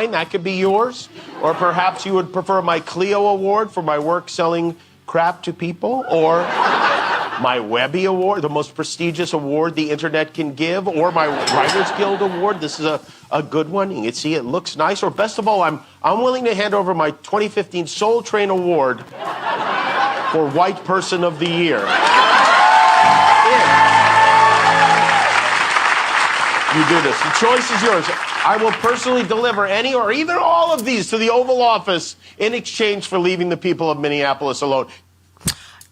$1.99. That could be yours. Or perhaps you would prefer my Clio Award for my work selling crap to people, or my Webby Award, the most prestigious award the internet can give, or my Writers Guild Award. This is a good one. You can see it looks nice. Or best of all, I'm willing to hand over my 2015 Soul Train Award for White Person of the Year. You do this. The choice is yours. I will personally deliver any or either all of these to the Oval Office in exchange for leaving the people of Minneapolis alone.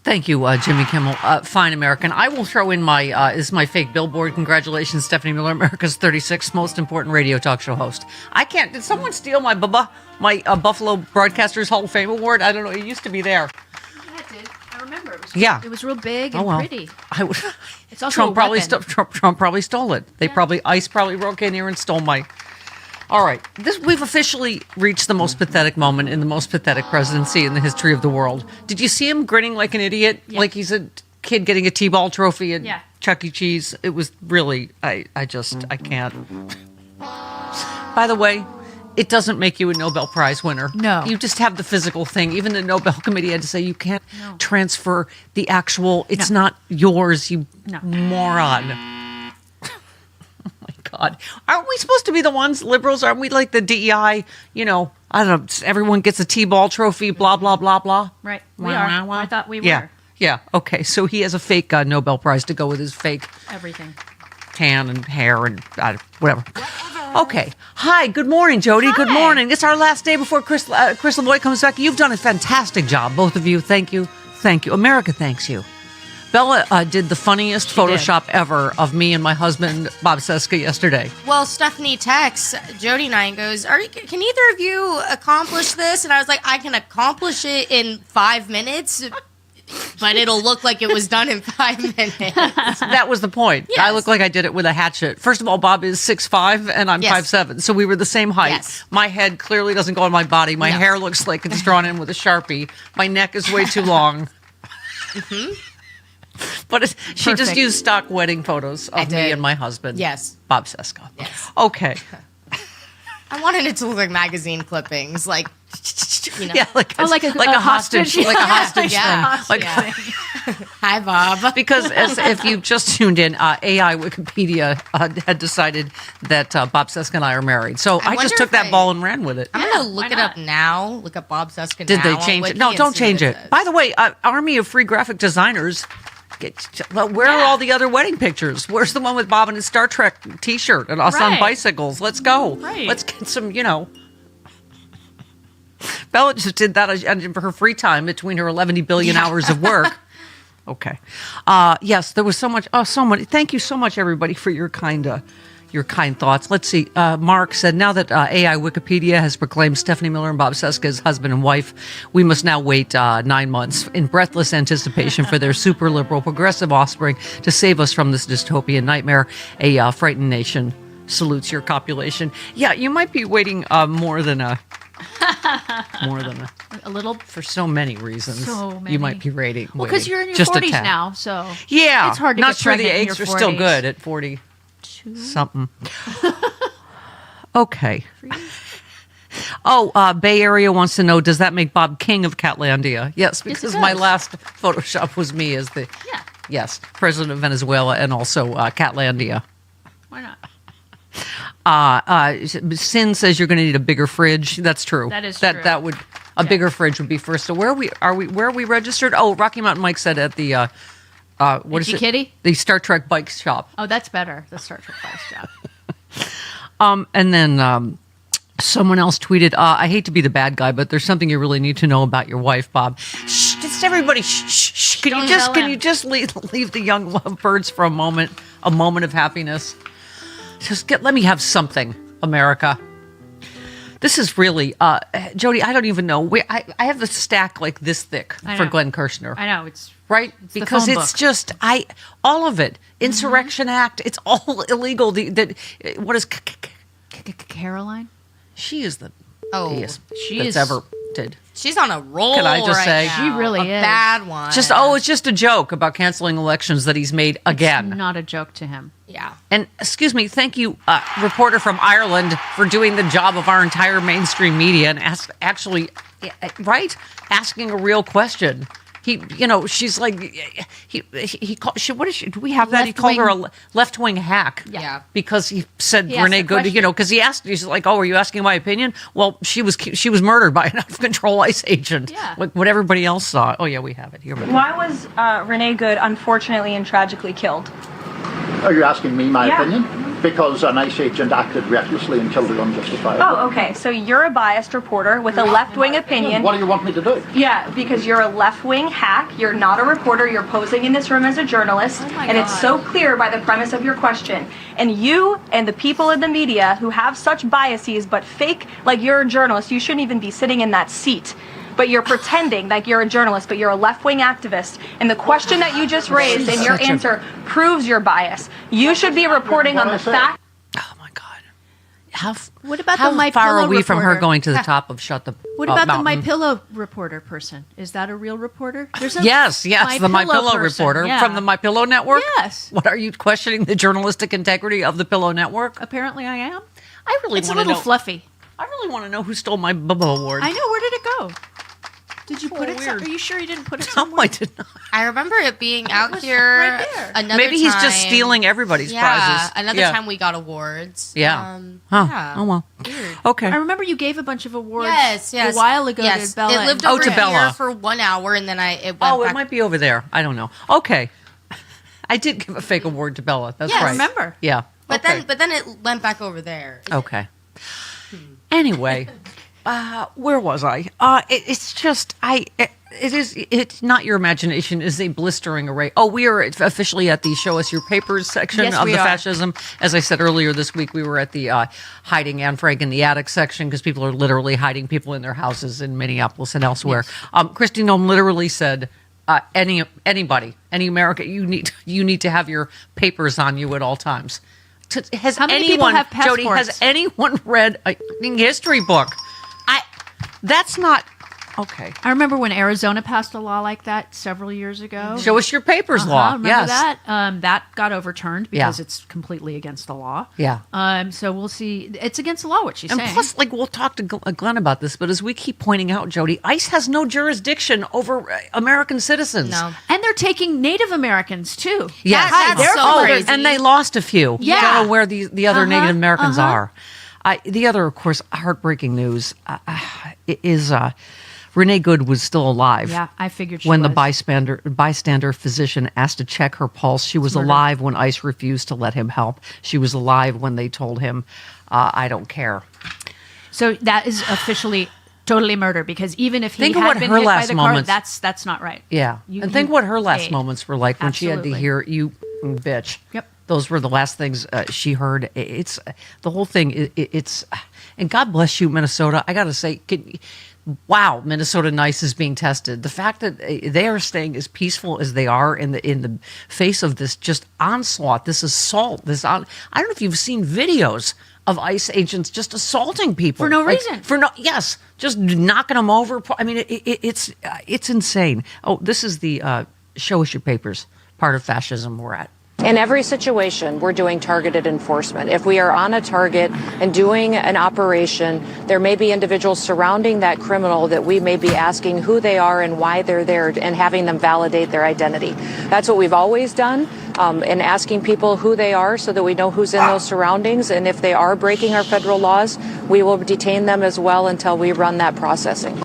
Thank you, Jimmy Kimmel. Fine American. I will throw in my, this is my fake billboard. Congratulations, Stephanie Miller, America's 36th most important radio talk show host. I can't, did someone steal my Buffalo Broadcasters Hall of Fame Award? I don't know, it used to be there. Yeah, it did. I remember. It was real big and pretty. It's also Trump probably stole it. ICE probably broke in here and stole my. All right, we've officially reached the most pathetic moment in the most pathetic presidency in the history of the world. Did you see him grinning like an idiot, like he's a kid getting a T-ball trophy at Chuck E. Cheese? It was really, I can't. By the way, it doesn't make you a Nobel Prize winner. No. You just have the physical thing. Even the Nobel Committee had to say you can't transfer the actual, it's not yours, you moron. God, aren't we supposed to be the ones, liberals? Aren't we like the DEI? You know, I don't know. Everyone gets a T-ball trophy, blah, blah, blah, blah. Right. We are. I thought we were. Yeah. Okay. So he has a fake Nobel Prize to go with his fake everything, tan and hair and whatever. Okay. Hi. Good morning, Jody. Hi. Good morning. It's our last day before Chris LeBoy comes back. You've done a fantastic job, both of you. Thank you. Thank you. America thanks you. Bella did the funniest Photoshop ever of me and my husband, Bob Cesca, yesterday. Well, Stephanie texts Jody and I and goes, can either of you accomplish this? And I was like, I can accomplish it in 5 minutes, but it'll look like it was done in 5 minutes. That was the point. Yes. I look like I did it with a hatchet. First of all, Bob is 6'5", and I'm 5'7", so we were the same height. Yes. My head clearly doesn't go on my body. My hair looks like it's drawn in with a Sharpie. My neck is way too long. Mm-hmm. But she just used stock wedding photos of me and my husband. Yes. Bob Cesca. Yes. Okay. I wanted it to look like magazine clippings, like, you know. Yeah, like a hostage. Like a hostage thing. Hi, Bob. Because if you just tuned in, AI Wikipedia had decided that Bob Cesca and I are married. So I just took that ball and ran with it. I'm going to look it up now. Look up Bob Cesca now. Did they change it? No, don't change it. By the way, Army of Free Graphic Designers. Where are all the other wedding pictures? Where's the one with Bob in his Star Trek T-shirt and us on bicycles? Let's go. Right. Let's get some, Bella just did that in her free time between her 11 billion hours of work. Okay. Yes, there was so much. Oh, so many. Thank you so much, everybody, for your kind thoughts. Let's see. Mark said, now that AI Wikipedia has proclaimed Stephanie Miller and Bob Cesca as husband and wife, we must now wait 9 months in breathless anticipation for their super liberal progressive offspring to save us from this dystopian nightmare. A frightened nation salutes your copulation. Yeah, you might be waiting more than a little, for so many reasons. So many. You might be waiting. Well, because you're in your 40s now, so yeah, it's hard to not get sure the pregnant eggs in are your 40s. still good at 40. Something. Okay. Oh, Bay Area wants to know, does that make Bob king of Catlandia? Yes, because my last Photoshop was me as the president of Venezuela and also Catlandia. Why not? Sin says you're going to need a bigger fridge. That's true. That is true. That would bigger fridge would be first. So where are we registered? Oh, Rocky Mountain Mike said at the what is it? Kitty? The Star Trek bike shop. Oh, that's better. The Star Trek bike shop. And then someone else tweeted, I hate to be the bad guy, but there's something you really need to know about your wife, Bob. Shh, just everybody, shh. Can you just leave the young lovebirds for a moment of happiness? Just let me have something, America. This is really, Jody, I don't even know. I have a stack like this thick for Glenn Kirshner. I know. It's right? Because it's just, all of it. Insurrection Act, it's all illegal. What is Caroline? She is the she that's is ever did. She's on a roll. Can I just say? now. She really a is. bad one. It's just a joke about canceling elections that he's made again. Not a joke to him. Yeah. And excuse me, thank you, reporter from Ireland, for doing the job of our entire mainstream media and asking a real question. She's like, do we have that? He called her a left-wing hack. Yeah. Because he said He asked Renee the Good, question. because he asked, he's like, oh, are you asking my opinion? Well, she was murdered by an out-of-control ICE agent. Yeah. What everybody else saw. Oh, yeah, we have it here. Why was Renee Good unfortunately and tragically killed? Are you asking me my Yeah. opinion? Because an ICE agent acted recklessly and killed her unjustifiably. Oh, okay. So you're a biased reporter with a left-wing opinion. What do you want me to do? Yeah, because you're a left-wing hack. You're not a reporter. You're posing in this room as a journalist, and it's so clear by the premise of your question. And you and the people in the media who have such biases but fake like you're a journalist, you shouldn't even be sitting in that seat. But you're pretending like you're a journalist, but you're a left-wing activist. And the question that you just raised and your answer proves your bias. You should be reporting on the fact. Oh, my God. What about how the My far Pillow are we from her reporter? going to the top of Shut the What about the Mountain? My Pillow reporter person? Is that a real reporter? There's a Yes, the My Pillow person, reporter yeah. from the My Pillow Network. Yes. What, are you questioning the journalistic integrity of the Pillow Network? Apparently, I am. I really It's a want to little know. fluffy. I really want to know who stole my Bubba Award. I know. Where did it go? Did you put it? weird. Are you sure you didn't put it No, somewhere? I did not. I remember it being out here right there. another Maybe he's just time. stealing everybody's Yeah, prizes. another Yeah. time we got awards. Yeah. Yeah. Oh well. Weird. Okay. I remember you gave a bunch of awards Yes, a while ago yes. to Bella. It lived Oh, over to here Bella. for 1 hour, and then it went Oh, back. it might be over there. I don't know. Okay. I did give a fake award to Bella. That's Yes. right. I remember. Yeah. But okay. then it went back over there. Okay. Anyway, where was I? It's not your imagination is a blistering array. Oh, we are officially at the Show Us Your Papers section Yes, of we the are. Fascism. As I said earlier this week, we were at the hiding Anne Frank in the attic section because people are literally hiding people in their houses in Minneapolis and elsewhere. Christy Nome literally said, anybody, any American, you need to have your papers on you at all times. Has How many anyone, people have Jody, has passports? anyone read a history book? That's not okay. I remember when Arizona passed a law like that several years ago. Show us your papers law. Remember Yes. that? That got overturned because Yeah. it's completely against the law. Yeah. So we'll see. It's against the law, what she's And saying. plus, we'll talk to Glenn about this, but as we keep pointing out, Jody, ICE has no jurisdiction over American citizens. No. And they're taking Native Americans too. Yes. That's they're so voting. crazy. And they lost a few. Yeah. You don't know where the other Native Americans uh-huh. are. The other, of course, heartbreaking news is Renee Good was still alive. Yeah, I figured she when the was. bystander physician asked to check her pulse. She was alive when ICE refused to let him help. She was alive when they told him, I don't care. So that is officially totally murder because even if he Think of had what been her hit by last the car, moments- that's not right. Yeah. You- and think you what her last paid. moments were like when she had to Absolutely. hear, you bitch. Yep. Those were the last things she heard. It's the whole thing. It's and God bless you, Minnesota. I got to say, wow, Minnesota Nice is being tested. The fact that they are staying as peaceful as they are in the face of this just onslaught, this assault, I don't know if you've seen videos of ICE agents just assaulting people For no reason. Just knocking them over. I mean, it's insane. Oh, this is the Show Us Your Papers part of fascism we're at. In every situation, we're doing targeted enforcement. If we are on a target and doing an operation, there may be individuals surrounding that criminal that we may be asking who they are and why they're there and having them validate their identity. That's what we've always done, in asking people who they are so that we know who's in those surroundings. And if they are breaking our federal laws, we will detain them as well until we run that processing.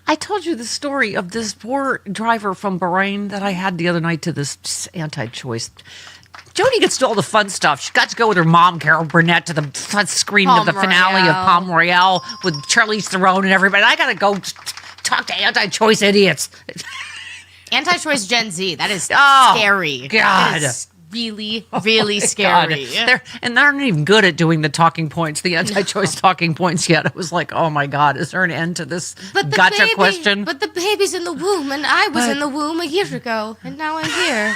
I told you the story of this poor driver from Bahrain that I had the other night to this anti-choice. Jody gets to all the fun stuff. She got to go with her mom, Carol Burnett, to the front screen of the finale of Palm Royale with Charlize Theron and everybody. I got to go talk to anti-choice idiots. Anti-choice Gen Z. That is Oh, scary. God. That is really, really scary. God. They're not even good at doing the talking points, the anti-choice talking points yet. It was like, oh my God, is there an end to this gotcha question? But the baby's in the womb, and I was in the womb a year ago, and now I'm here.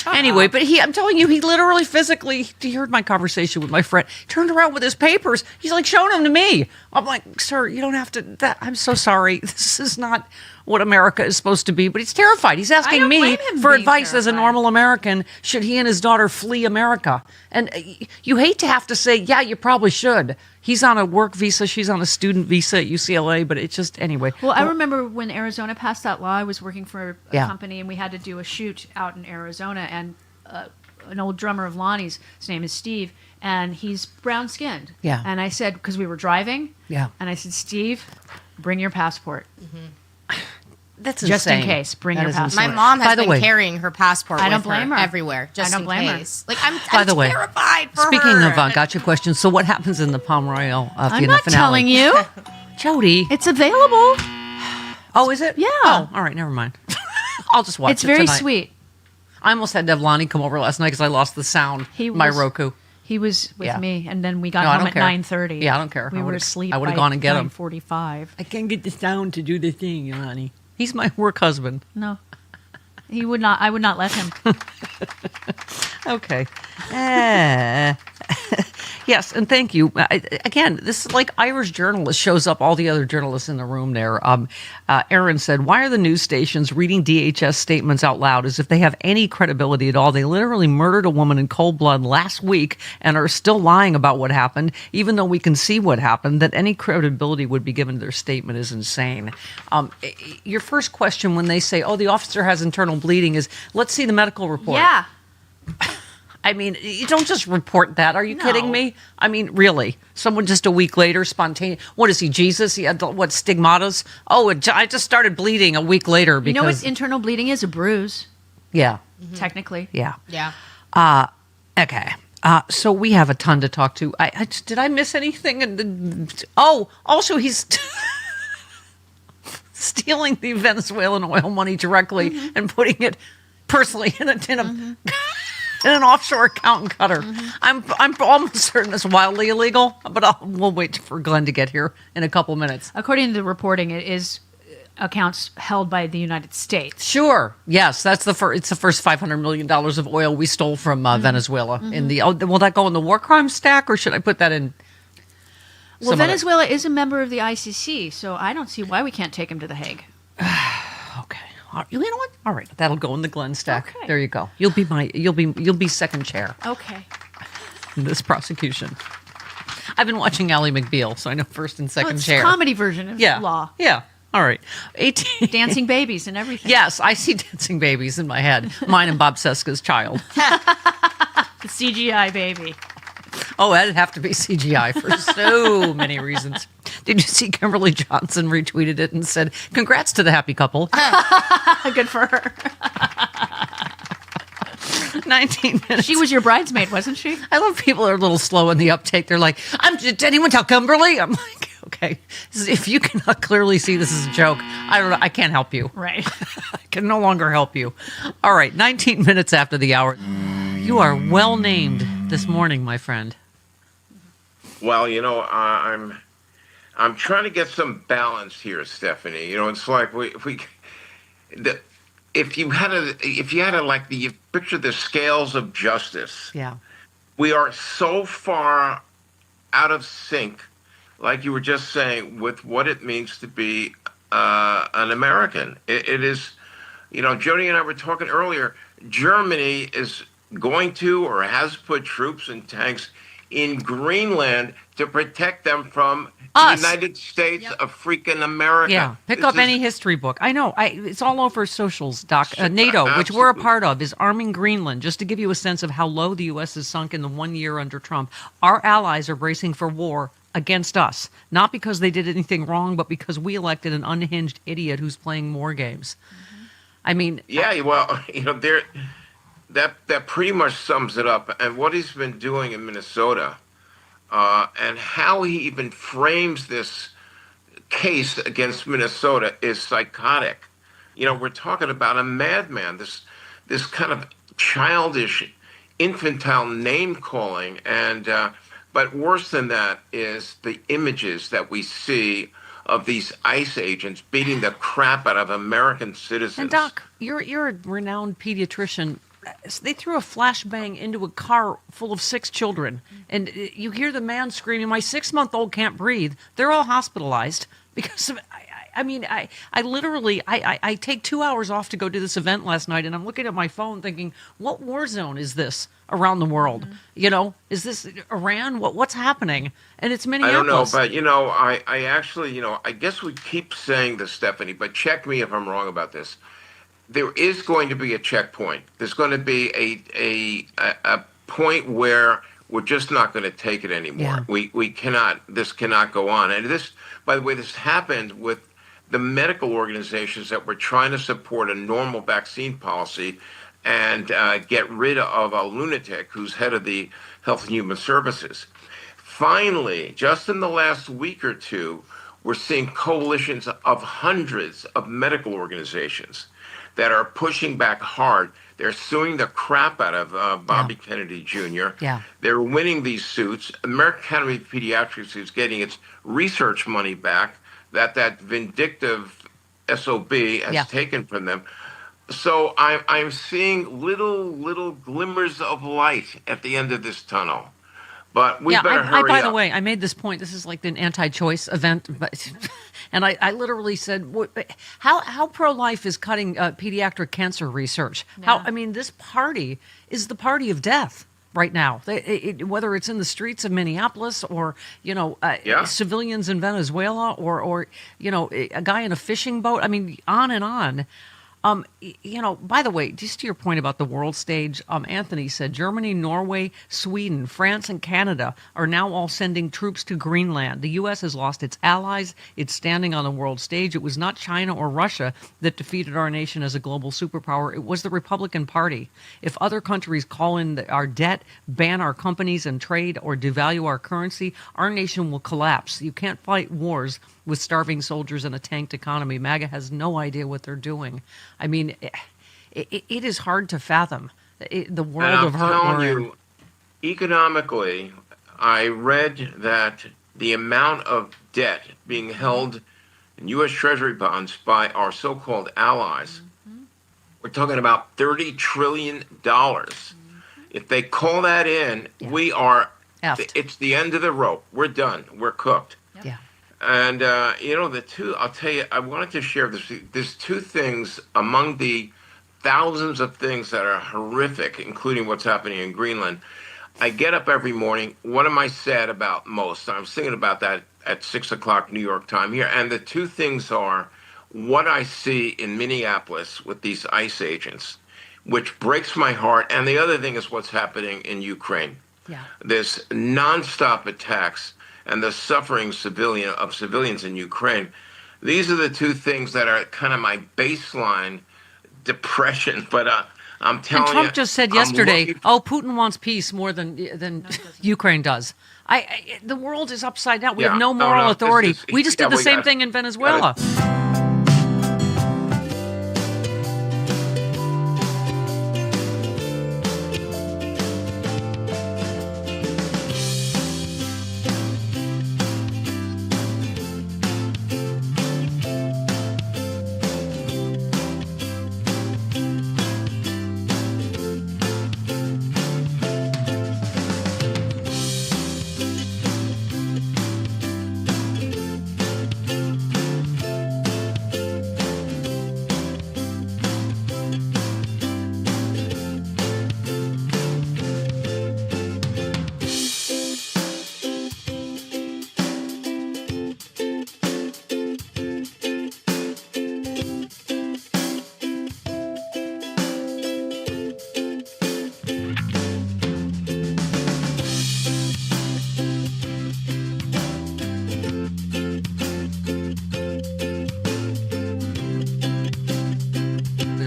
Anyway, but I'm telling you, he literally physically, he heard my conversation with my friend, turned around with his papers. He's like showing them to me. I'm like, sir, you don't have to, I'm so sorry. This is not what America is supposed to be. But he's terrified. He's asking me for advice as a normal American. Should he and his daughter flee America? And you hate to have to say, yeah, you probably should. He's on a work visa. She's on a student visa at UCLA. But it's just, anyway. Well, I remember when Arizona passed that law, I was working for a Yeah. company and we had to do a shoot out in Arizona. And an old drummer of Lonnie's, his name is Steve, and he's brown skinned. Yeah. And I said, because we were driving. Yeah. And I said, Steve, bring your passport. That's Just in insane. case, bring That your is passport. insane. My mom has By the been way, carrying her passport I don't with blame her. everywhere, just I don't in blame her. case. Like, I'm By the way, terrified for speaking her. of gotcha questions, so what happens in the Palm Royale I'm not telling you. Jody. It's available. Oh, is it? Yeah. Oh, all right. Never mind. I'll just watch It's it very tonight. sweet. I almost had to have Lonnie come over last night because I lost the sound. My Roku. He was with Yeah. me, and then we got No, I home don't at care. 9:30. Yeah, I don't care. We I were would've- asleep. I would've by gone and get him. 9:45. I can't get the sound to do the thing, Lonnie. He's my work husband. No, he would not. I would not let him. Okay. Yes, and thank you. Again, this is like Irish journalist shows up, all the other journalists in the room there. Aaron said, why are the news stations reading DHS statements out loud as if they have any credibility at all? They literally murdered a woman in cold blood last week and are still lying about what happened, even though we can see what happened. That any credibility would be given to their statement is insane. Your first question when they say, oh, the officer has internal bleeding is, let's see the medical report. Yeah. I mean, you don't just report that. Are you kidding No. me? I mean, really? Someone just a week later, spontaneous. What is he, Jesus? He had, what, stigmatas? Oh, I just started bleeding a week later because... You know what internal bleeding is? A bruise, Yeah, technically. yeah. Yeah. Okay. So we have a ton to talk to. Did I miss anything? Oh, also he's... stealing the Venezuelan oil money directly and putting it personally in an offshore account in Qatar. I'm almost certain it's wildly illegal, but we'll wait for Glenn to get here in a couple minutes. According to the reporting, it is accounts held by the United States. Sure. Yes, that's it's the first $500 million of oil we stole from Venezuela. Will that go in the war crime stack, or should I put that in? Well, Venezuela is a member of the ICC, so I don't see why we can't take him to The Hague. Okay. You know what? All right, that'll go in the Glenn stack. Okay. There you go. You'll be second chair Okay. in this prosecution. I've been watching Ally McBeal, so I know first and second It's chair. a comedy version of Yeah. law. Yeah. All right. 18. Dancing babies and everything. Yes, I see dancing babies in my head. Mine and Bob Seska's child. The CGI baby. Oh, that'd have to be CGI for so many reasons. Did you see Kimberly Johnson retweeted it and said, congrats to the happy couple? Good for her. 19 minutes. She was your bridesmaid, wasn't she? I love people are a little slow in the uptake. They're like, did anyone tell Kimberly? I'm like, okay. If you cannot clearly see this is a joke, I don't know. I can't help you. Right. I can no longer help you. All right, 19 minutes after the hour. You are well named this morning, my friend. Well, I'm trying to get some balance here, Stephanie. It's like if you had to picture the scales of justice. Yeah. We are so far out of sync, like you were just saying, with what it means to be an American. It is, Jody and I were talking earlier. Germany is going to or has put troops and tanks in Greenland to protect them from Us. the United States of freaking America. Yeah, pick This up is- any history book. I know. It's all over socials, Doc. NATO, which we're a Absolutely. part of, is arming Greenland. Just to give you a sense of how low the U.S. has sunk in the 1 year under Trump. Our allies are bracing for war against us, not because they did anything wrong, but because we elected an unhinged idiot who's playing war games. I mean, Yeah, well, that pretty much sums it up. And what he's been doing in Minnesota, and how he even frames this case against Minnesota is psychotic. We're talking about a madman. This kind of childish, infantile name calling, and but worse than that is the images that we see of these ICE agents beating the crap out of American citizens. and Doc, you're a renowned pediatrician. they threw a flashbang into a car full of 6 children, and you hear the man screaming, "My 6-month-old can't breathe." They're all hospitalized because of. I literally take 2 hours off to go to this event last night, and I'm looking at my phone thinking, what war zone is this around the world? Is this Iran? What's happening? And it's Minneapolis. I don't know, but I actually, I guess we keep saying this, Stephanie, but check me if I'm wrong about this. There is going to be a checkpoint. There's going to be a point where we're just not going to take it anymore. Yeah. We cannot. This cannot go on. And this, by the way, this happened with the medical organizations that were trying to support a normal vaccine policy and get rid of a lunatic who's head of the Health and Human Services. Finally, just in the last week or two, we're seeing coalitions of hundreds of medical organizations that are pushing back hard. They're suing the crap out of Bobby Kennedy Jr. Yeah. They're winning these suits. American Academy of Pediatrics is getting its research money back that vindictive SOB has taken from them. So I'm seeing little glimmers of light at the end of this tunnel. But we better hurry up. By the way, I made this point. This is like an anti-choice event, and I literally said, "How pro-life is cutting pediatric cancer research? Yeah. This party is the party of death right now. Whether it's in the streets of Minneapolis or civilians in Venezuela or a guy in a fishing boat. On and on." By the way, just to your point about the world stage, Anthony said Germany, Norway, Sweden, France, and Canada are now all sending troops to Greenland. The U.S. has lost its allies. It's standing on the world stage. It was not China or Russia that defeated our nation as a global superpower. It was the Republican Party. If other countries call in our debt, ban our companies and trade, or devalue our currency, our nation will collapse. You can't fight wars with starving soldiers and a tanked economy. MAGA has no idea what they're doing. It is hard to fathom the world of hurt. I'm telling you, economically, I read that the amount of debt being held in U.S. Treasury bonds by our so-called allies, we're talking about $30 trillion. If they call that in, we are, it's the end of the rope. We're done. We're cooked. Yeah. And, I'll tell you, I wanted to share this. There's 2 things among the thousands of things that are horrific, including what's happening in Greenland. I get up every morning. What am I sad about most? I'm thinking about that at 6 o'clock New York time here. And the 2 things are what I see in Minneapolis with these ICE agents, which breaks my heart. And the other thing is what's happening in Ukraine. Yeah. This nonstop attacks and the suffering of civilians in Ukraine. These are the 2 things that are kind of my baseline depression. But I'm telling you, Trump just said yesterday, Putin wants peace more than Ukraine does. The world is upside down. We have no moral authority. We just did the same thing in Venezuela.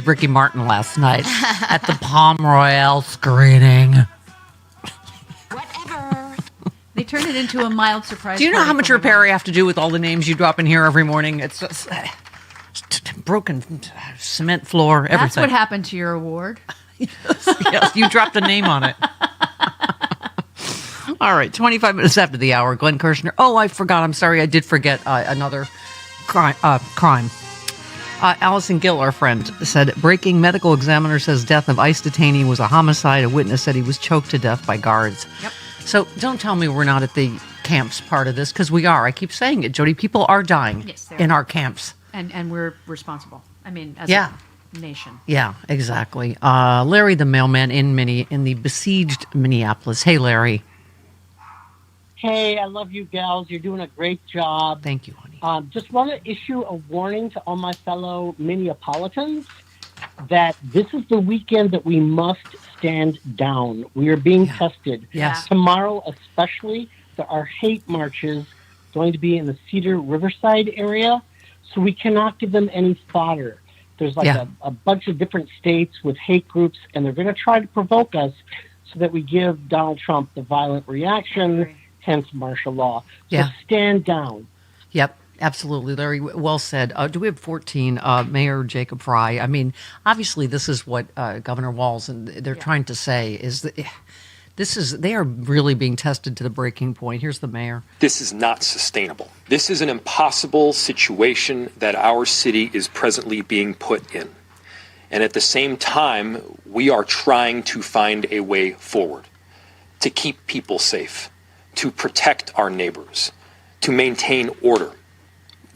Ricky Martin last night at the Palm Royale screening. Whatever. They turned it into a mild surprise. Do you know how much repair I have to do with all the names you drop in here every morning? It's just broken cement floor, everything. That's what happened to your award. Yes, you dropped a name on it. All right, 25 minutes after the hour, Glenn Kirshner. Oh, I forgot. I'm sorry. I did forget another crime. Allison Gill, our friend, said, breaking medical examiner says death of ICE detainee was a homicide. A witness said he was choked to death by guards. Yep. So don't tell me we're not at the camps part of this, because we are. I keep saying it, Jody. People are dying in our camps. And we're responsible. I mean, as a nation. Yeah, exactly. Larry the mailman in the besieged Minneapolis. Hey, Larry. Hey, I love you gals. You're doing a great job. Thank you, honey. Just want to issue a warning to all my fellow Minneapolitans that this is the weekend that we must stand down. We are being tested. Yes. Tomorrow, especially, there are hate marches going to be in the Cedar Riverside area, so we cannot give them any fodder. There's a bunch of different states with hate groups, and they're going to try to provoke us so that we give Donald Trump the violent reaction, hence martial law. So stand down. Yep, absolutely, Larry. Well said. Do we have 14? Mayor Jacob Fry. I mean, obviously, this is what Governor Walz and they're trying to say is that they are really being tested to the breaking point. Here's the mayor. This is not sustainable. This is an impossible situation that our city is presently being put in. And at the same time, we are trying to find a way forward to keep people safe, to protect our neighbors, to maintain order.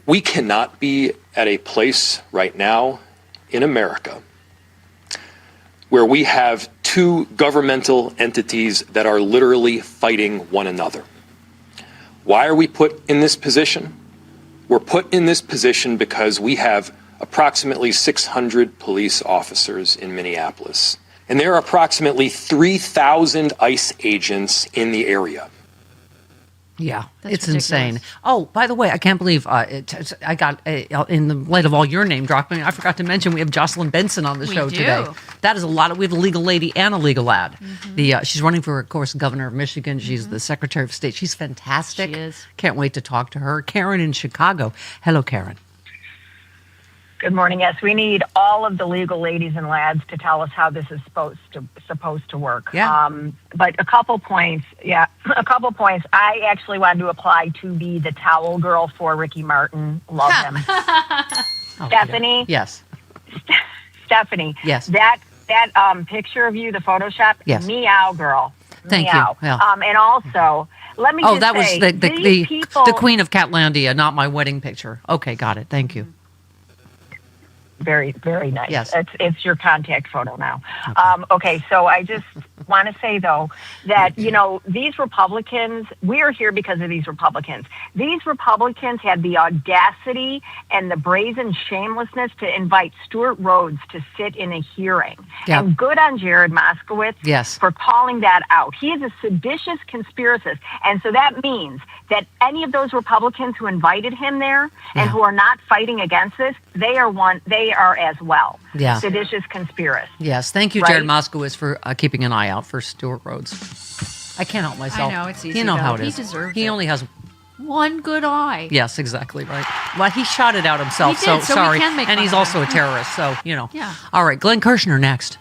We cannot be at a place right now in America where we have two governmental entities that are literally fighting one another. Why are we put in this position? We're put in this position because we have approximately 600 police officers in Minneapolis, and there are approximately 3,000 ICE agents in the area. Yeah, That's it's ridiculous. insane. Oh, by the way, I can't believe I got, in the light of all your name dropping, I forgot to mention we have Jocelyn Benson on the show today. That is a lot. We have a legal lady and a legal lad. She's running for, of course, governor of Michigan. She's the Secretary of State. She's fantastic. She is. Can't wait to talk to her. Karen in Chicago. Hello, Karen. Good morning. Yes, we need all of the legal ladies and lads to tell us how this is supposed to work. Yeah. But a couple points. Yeah, a couple points. I actually wanted to apply to be the towel girl for Ricky Martin. Love him. Stephanie. Yes. Stephanie. Yes. That picture of you, the Photoshop. Yes. Meow, girl. Thank Meow. you. Yeah. And also, let me. Oh, just that was say, these people, the Queen of Catlandia, not my wedding picture. Okay, got it. Thank you. Very, very nice. Yes. It's your contact photo now. Okay, so I just want to say, though, that, these Republicans, we are here because of these Republicans. These Republicans had the audacity and the brazen shamelessness to invite Stuart Rhodes to sit in a hearing. Yep. And good on Jared Moskowitz for calling that out. He is a seditious conspiracist. And so that means that any of those Republicans who invited him there and who are not fighting against this, they are as well. Yeah. Seditious conspiracists. Yes. Thank you, Jared Moskowitz, for keeping an eye out for Stuart Rhodes. I can't help myself. I know, it's easy, You know though. how it He is. deserves He it. only has... One good eye. Yes, exactly right. Well, he shot it out himself, He did, so we sorry. can make and fun he's of also him. a terrorist, so, Yeah. All right, Glenn Kirshner next.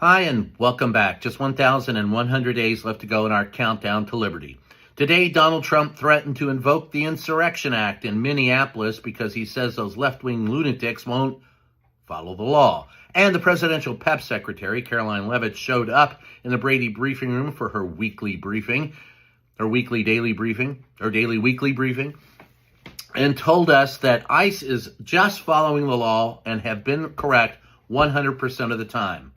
Hi, and welcome back. Just 1,100 days left to go in our countdown to liberty. Today, Donald Trump threatened to invoke the Insurrection Act in Minneapolis because he says those left-wing lunatics won't follow the law. And the presidential PEP secretary, Caroline Leavitt, showed up in the Brady briefing room for her weekly briefing, or daily weekly briefing, and told us that ICE is just following the law and have been correct 100% of the time.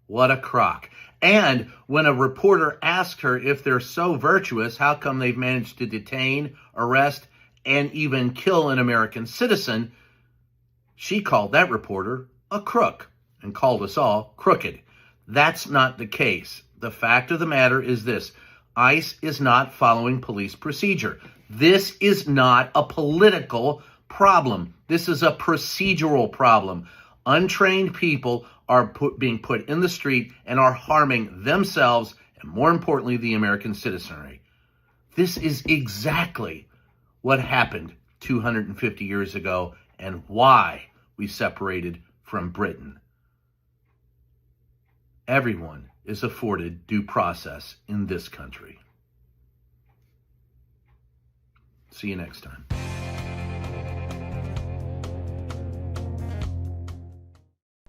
What a crock. And when a reporter asked her if they're so virtuous, how come they've managed to detain, arrest, and even kill an American citizen, she called that reporter a crook and called us all crooked. That's not the case. The fact of the matter is this: ICE is not following police procedure. This is not a political problem. This is a procedural problem. Untrained people are being put in the street and are harming themselves and, more importantly, the American citizenry. This is exactly what happened 250 years ago and why we separated from Britain. Everyone is afforded due process in this country. See you next time.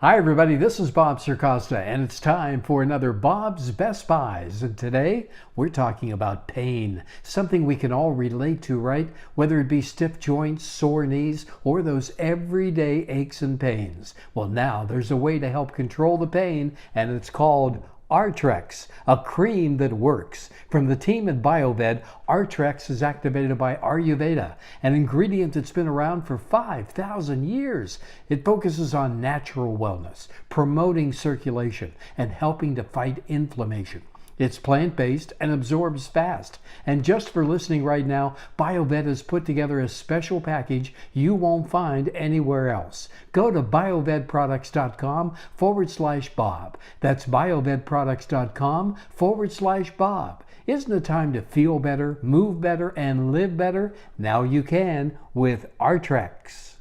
Hi everybody, this is Bob Circosta, and it's time for another Bob's Best Buys. And today we're talking about pain, something we can all relate to, right? Whether it be stiff joints, sore knees, or those everyday aches and pains. Well, now there's a way to help control the pain, and it's called Artrex, a cream that works. From the team at BioVed, Artrex is activated by Ayurveda, an ingredient that's been around for 5,000 years. It focuses on natural wellness, promoting circulation, and helping to fight inflammation. It's plant-based and absorbs fast. And just for listening right now, BioVed has put together a special package you won't find anywhere else. Go to biovedproducts.com/Bob. That's biovedproducts.com/Bob. Isn't it time to feel better, move better, and live better? Now you can with Artrex.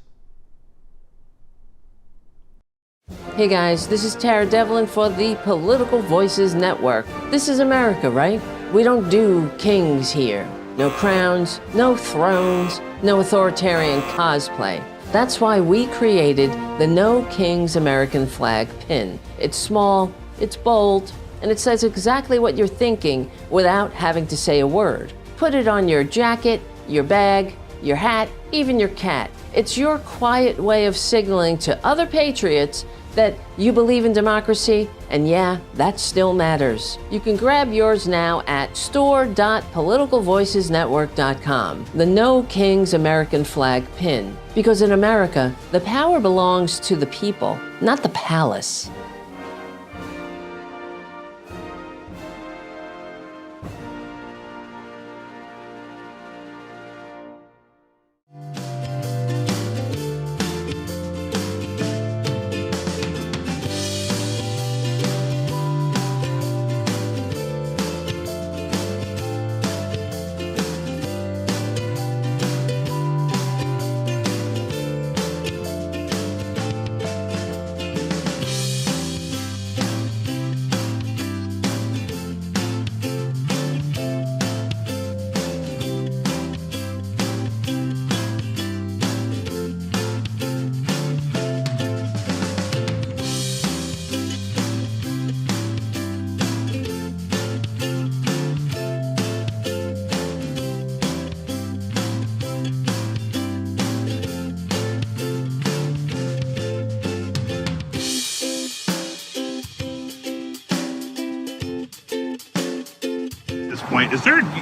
Hey guys, this is Tara Devlin for the Political Voices Network. This is America, right? We don't do kings here. No crowns, no thrones, no authoritarian cosplay. That's why we created the No Kings American flag pin. It's small, it's bold, and it says exactly what you're thinking without having to say a word. Put it on your jacket, your bag, your hat, even your cat. It's your quiet way of signaling to other patriots that you believe in democracy, and yeah, that still matters. You can grab yours now at store.politicalvoicesnetwork.com. The No Kings American flag pin. Because in America, the power belongs to the people, not the palace.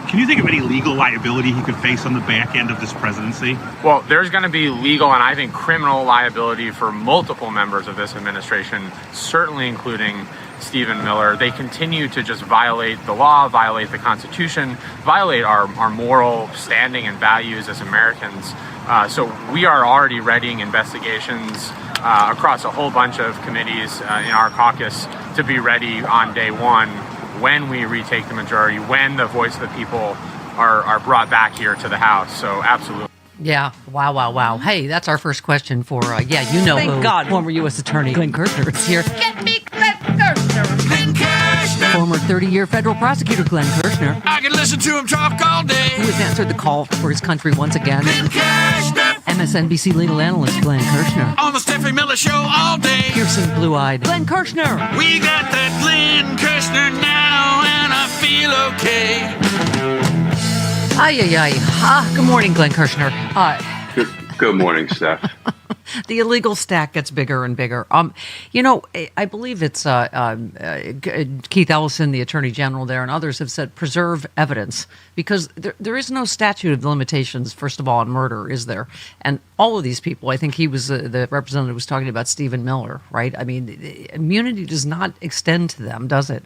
Can you think of any legal liability he could face on the back end of this presidency? Well, there's going to be legal and I think criminal liability for multiple members of this administration, certainly including Stephen Miller. They continue to just violate the law, violate the Constitution, violate our moral standing and values as Americans. So we are already readying investigations across a whole bunch of committees in our caucus to be ready on day one when we retake the majority, when the voice of the people are brought back here to the House. So absolutely. Yeah. Wow. Hey, that's our first question for, you know Thank who. God. Former U.S. Attorney Glenn Kirshner is here. Get me Glenn Kirshner. Glenn Kirshner. Former 30-year federal prosecutor Glenn Kirshner, I can listen to him talk all day. who has answered the call for his country once again. Glenn Kirshner. MSNBC legal analyst Glenn Kirshner. On the Stephanie Miller Show all day. Piercing blue-eyed Glenn Kirshner. We got that Glenn Kirshner now, and I feel okay. Good morning, Glenn Kirshner. Good morning, Steph. The illegal stack gets bigger and bigger. I believe it's Keith Ellison, the Attorney General there, and others have said preserve evidence because there is no statute of limitations, first of all, on murder, is there? And all of these people, I think he was the representative was talking about Stephen Miller, right? I mean, immunity does not extend to them, does it?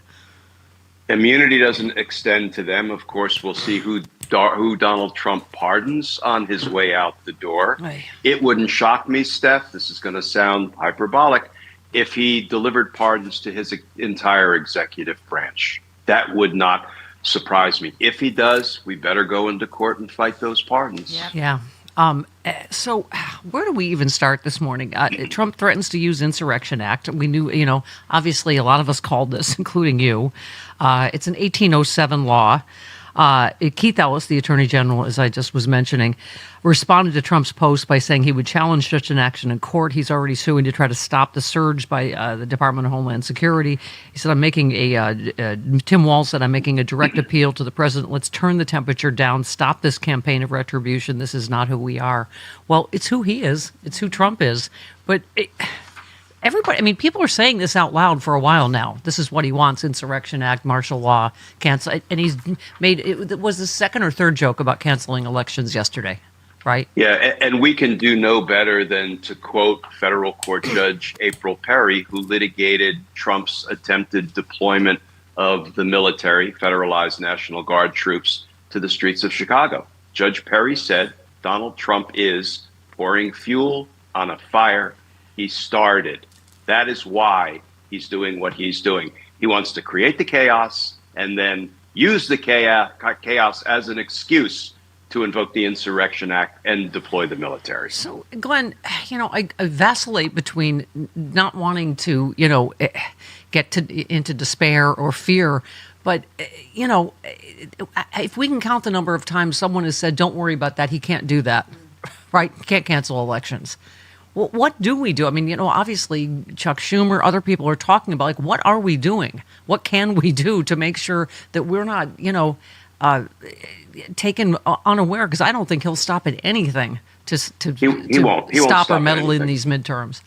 Immunity doesn't extend to them. Of course, we'll see who Donald Trump pardons on his way out the door. It wouldn't shock me, Steph, this is going to sound hyperbolic, if he delivered pardons to his entire executive branch. That would not surprise me. If he does, we better go into court and fight those pardons. Yeah. So where do we even start this morning? Trump threatens to use Insurrection Act. We knew, obviously a lot of us called this, including you. It's an 1807 law. Keith Ellis, the Attorney General, as I just was mentioning, responded to Trump's post by saying he would challenge such an action in court. He's already suing to try to stop the surge by the Department of Homeland Security. He said, Tim Walz said, I'm making a direct appeal to the president. Let's turn the temperature down. Stop this campaign of retribution. This is not who we are. Well, it's who he is. It's who Trump is. But everybody, people are saying this out loud for a while now. This is what he wants: Insurrection Act, martial law, cancel. And he's made it was the second or third joke about canceling elections yesterday, right? Yeah, and we can do no better than to quote federal court judge April Perry, who litigated Trump's attempted deployment of the military, federalized National Guard troops, to the streets of Chicago. Judge Perry said Donald Trump is pouring fuel on a fire he started. That is why he's doing what he's doing. He wants to create the chaos and then use the chaos as an excuse to invoke the Insurrection Act and deploy the military. So, Glenn, I vacillate between not wanting to, get into despair or fear. But, if we can count the number of times someone has said, don't worry about that, he can't do that, right? He can't cancel elections. Well, what do we do? Obviously, Chuck Schumer, other people are talking about, what are we doing? What can we do to make sure that we're not, taken unaware? Because I don't think he'll stop at anything to stop or meddle in these midterms.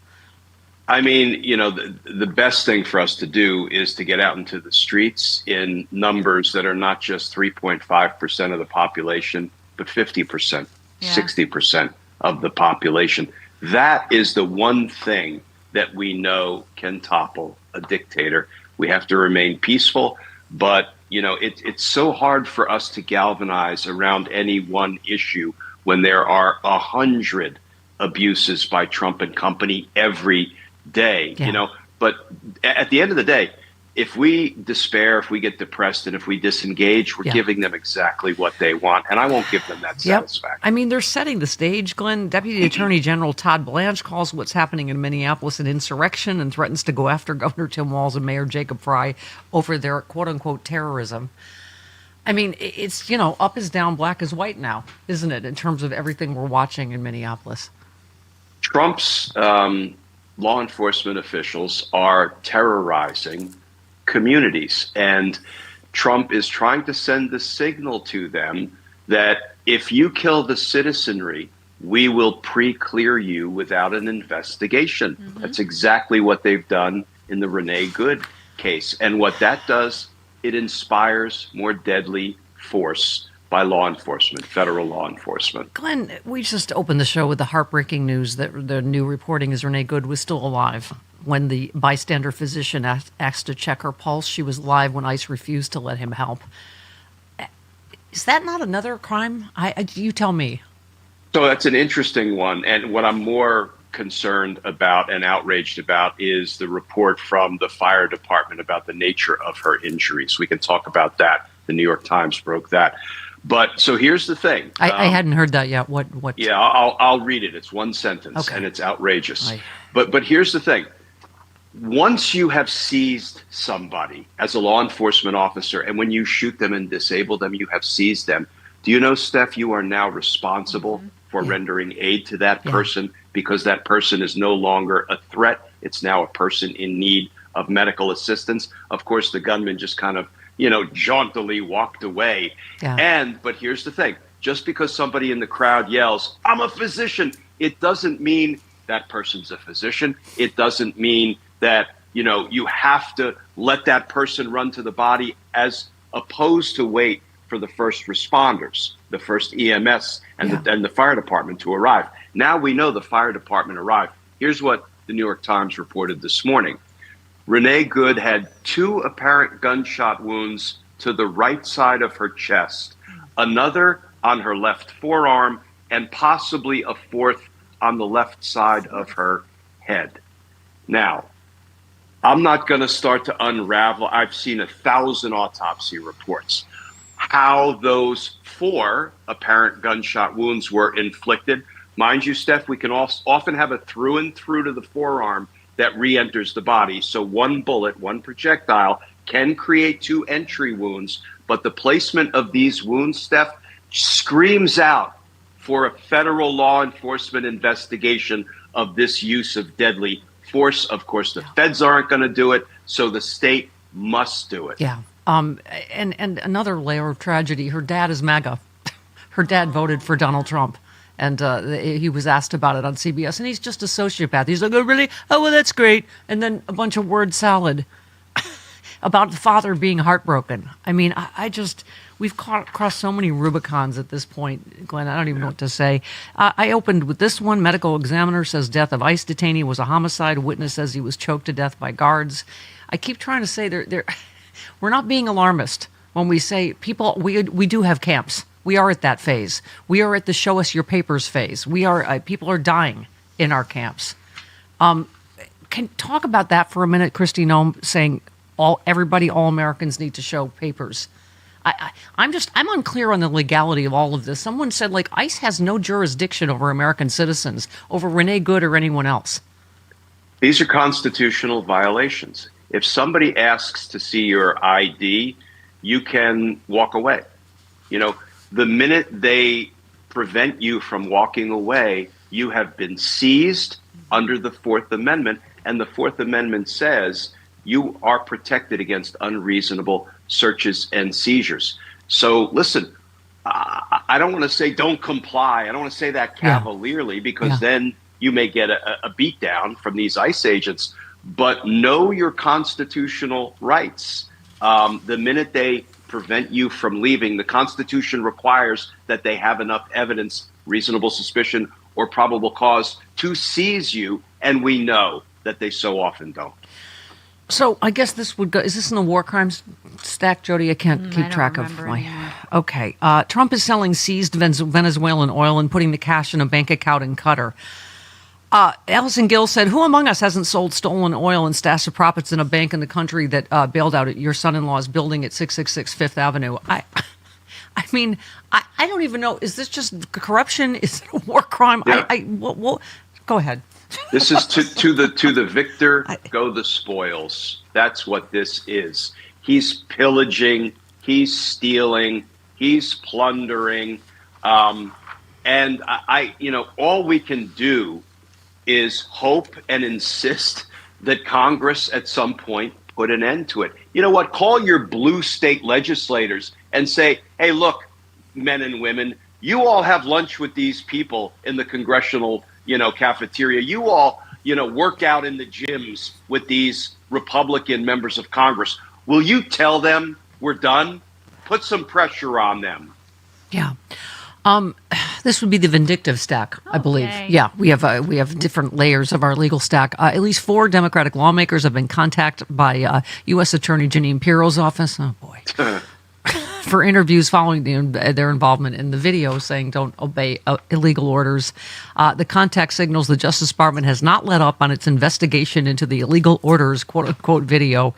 The best thing for us to do is to get out into the streets in numbers that are not just 3.5% of the population, but 50%, 60% of the population. That is the one thing that we know can topple a dictator. We have to remain peaceful, but it's so hard for us to galvanize around any one issue when there are 100 abuses by Trump and company every day. But at the end of the day, if we despair, if we get depressed, and if we disengage, we're giving them exactly what they want, and I won't give them that satisfaction. They're setting the stage, Glenn. Deputy Attorney General Todd Blanche calls what's happening in Minneapolis an insurrection and threatens to go after Governor Tim Walz and Mayor Jacob Frey over their quote-unquote terrorism. It's, up is down, black is white now, isn't it, in terms of everything we're watching in Minneapolis? Trump's law enforcement officials are terrorizing communities, and Trump is trying to send the signal to them that if you kill the citizenry, we will pre-clear you without an investigation. That's exactly what they've done in the Renee Good case. And what that does, it inspires more deadly force by law enforcement, federal law enforcement. Glenn, we just opened the show with the heartbreaking news that the new reporting is Renee Good was still alive. When the bystander physician asked to check her pulse, she was alive when ICE refused to let him help. Is that not another crime? You tell me. So that's an interesting one. And what I'm more concerned about and outraged about is the report from the fire department about the nature of her injuries. We can talk about that. The New York Times broke that. But so here's the thing. I hadn't heard that yet. What? Yeah, I'll read it. It's one sentence, and it's outrageous. But here's the thing. Once you have seized somebody as a law enforcement officer, and when you shoot them and disable them, you have seized them. Do you know, Steph, you are now responsible for rendering aid to that person because that person is no longer a threat. It's now a person in need of medical assistance. Of course, the gunman just kind of, jauntily walked away. But here's the thing. Just because somebody in the crowd yells, "I'm a physician," it doesn't mean that person's a physician. It doesn't mean that, you have to let that person run to the body as opposed to wait for the first responders, the first EMS and the fire department to arrive. Now we know the fire department arrived. Here's what the New York Times reported this morning. Renee Good had 2 apparent gunshot wounds to the right side of her chest, another on her left forearm, and possibly a 4th on the left side of her head. Now, I'm not going to start to unravel. I've seen 1,000 autopsy reports. how those 4 apparent gunshot wounds were inflicted. Mind you, Steph, we can often have a through and through to the forearm that re-enters the body. So one bullet, one projectile can create 2 entry wounds, but the placement of these wounds, Steph, screams out for a federal law enforcement investigation of this use of deadly force. Of course, the feds aren't going to do it, so the state must do it. Yeah. And another layer of tragedy, her dad is MAGA. Her dad voted for Donald Trump. And he was asked about it on CBS, and he's just a sociopath. He's like, oh, really? Oh, well, that's great. And then a bunch of word salad about the father being heartbroken. I mean, we've crossed so many Rubicons at this point, Glenn, I don't even know what to say. I opened with this one. Medical examiner says death of ICE detainee was a homicide. Witness says he was choked to death by guards. I keep trying to say we're not being alarmist when we say we do have camps. We are at that phase. We are at the show us your papers phase. People are dying in our camps. Can talk about that for a minute, Kristi Noem, saying all Americans need to show papers. I'm unclear on the legality of all of this. Someone said ICE has no jurisdiction over American citizens, over Renee Good or anyone else. These are constitutional violations. If somebody asks to see your ID, you can walk away. The minute they prevent you from walking away, you have been seized under the 4th Amendment. And the 4th Amendment says you are protected against unreasonable searches and seizures. So listen, I don't want to say don't comply. I don't want to say that cavalierly because then you may get a beat down from these ICE agents. But know your constitutional rights. The minute they prevent you from leaving, the Constitution requires that they have enough evidence, reasonable suspicion, or probable cause to seize you, and we know that they so often don't. So I guess this would go. Is this in the war crimes stack, Jody? I can't keep track of my. Anymore. Okay. Trump is selling seized Venezuelan oil and putting the cash in a bank account in Qatar. Allison Gill said, who among us hasn't sold stolen oil and stashed the profits in a bank in the country that bailed out your son-in-law's building at 666 Fifth Avenue? I mean, I don't even know. Is this just corruption? Is it a war crime? Yeah. Go ahead. This is to the victor go the spoils. That's what this is. He's pillaging. He's stealing. He's plundering. And all we can do is hope and insist that Congress at some point put an end to it. You know what? Call your blue state legislators and say, hey, look, men and women, you all have lunch with these people in the congressional, cafeteria. You all, work out in the gyms with these Republican members of Congress. Will you tell them we're done? Put some pressure on them. Yeah. This would be the vindictive stack, I believe. Yeah, we have different layers of our legal stack. At least 4 Democratic lawmakers have been contacted by U.S. Attorney Jeanine Pirro's office. Oh boy. For interviews following their involvement in the video, saying don't obey illegal orders. The contact signals the Justice Department has not let up on its investigation into the illegal orders, quote unquote, video.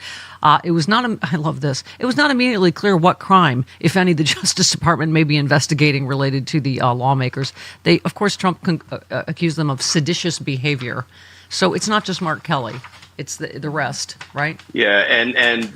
It was not. I love this. It was not immediately clear what crime, if any, the Justice Department may be investigating related to the lawmakers. Of course, Trump accused them of seditious behavior. So it's not just Mark Kelly. It's the rest, right? Yeah, and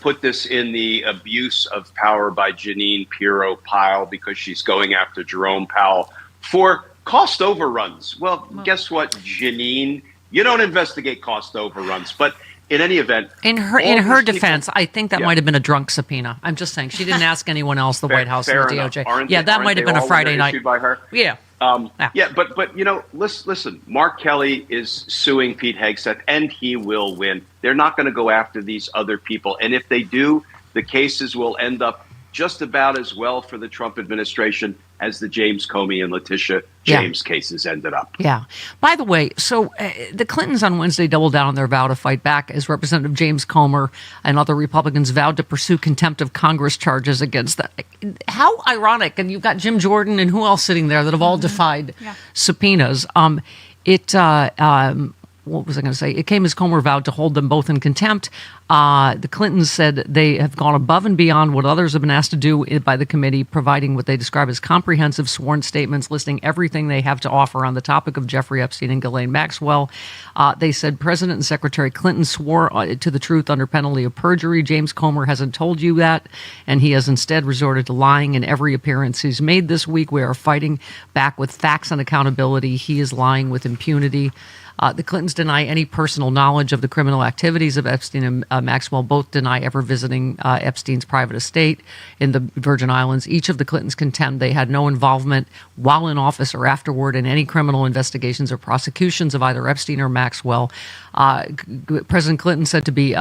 put this in the abuse of power by Jeanine Pirro pile because she's going after Jerome Powell for cost overruns. Well, guess what, Jeanine? You don't investigate cost overruns, but in any event, in her defense, I think that might have been a drunk subpoena. I'm just saying she didn't ask anyone else, the White House or the DOJ. That might have been a Friday night issued by her. Yeah. But listen, Mark Kelly is suing Pete Hegseth, and he will win. They're not going to go after these other people, and if they do, the cases will end up just about as well for the Trump administration as the James Comey and Letitia James cases ended up. Yeah. By the way, so the Clintons on Wednesday doubled down on their vow to fight back as Representative James Comer and other Republicans vowed to pursue contempt of Congress charges against that. How ironic. And you've got Jim Jordan and who else sitting there that have all defied subpoenas. what was I going to say? It came as Comer vowed to hold them both in contempt. The Clintons said they have gone above and beyond what others have been asked to do by the committee, providing what they describe as comprehensive sworn statements listing everything they have to offer on the topic of Jeffrey Epstein and Ghislaine Maxwell. They said President and Secretary Clinton swore to the truth under penalty of perjury. James Comer hasn't told you that, and he has instead resorted to lying in every appearance he's made this week. We are fighting back with facts and accountability. He is lying with impunity. The Clintons deny any personal knowledge of the criminal activities of Epstein and Maxwell. Both deny ever visiting Epstein's private estate in the Virgin Islands. Each of the Clintons contend they had no involvement while in office or afterward in any criminal investigations or prosecutions of either Epstein or Maxwell. President Clinton said, to be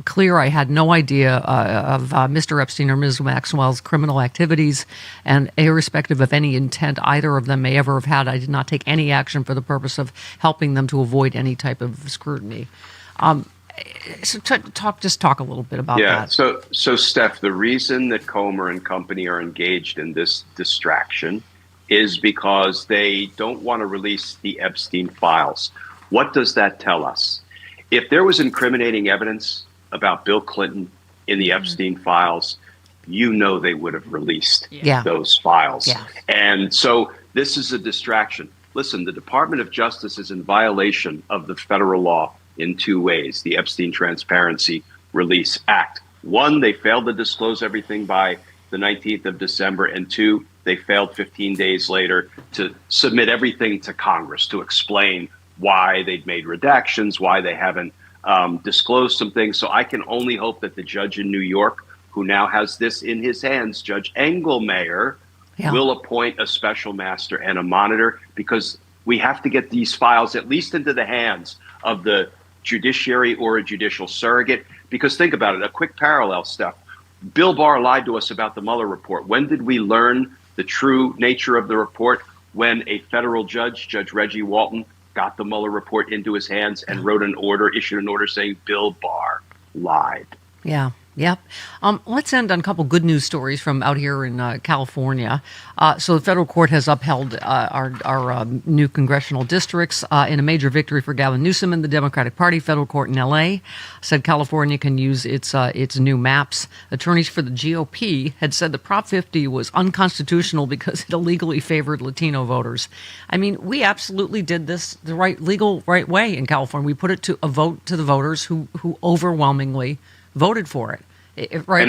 clear, I had no idea of Mr. Epstein or Ms. Maxwell's criminal activities, and irrespective of any intent either of them may ever have had, I did not take any action for the purpose of helping them to avoid any type of scrutiny. So talk a little bit about that. So Steph, the reason that Comer and company are engaged in this distraction is because they don't want to release the Epstein files. What does that tell us? If there was incriminating evidence about Bill Clinton in the Epstein files, they would have released those files. Yeah. And so this is a distraction. Listen, the Department of Justice is in violation of the federal law in two ways, the Epstein Transparency Release Act. One, they failed to disclose everything by the 19th of December, and two, they failed 15 days later to submit everything to Congress to explain why they'd made redactions, why they haven't disclosed some things. So I can only hope that the judge in New York, who now has this in his hands, Judge Engelmayer, will appoint a special master and a monitor, because we have to get these files at least into the hands of the judiciary or a judicial surrogate. Because think about it, a quick parallel step. Bill Barr lied to us about the Mueller report. When did we learn the true nature of the report? When a federal judge, Judge Reggie Walton, got the Mueller report into his hands and issued an order saying Bill Barr lied. Yeah. Yep. Let's end on a couple good news stories from out here in California. So the federal court has upheld our new congressional districts in a major victory for Gavin Newsom and the Democratic Party. Federal court in L.A. said California can use its new maps. Attorneys for the GOP had said the Prop 50 was unconstitutional because it illegally favored Latino voters. I mean, we absolutely did this the right way in California. We put it to a vote to the voters who overwhelmingly voted for it. Right.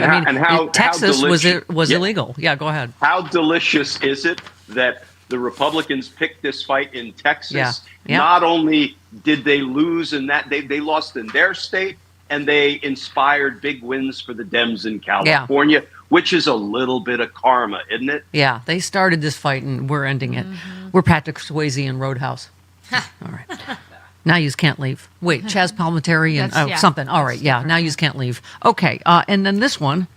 Texas was illegal. Yeah, go ahead. How delicious is it that the Republicans picked this fight in Texas? Yeah. Yeah. Not only did they lose in that, they lost in their state, and they inspired big wins for the Dems in California, which is a little bit of karma, isn't it? Yeah, they started this fight and we're ending it. We're Patrick Swayze and Roadhouse. All right. Now you can't leave. Wait, Chaz Palminteri and something. All right, yeah, now you can't leave. Okay, and then this one.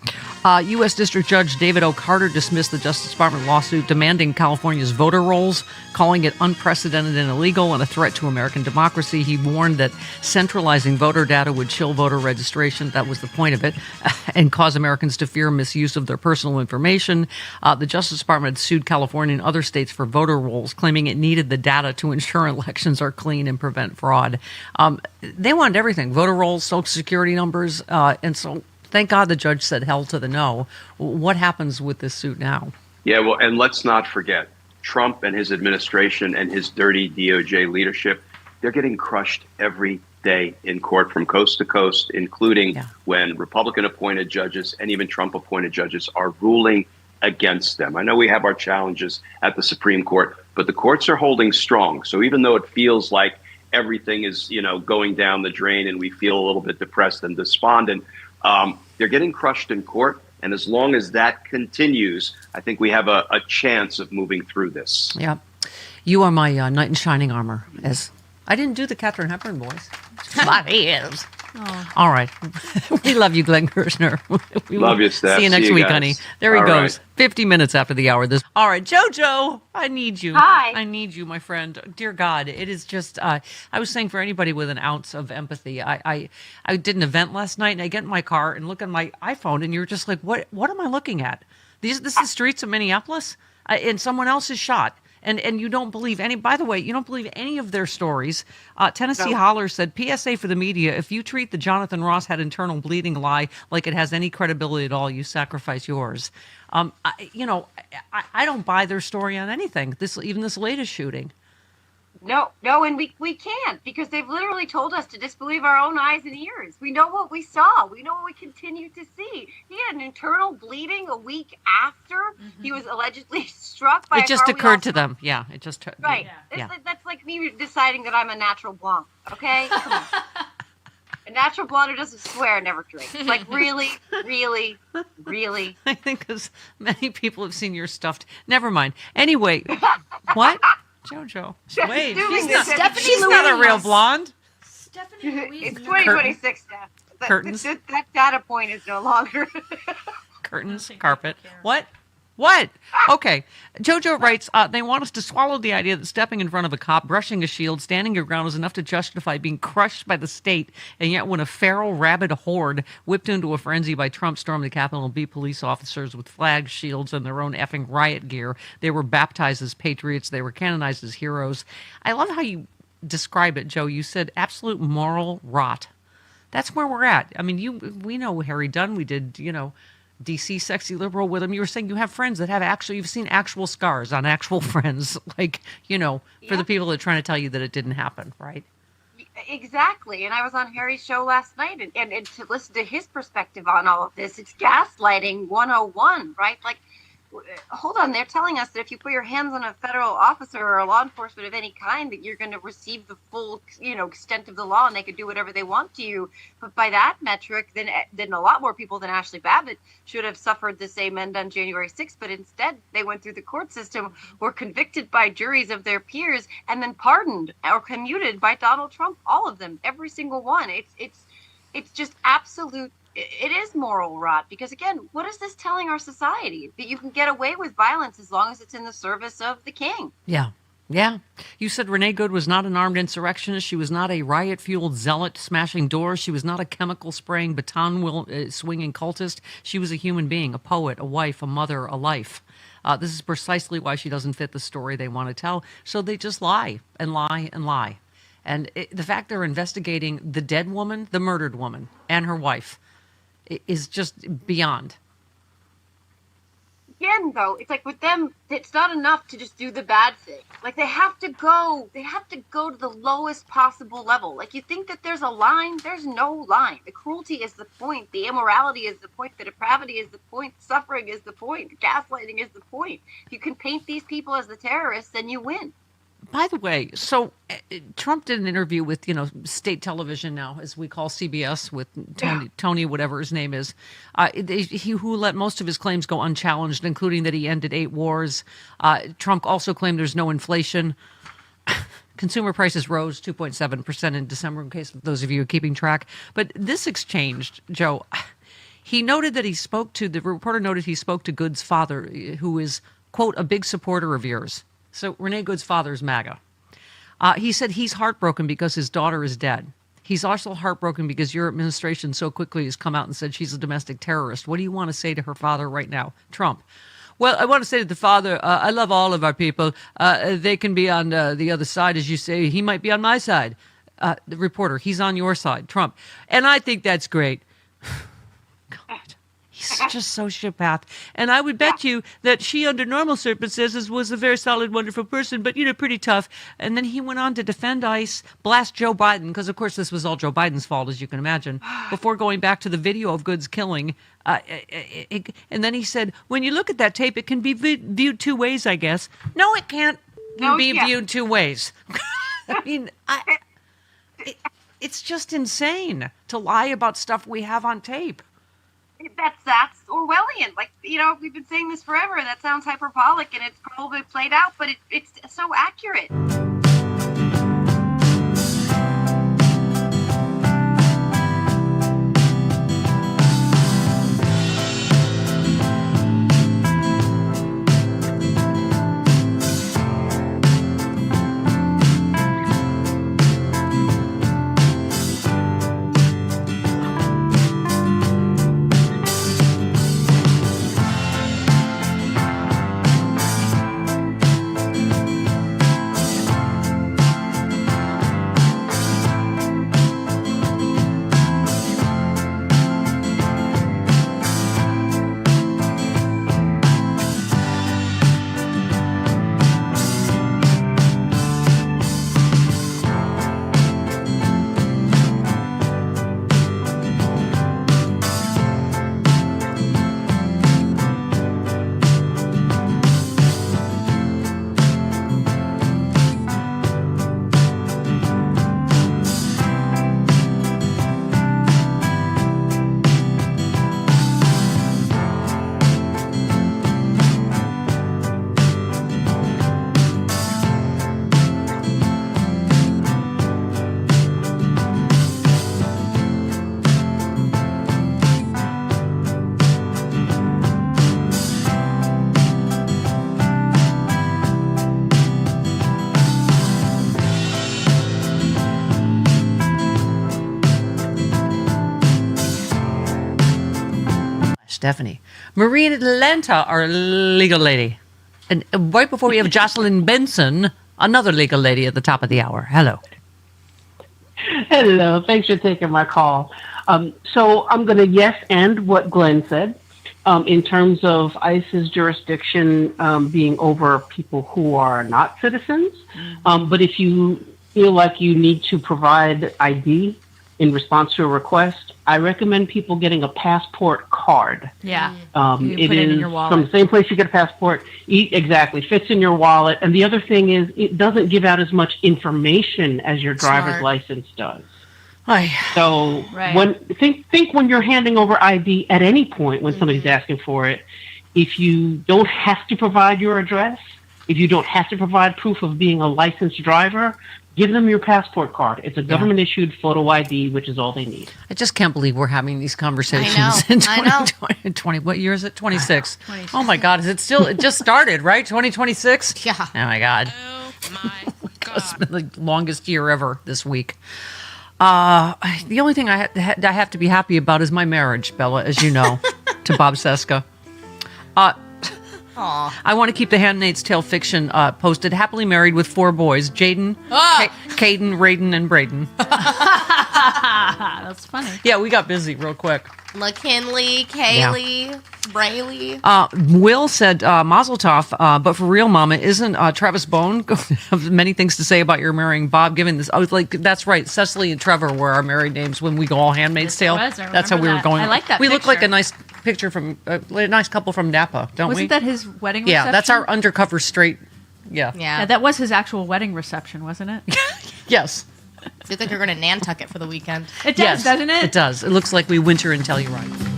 U.S. District Judge David O. Carter dismissed the Justice Department lawsuit demanding California's voter rolls, calling it unprecedented and illegal and a threat to American democracy. He warned that centralizing voter data would chill voter registration, that was the point of it, and cause Americans to fear misuse of their personal information. The Justice Department had sued California and other states for voter rolls, claiming it needed the data to ensure elections are clean and prevent fraud. They wanted everything, voter rolls, social security numbers, and so thank God the judge said hell to the no. What happens with this suit now? Yeah, well, and let's not forget, Trump and his administration and his dirty DOJ leadership, they're getting crushed every day in court from coast to coast, including when Republican-appointed judges and even Trump-appointed judges are ruling against them. I know we have our challenges at the Supreme Court, but the courts are holding strong. So even though it feels like everything is, going down the drain and we feel a little bit depressed and despondent, they're getting crushed in court. And as long as that continues, I think we have a chance of moving through this. Yeah. You are my knight in shining armor. As I didn't do the Katharine Hepburn voice. But he is. Oh. All right. We love you, Glenn Kirshner. We love you, Steph. See you next week, guys. honey. There he All goes. Right. 50 minutes after the hour. All right, JoJo, I need you. Hi. I need you, my friend. Dear God, it is just, I was saying for anybody with an ounce of empathy, I did an event last night, and I get in my car and look at my iPhone, and you're just like, what am I looking at? This is the streets of Minneapolis, and someone else is shot. And you don't believe any, by the way, you don't believe any of their stories. Tennessee No. Holler said, PSA for the media, if you treat the Jonathan Ross had internal bleeding lie like it has any credibility at all, you sacrifice yours. I don't buy their story on anything, even this latest shooting. No, and we can't, because they've literally told us to disbelieve our own eyes and ears. We know what we saw. We know what we continue to see. He had an internal bleeding a week after he was allegedly struck by It just occurred to them. Yeah, it just... Right. Yeah. That's like me deciding that I'm a natural blonde, okay? Come on. A natural blonde who doesn't swear never drinks. Like, really, really, really? I think because many people have seen your stuffed... Never mind. Anyway, what? JoJo. Wait, she's not a real blonde. It's 2026, Steph. Curtains. That data point is no longer. Curtains, carpet. What? Okay. JoJo writes, they want us to swallow the idea that stepping in front of a cop, brushing a shield, standing your ground is enough to justify being crushed by the state. And yet when a feral, rabid horde whipped into a frenzy by Trump stormed the Capitol and beat police officers with flags, shields, and their own effing riot gear, they were baptized as patriots. They were canonized as heroes. I love how you describe it, Joe. You said absolute moral rot. That's where we're at. I mean, we know Harry Dunn. We did, DC Sexy Liberal with him. You were saying you have friends that have you've seen actual scars on actual friends, like, for the people that are trying to tell you that it didn't happen, right? Exactly. And I was on Harry's show last night, and to listen to his perspective on all of this, it's gaslighting 101, right? Like, hold on, they're telling us that if you put your hands on a federal officer or a law enforcement of any kind, that you're going to receive the full, extent of the law, and they could do whatever they want to you. But by that metric, then a lot more people than Ashley Babbitt should have suffered the same end on January 6th. But instead, they went through the court system, were convicted by juries of their peers, and then pardoned or commuted by Donald Trump. All of them, every single one. It's just absolute. It is moral rot, because, again, what is this telling our society? That you can get away with violence as long as it's in the service of the king. Yeah. Yeah. You said Renee Good was not an armed insurrectionist. She was not a riot-fueled zealot smashing doors. She was not a chemical-spraying, baton-swinging cultist. She was a human being, a poet, a wife, a mother, a life. This is precisely why she doesn't fit the story they want to tell. So they just lie and lie and lie. And the fact they're investigating the dead woman, the murdered woman, and her wife is just beyond. Again, though, it's like with them, it's not enough to just do the bad thing. Like, they have to go to the lowest possible level. Like, you think that there's a line? There's no line. The cruelty is the point. The immorality is the point. The depravity is the point. Suffering is the point. The gaslighting is the point. If you can paint these people as the terrorists, then you win. By the way, so Trump did an interview with, state television now, as we call CBS, with Tony, whatever his name is, who let most of his claims go unchallenged, including that he ended 8 wars. Trump also claimed there's no inflation. Consumer prices rose 2.7% in December, in case those of you are keeping track. But this exchange, Joe, the reporter noted he spoke to Good's father, who is, quote, a big supporter of yours. So Renee Good's father is MAGA. He said he's heartbroken because his daughter is dead. He's also heartbroken because your administration so quickly has come out and said she's a domestic terrorist. What do you want to say to her father right now? Trump. Well, I want to say to the father, I love all of our people. They can be on the other side, as you say. He might be on my side. The reporter, he's on your side, Trump. And I think that's great. God. He's such a sociopath. And I would bet you that she, under normal circumstances, was a very solid, wonderful person, but, pretty tough. And then he went on to defend ICE, blast Joe Biden, because, of course, this was all Joe Biden's fault, as you can imagine, before going back to the video of Good's killing. And then he said, when you look at that tape, it can be viewed 2 ways, I guess. No, it can't be viewed 2 ways. I mean, it's just insane to lie about stuff we have on tape. That's Orwellian. Like, we've been saying this forever. That sounds hyperbolic, and it's probably played out, but it's so accurate. Stephanie. Marie in Atlanta, our legal lady. And right before we have Jocelyn Benson, another legal lady at the top of the hour. Hello. Hello. Thanks for taking my call. So I'm going to yes and what Glenn said in terms of ICE's jurisdiction being over people who are not citizens. But if you feel like you need to provide ID in response to a request, I recommend people getting a passport card. Yeah. It put it in is your wallet. from the same place you get a passport. Exactly. Fits in your wallet. And the other thing is it doesn't give out as much information as your driver's license does. So think when you're handing over ID at any point when somebody's asking for it, if you don't have to provide your address, if you don't have to provide proof of being a licensed driver, give them your passport card. It's a government-issued photo ID, which is all they need. I just can't believe we're having these conversations in 2020. What year is it? 26. Oh, my God. It just started, right? 2026? Yeah. Oh, my God. It's been the longest year ever this week. The only thing I have to be happy about is my marriage, Bella, as you know, to Bob Seska. I want to keep the Handmaid's Tale fiction posted. Happily married with 4 boys: Jaden, Caden, Raiden, and Braden. That's funny. Yeah, we got busy real quick. McKinley, Kaylee, Brayley. Will said, Mazel Tov, but for real, Mama, isn't Travis Bone have many things to say about your marrying Bob? Given this, I was like, that's right. Cecily and Trevor were our married names when we go all Handmaid's Tale. That's how we were going. I like that. We look like a nice picture from a nice couple from Napa, don't we? Wasn't that his wedding reception? Yeah, that's our undercover straight. Yeah, that was his actual wedding reception, wasn't it? Yes. Look like you're going to Nantucket for the weekend. It does, doesn't it? It does. It looks like we winter in Telluride.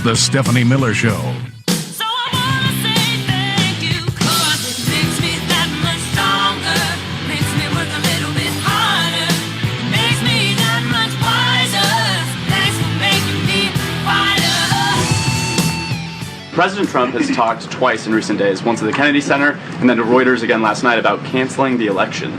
The Stephanie Miller Show. President Trump has talked twice in recent days, once at the Kennedy Center and then to Reuters again last night, about canceling the election.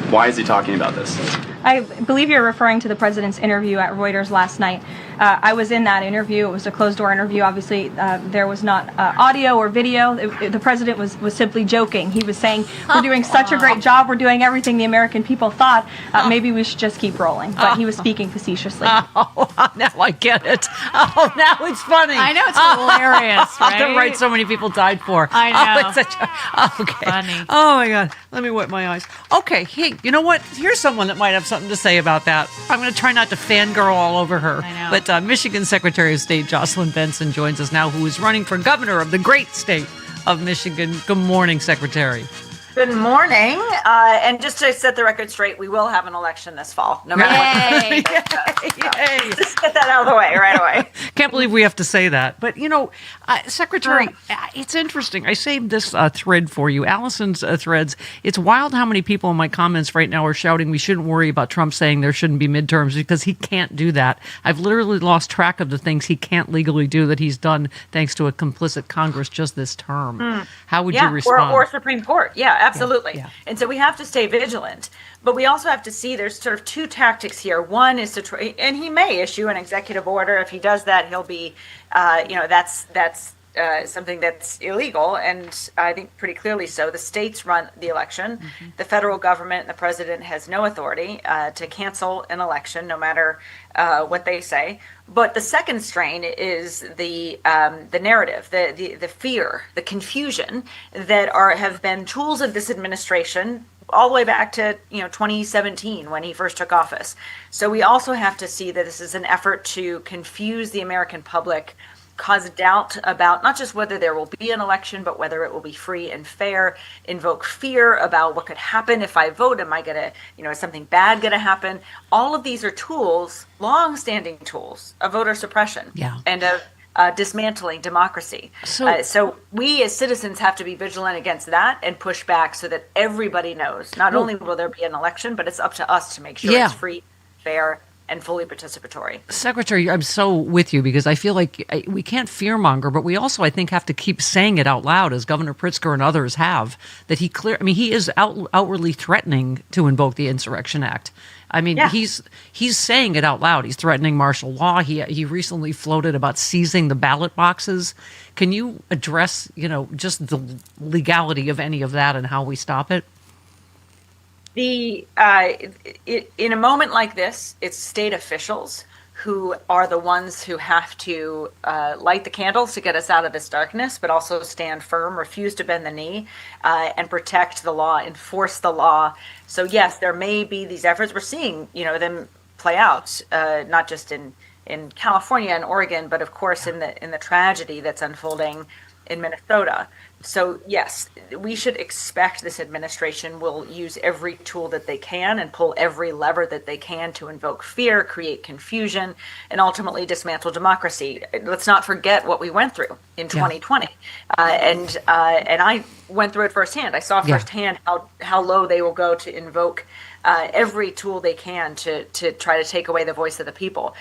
Why is he talking about this? I believe you're referring to the president's interview at Reuters last night. I was in that interview. It was a closed-door interview. Obviously, there was not audio or video. The president was simply joking. He was saying, we're doing such a great job. We're doing everything the American people thought. Maybe we should just keep rolling. But he was speaking facetiously. Oh, now I get it. Oh, now it's funny. I know, it's hilarious, right? The right so many people died for. I know. Oh, it's such a, okay. Funny. Oh, my God. Let me wipe my eyes. Okay. Hey, you know what? Here's someone that might have something to say about that. I'm going to try not to fangirl all over her. I know. But Michigan Secretary of State Jocelyn Benson joins us now, who is running for governor of the great state of Michigan. Good morning, Secretary. Good morning. And just to set the record straight, we will have an election this fall, no matter what. Yay. Just get that out of the way right away. Can't believe we have to say that. But, you know, Secretary, it's interesting. I saved this thread for you, Allison's threads. It's wild how many people in my comments right now are shouting we shouldn't worry about Trump saying there shouldn't be midterms because he can't do that. I've literally lost track of the things he can't legally do that he's done thanks to a complicit Congress just this term. How would you respond? Or Supreme Court. Yeah, absolutely. Yeah. And so we have to stay vigilant. But we also have to see there's sort of two tactics here. One is to try, and he may issue an executive order. If he does that, he'll be, that's something that's illegal, and I think pretty clearly so. The states run the election. Mm-hmm. The federal government and the president has no authority to cancel an election, no matter what they say. But the second strain is the narrative, the fear, the confusion that have been tools of this administration all the way back to 2017 when he first took office. So we also have to see that this is an effort to confuse the American public, cause doubt about not just whether there will be an election, but whether it will be free and fair, invoke fear about what could happen if I vote. Am I going to, is something bad going to happen? All of these are tools, long-standing tools of voter suppression and of dismantling democracy. So we as citizens have to be vigilant against that and push back so that everybody knows, not only will there be an election, but it's up to us to make sure it's free, fair, and fully participatory. Secretary, I'm so with you because I feel like we can't fearmonger, but we also, I think, have to keep saying it out loud, as Governor Pritzker and others have, that he is outwardly threatening to invoke the Insurrection Act. I mean, he's saying it out loud. He's threatening martial law. He recently floated about seizing the ballot boxes. Can you address, just the legality of any of that and how we stop it? In a moment like this, it's state officials who are the ones who have to light the candles to get us out of this darkness, but also stand firm, refuse to bend the knee, and protect the law, enforce the law. So yes, there may be these efforts. We're seeing, them play out, not just in California and Oregon, but of course in the tragedy that's unfolding in Minnesota. So yes, we should expect this administration will use every tool that they can and pull every lever that they can to invoke fear, create confusion, and ultimately dismantle democracy. Let's not forget what we went through in 2020. And I went through it firsthand. I saw firsthand how low they will go to invoke every tool they can to try to take away the voice of the people.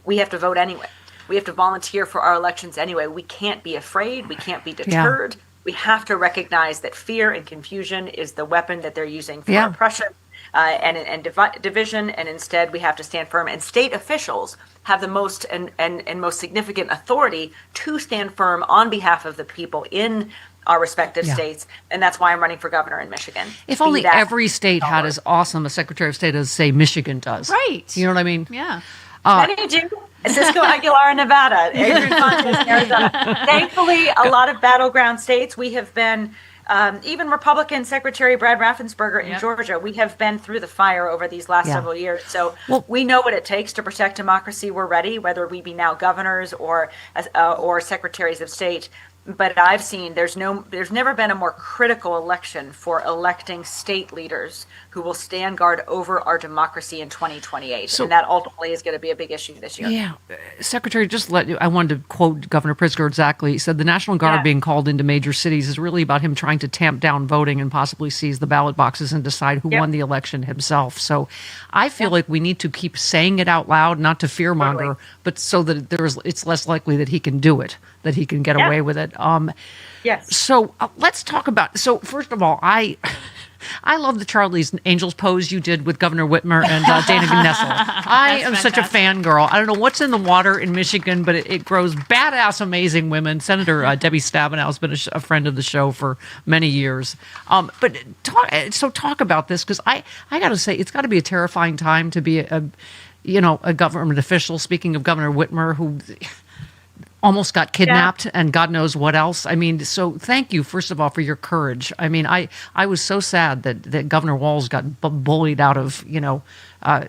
We have to vote anyway. We have to volunteer for our elections anyway. We can't be afraid. We can't be deterred. We have to recognize that fear and confusion is the weapon that they're using for oppression and division. And instead, we have to stand firm. And state officials have the most and most significant authority to stand firm on behalf of the people in our respective states. And that's why I'm running for governor in Michigan. If only every state had as awesome a Secretary of State as, say, Michigan does. Right. You know what I mean? Yeah. Many do. Cisco Aguilar in Nevada, Adrian Fontes in Arizona. Thankfully, a lot of battleground states, we have been, even Republican Secretary Brad Raffensperger in Georgia, we have been through the fire over these last several years. So we know what it takes to protect democracy. We're ready, whether we be now governors or secretaries of state. but I've seen there's never been a more critical election for electing state leaders who will stand guard over our democracy in 2028, and that ultimately is going to be a big issue this year. Yeah, Secretary, I wanted to quote Governor Pritzker exactly. He said the National Guard being called into major cities is really about him trying to tamp down voting and possibly seize the ballot boxes and decide who won the election himself. So I feel like we need to keep saying it out loud, not to fearmonger, but so that it's less likely that he can do it, that he can get away with it. Yes. So let's talk about. So first of all, I love the Charlie's Angels pose you did with Governor Whitmer and Dana Nessel. I am such a fangirl. I don't know what's in the water in Michigan, but it grows badass, amazing women. Senator Debbie Stabenow has been a friend of the show for many years. But talk about this, because I got to say, it's got to be a terrifying time to be a government official. Speaking of Governor Whitmer, who almost got kidnapped and God knows what else. I mean, so thank you, first of all, for your courage. I mean, I was so sad that Governor Walz got bullied out of,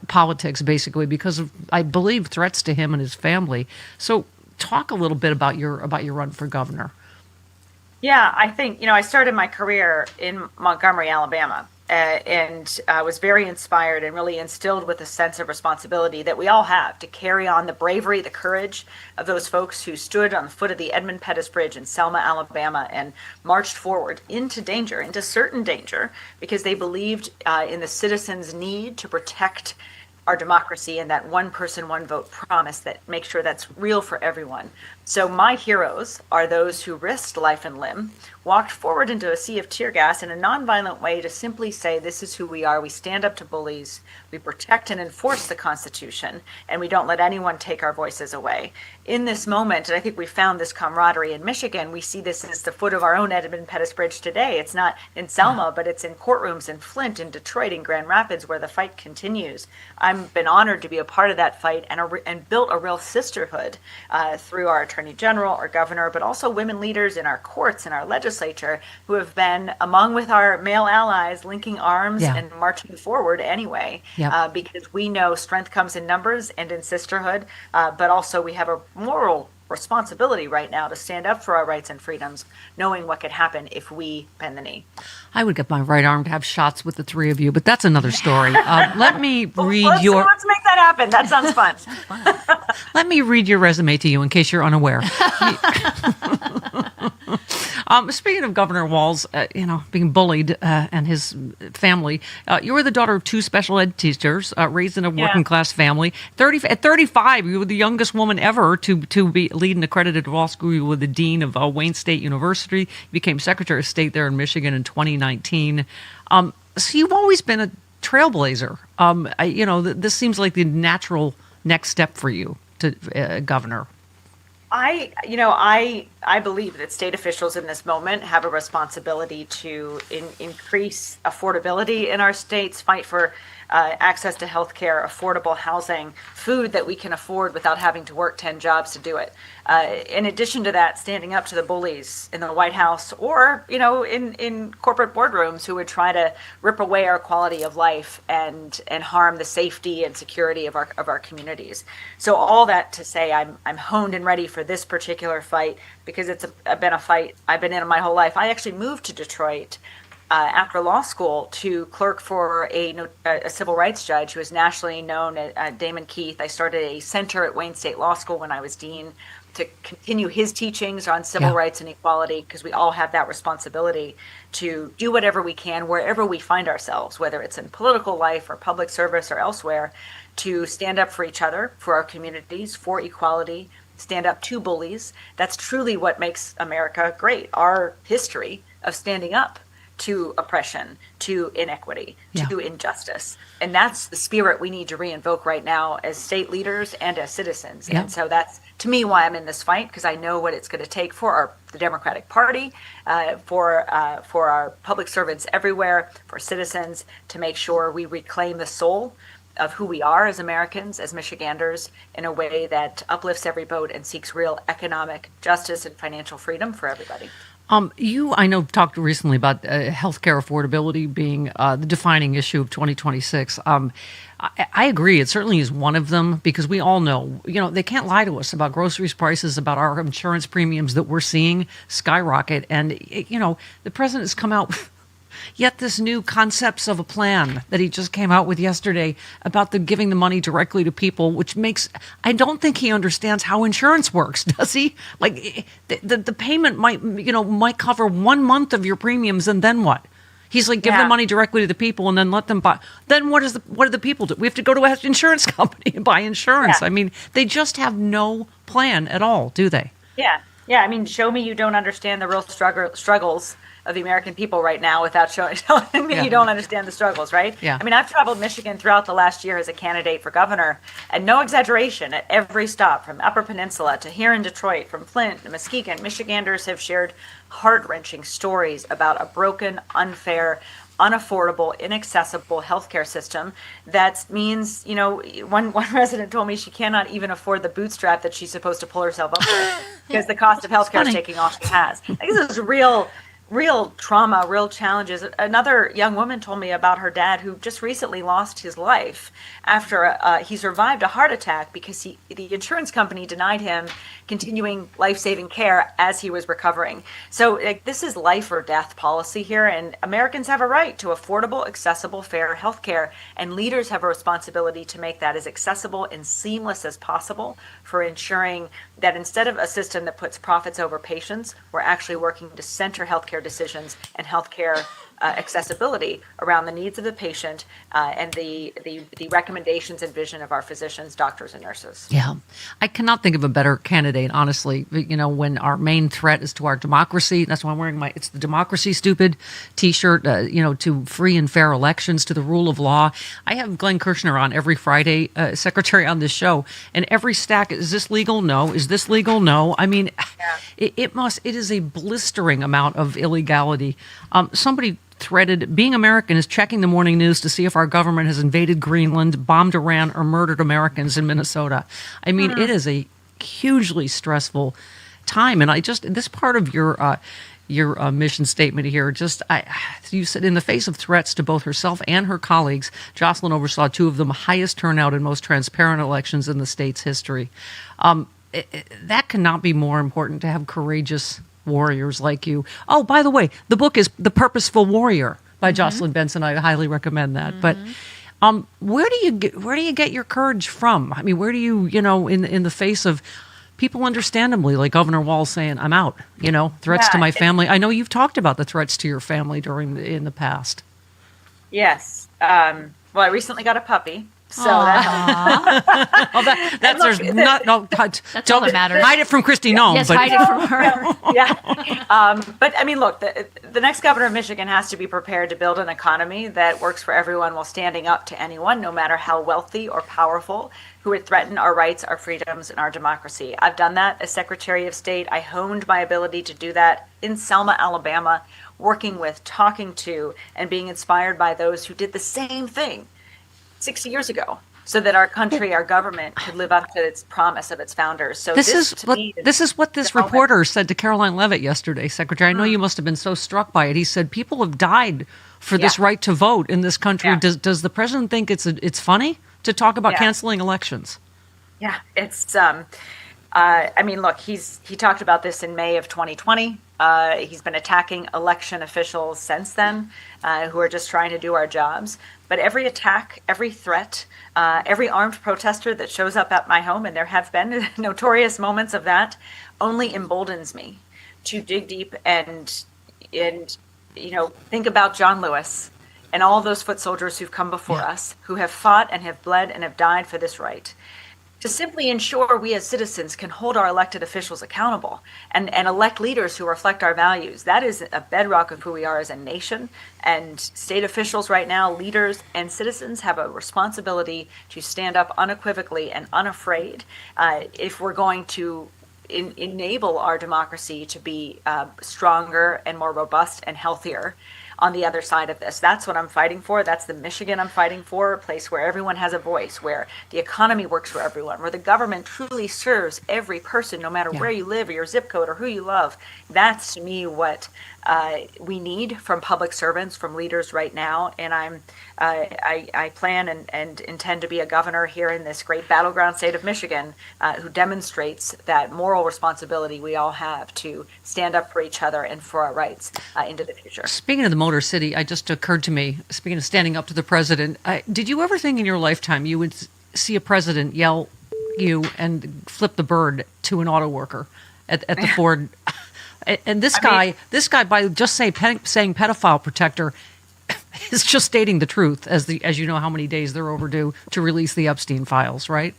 politics, basically, because of, I believe, threats to him and his family. So talk a little bit about your run for governor. Yeah, I think, I started my career in Montgomery, Alabama. And was very inspired and really instilled with a sense of responsibility that we all have to carry on the bravery, the courage of those folks who stood on the foot of the Edmund Pettus Bridge in Selma, Alabama, and marched forward into certain danger, because they believed in the citizens' need to protect our democracy and that one person, one vote promise that makes sure that's real for everyone. So my heroes are those who risked life and limb, walked forward into a sea of tear gas in a nonviolent way to simply say, this is who we are. We stand up to bullies. We protect and enforce the Constitution, and we don't let anyone take our voices away. In this moment, and I think we found this camaraderie in Michigan, we see this as the foot of our own Edmund Pettus Bridge today. It's not in Selma, but it's in courtrooms in Flint, in Detroit, in Grand Rapids, where the fight continues. I've been honored to be a part of that fight and built a real sisterhood through our Attorney General, our governor, but also women leaders in our courts and our legislature who have been among with our male allies, linking arms and marching forward anyway, because we know strength comes in numbers and in sisterhood, but also we have a moral responsibility right now to stand up for our rights and freedoms, knowing what could happen if we bend the knee. I would get my right arm to have shots with the three of you, but that's another story. Let me read let's make that happen. That sounds fun. Let me read your resume to you in case you're unaware. Speaking of Governor Walz, being bullied and his family, you were the daughter of two special ed teachers, raised in a working class family. At 35, you were the youngest woman ever to be lead an accredited law school. You were the dean of Wayne State University. You became Secretary of State there in Michigan in 2019. So you've always been a trailblazer. This seems like the natural next step for you to governor. I believe that state officials in this moment have a responsibility to increase affordability in our states, fight for access to health care, affordable housing, food that we can afford without having to work 10 jobs to do it. In addition to that, standing up to the bullies in the White House or, in corporate boardrooms who would try to rip away our quality of life and harm the safety and security of our communities. So all that to say, I'm honed and ready for this particular fight because it's been a fight I've been in my whole life. I actually moved to Detroit after law school to clerk for a civil rights judge who is nationally known as Damon Keith. I started a center at Wayne State Law School when I was dean to continue his teachings on civil rights and equality, because we all have that responsibility to do whatever we can wherever we find ourselves, whether it's in political life or public service or elsewhere, to stand up for each other, for our communities, for equality, stand up to bullies. That's truly what makes America great, our history of standing up to oppression, to inequity, to injustice. And that's the spirit we need to reinvoke right now as state leaders and as citizens. And so that's, to me, why I'm in this fight, because I know what it's going to take for the Democratic Party, for our public servants everywhere, for citizens, to make sure we reclaim the soul of who we are as Americans, as Michiganders, in a way that uplifts every vote and seeks real economic justice and financial freedom for everybody. I know, talked recently about healthcare affordability being the defining issue of 2026. I agree. It certainly is one of them because we all know, they can't lie to us about groceries prices, about our insurance premiums that we're seeing skyrocket. And, the president has come out with yet this new concepts of a plan that he just came out with yesterday about giving the money directly to people, which I don't think he understands how insurance works, does he? Like the payment might cover 1 month of your premiums, and then what? He's like, give the money directly to the people and then let them buy. Then what do the people do? We have to go to an insurance company and buy insurance. Yeah. I mean, they just have no plan at all, do they? Yeah. Yeah. I mean, show me you don't understand the real struggles of the American people right now without telling me you don't understand the struggles, right? Yeah. I mean, I've traveled Michigan throughout the last year as a candidate for governor, and no exaggeration, at every stop, from Upper Peninsula to here in Detroit, from Flint to Muskegon, Michiganders have shared heart-wrenching stories about a broken, unfair, unaffordable, inaccessible healthcare system that means, one resident told me she cannot even afford the bootstrap that she's supposed to pull herself up with because the cost of healthcare is taking all she has. I think this is real trauma, real challenges. Another young woman told me about her dad who just recently lost his life after he survived a heart attack because the insurance company denied him continuing life-saving care as he was recovering. So this is life or death policy here, and Americans have a right to affordable, accessible, fair health care, and leaders have a responsibility to make that as accessible and seamless as possible for ensuring that instead of a system that puts profits over patients, we're actually working to center healthcare decisions and healthcare accessibility around the needs of the patient and the recommendations and vision of our physicians, doctors, and nurses. Yeah. I cannot think of a better candidate, honestly, when our main threat is to our democracy. That's why I'm wearing it's the democracy stupid t-shirt, to free and fair elections, to the rule of law. I have Glenn Kirshner on every Friday, secretary on this show, and every stack, is this legal? No. Is this legal? No. I mean, it is a blistering amount of illegality. Somebody threaded, being American is checking the morning news to see if our government has invaded Greenland, bombed Iran, or murdered Americans in Minnesota. I mean, it is a hugely stressful time. And this part of your mission statement here, you said, in the face of threats to both herself and her colleagues, Jocelyn oversaw two of the highest turnout and most transparent elections in the state's history. That cannot be more important, to have courageous warriors like you. Oh, by the way, the book is The Purposeful Warrior by Jocelyn Benson. I highly recommend that. But where do you get your courage from? I mean, where do you, in the face of people, understandably, like Governor Walz saying, I'm out, threats to my family. I know you've talked about the threats to your family in the past. Yes. Well, I recently got a puppy. So that's all that matters. Hide it from Kristi Noem. Yes, hide it from her. Yeah. But I mean, look, the next governor of Michigan has to be prepared to build an economy that works for everyone while standing up to anyone, no matter how wealthy or powerful, who would threaten our rights, our freedoms, and our democracy. I've done that as Secretary of State. I honed my ability to do that in Selma, Alabama, working with, talking to, and being inspired by those who did the same thing 60 years ago, so that our country, our government, could live up to its promise of its founders. So this is what this reporter said to Caroline Leavitt yesterday, Secretary. I know you must have been so struck by it. He said, people have died for this right to vote in this country. Does the president think it's funny to talk about canceling elections? Yeah, it's I mean, look, he talked about this in May of 2020. He's been attacking election officials since then, who are just trying to do our jobs. But every attack, every threat, every armed protester that shows up at my home, and there have been notorious moments of that, only emboldens me to dig deep and think about John Lewis and all those foot soldiers who've come before us, who have fought and have bled and have died for this right. To simply ensure we as citizens can hold our elected officials accountable and elect leaders who reflect our values. That is a bedrock of who we are as a nation. And state officials right now, leaders and citizens, have a responsibility to stand up unequivocally and unafraid if we're going to enable our democracy to be stronger and more robust and healthier. on the other side of this. That's what I'm fighting for. That's the Michigan I'm fighting for, a place where everyone has a voice, where the economy works for everyone, where the government truly serves every person, no matter where you live or your zip code or who you love. That's, to me, what we need from public servants, from leaders right now. And I plan and intend to be a governor here in this great battleground state of Michigan, who demonstrates that moral responsibility we all have to stand up for each other and for our rights into the future. Speaking of the Motor City, it just occurred to me, speaking of standing up to the president, did you ever think in your lifetime you would see a president yell you and flip the bird to an auto worker at the Ford? And this guy, by just saying pedophile protector, is just stating the truth, as you know how many days they're overdue to release the Epstein files, right?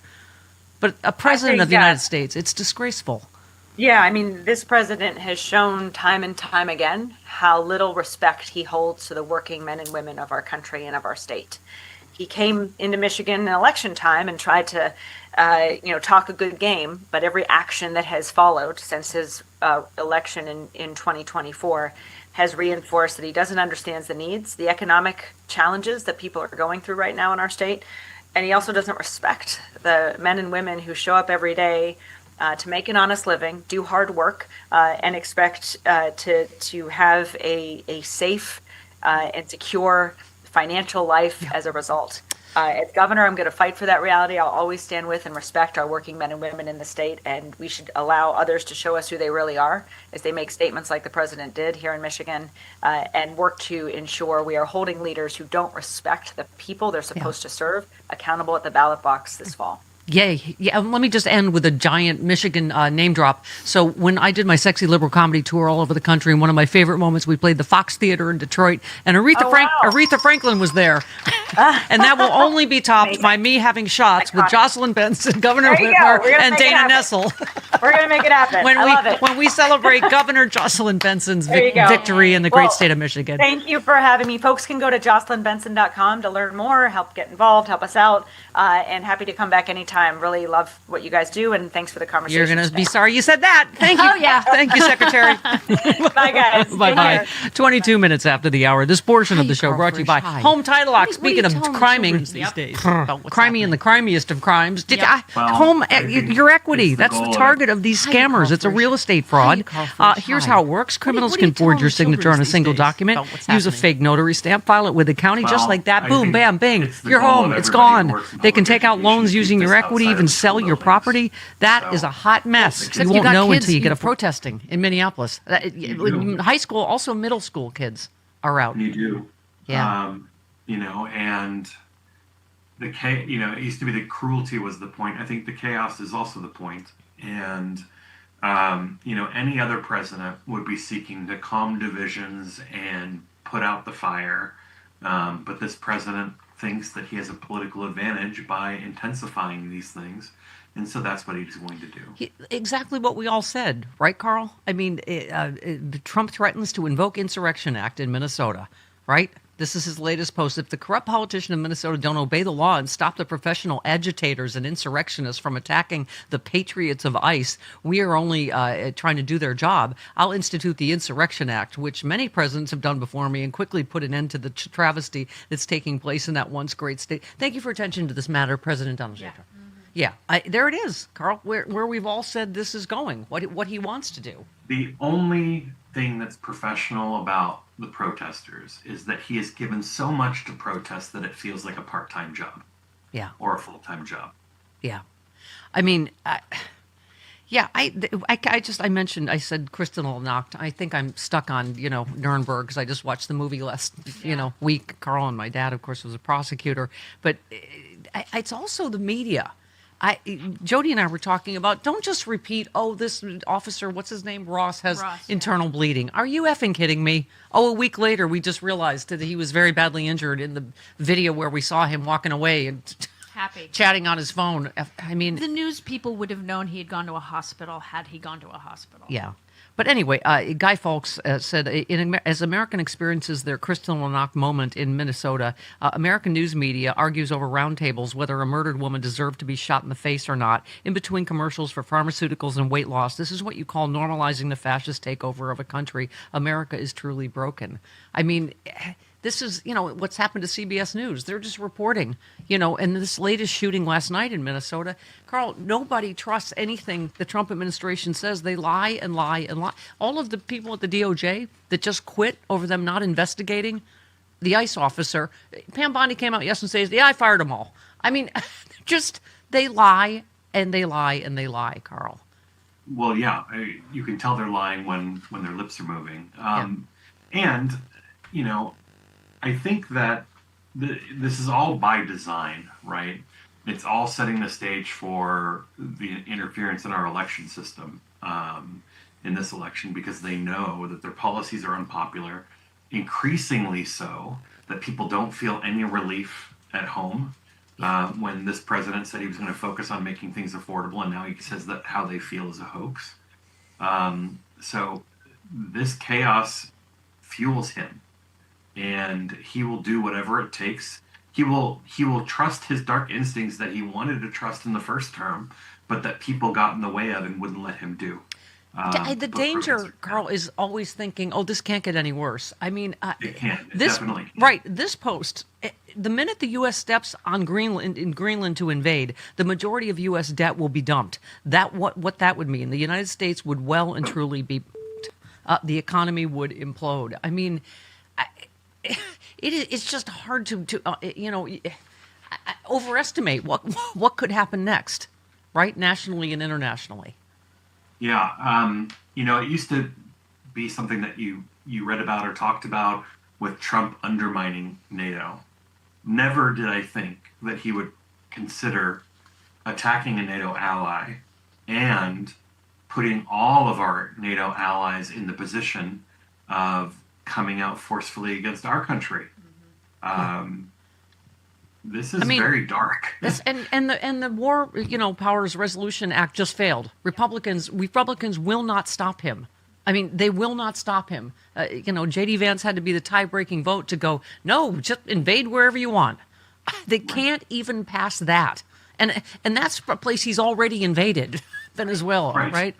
But a president of the United States, it's disgraceful. Yeah, I mean, this president has shown time and time again how little respect he holds to the working men and women of our country and of our state. He came into Michigan in election time and tried to, talk a good game, but every action that has followed since his election in 2024 has reinforced that he doesn't understand the needs, the economic challenges that people are going through right now in our state, and he also doesn't respect the men and women who show up every day to make an honest living, do hard work, and expect to have a safe and secure financial life as a result. As governor, I'm going to fight for that reality. I'll always stand with and respect our working men and women in the state, and we should allow others to show us who they really are as they make statements like the president did here in Michigan, and work to ensure we are holding leaders who don't respect the people they're supposed to serve accountable at the ballot box this fall. Yay. Yeah, let me just end with a giant Michigan name drop. So when I did my Sexy Liberal comedy tour all over the country, and one of my favorite moments, we played the Fox Theater in Detroit, and Aretha Franklin was there. And that will only be topped by me having shots with Jocelyn Benson, Governor Whitmer, and Dana Nessel. We're going to make it happen. I love it. When we celebrate Governor Jocelyn Benson's victory in the great state of Michigan. Thank you for having me. Folks can go to jocelynbenson.com to learn more, help get involved, help us out, and happy to come back anytime. Really love what you guys do, and thanks for the conversation. You're going to be sorry you said that. Thank you. Oh, yeah. Thank you, Secretary. Bye, guys. Bye-bye. 22 minutes after the hour. This portion of the show brought to you by Home Title Lock. Speaking of criming these days, crimey and the crimiest of crimes. Home, your equity. That's the target of these scammers. It's a real estate fraud. Here's how it works. Criminals can forge your signature on a single document, use a fake notary stamp, file it with the county, just like that. Boom, bam, bing. You're home. It's gone. They can take out loans using your equity, even sell your property. That is a hot mess. You won't know until you get a protesting in Minneapolis. High school, also middle school kids are out. You do. Yeah. And it used to be the cruelty was the point. I think the chaos is also the point. And, any other president would be seeking to calm divisions and put out the fire. But this president thinks that he has a political advantage by intensifying these things. And so that's what he's going to do. Exactly what we all said, right, Carl? I mean, Trump threatens to invoke Insurrection Act in Minnesota, right? This is his latest post. If the corrupt politicians of Minnesota don't obey the law and stop the professional agitators and insurrectionists from attacking the patriots of ICE, we are only trying to do their job. I'll institute the Insurrection Act, which many presidents have done before me, and quickly put an end to the travesty that's taking place in that once great state. Thank you for attention to this matter, President Donald Trump. Yeah, there it is, Carl, where we've all said this is going, what he wants to do. The only thing that's professional about the protesters is that he has given so much to protest that it feels like a part-time job. Yeah. Or a full-time job. Yeah. I mean, I said Kristallnacht. I think I'm stuck on, Nuremberg, because I just watched the movie last, week. Carl and my dad, of course, was a prosecutor. But it's also the media. Jody and I were talking about, don't just repeat, this officer, what's his name, Ross, has internal bleeding. Are you effing kidding me? A week later, we just realized that he was very badly injured in the video where we saw him walking away and chatting on his phone. I mean, the news people would have known he had gone to a hospital had he gone to a hospital. Yeah. But anyway, Guy Fawkes said, as American experiences their Kristallnacht moment in Minnesota, American news media argues over roundtables whether a murdered woman deserved to be shot in the face or not, in between commercials for pharmaceuticals and weight loss. This is what you call normalizing the fascist takeover of a country. America is truly broken. I mean, this is, what's happened to CBS News. They're just reporting, and this latest shooting last night in Minnesota. Carl, nobody trusts anything the Trump administration says. They lie and lie and lie. All of the people at the DOJ that just quit over them not investigating the ICE officer. Pam Bondi came out yesterday and says, I fired them all. I mean, they lie and they lie and they lie, Carl. Well, yeah, you can tell they're lying when their lips are moving. And, I think that this is all by design, right? It's all setting the stage for the interference in our election system in this election, because they know that their policies are unpopular, increasingly so, that people don't feel any relief at home. When this president said he was going to focus on making things affordable, and now he says that how they feel is a hoax. So this chaos fuels him. And he will do whatever it takes. He will trust his dark instincts that he wanted to trust in the first term, but that people got in the way of and wouldn't let him do. The danger, Carl, is always thinking, this can't get any worse. I mean, it can. It definitely can. Right. This post, the minute the U.S. steps on Greenland to invade, the majority of U.S. debt will be dumped. What that would mean, the United States would well and truly be, the economy would implode. I mean, it's just hard to overestimate what could happen next, right? Nationally and internationally. Yeah. It used to be something that you read about or talked about with Trump undermining NATO. Never did I think that he would consider attacking a NATO ally and putting all of our NATO allies in the position of coming out forcefully against our country. This is very dark. And the War Powers Resolution Act just failed. Republicans will not stop him. I mean, they will not stop him. J.D. Vance had to be the tie-breaking vote to go, no, just invade wherever you want. They can't even pass that. And that's a place he's already invaded, Venezuela, right?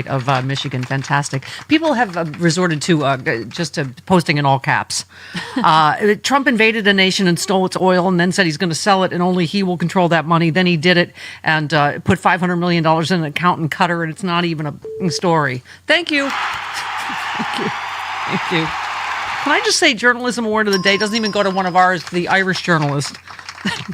Of Michigan. Fantastic. People have resorted to just to posting in all caps. Trump invaded a nation and stole its oil and then said he's going to sell it and only he will control that money. Then he did it and put $500 million in an account in Qatar, and it's not even a story. Thank you. Thank you. Thank you. Can I just say journalism award of the day doesn't even go to one of ours, the Irish journalist.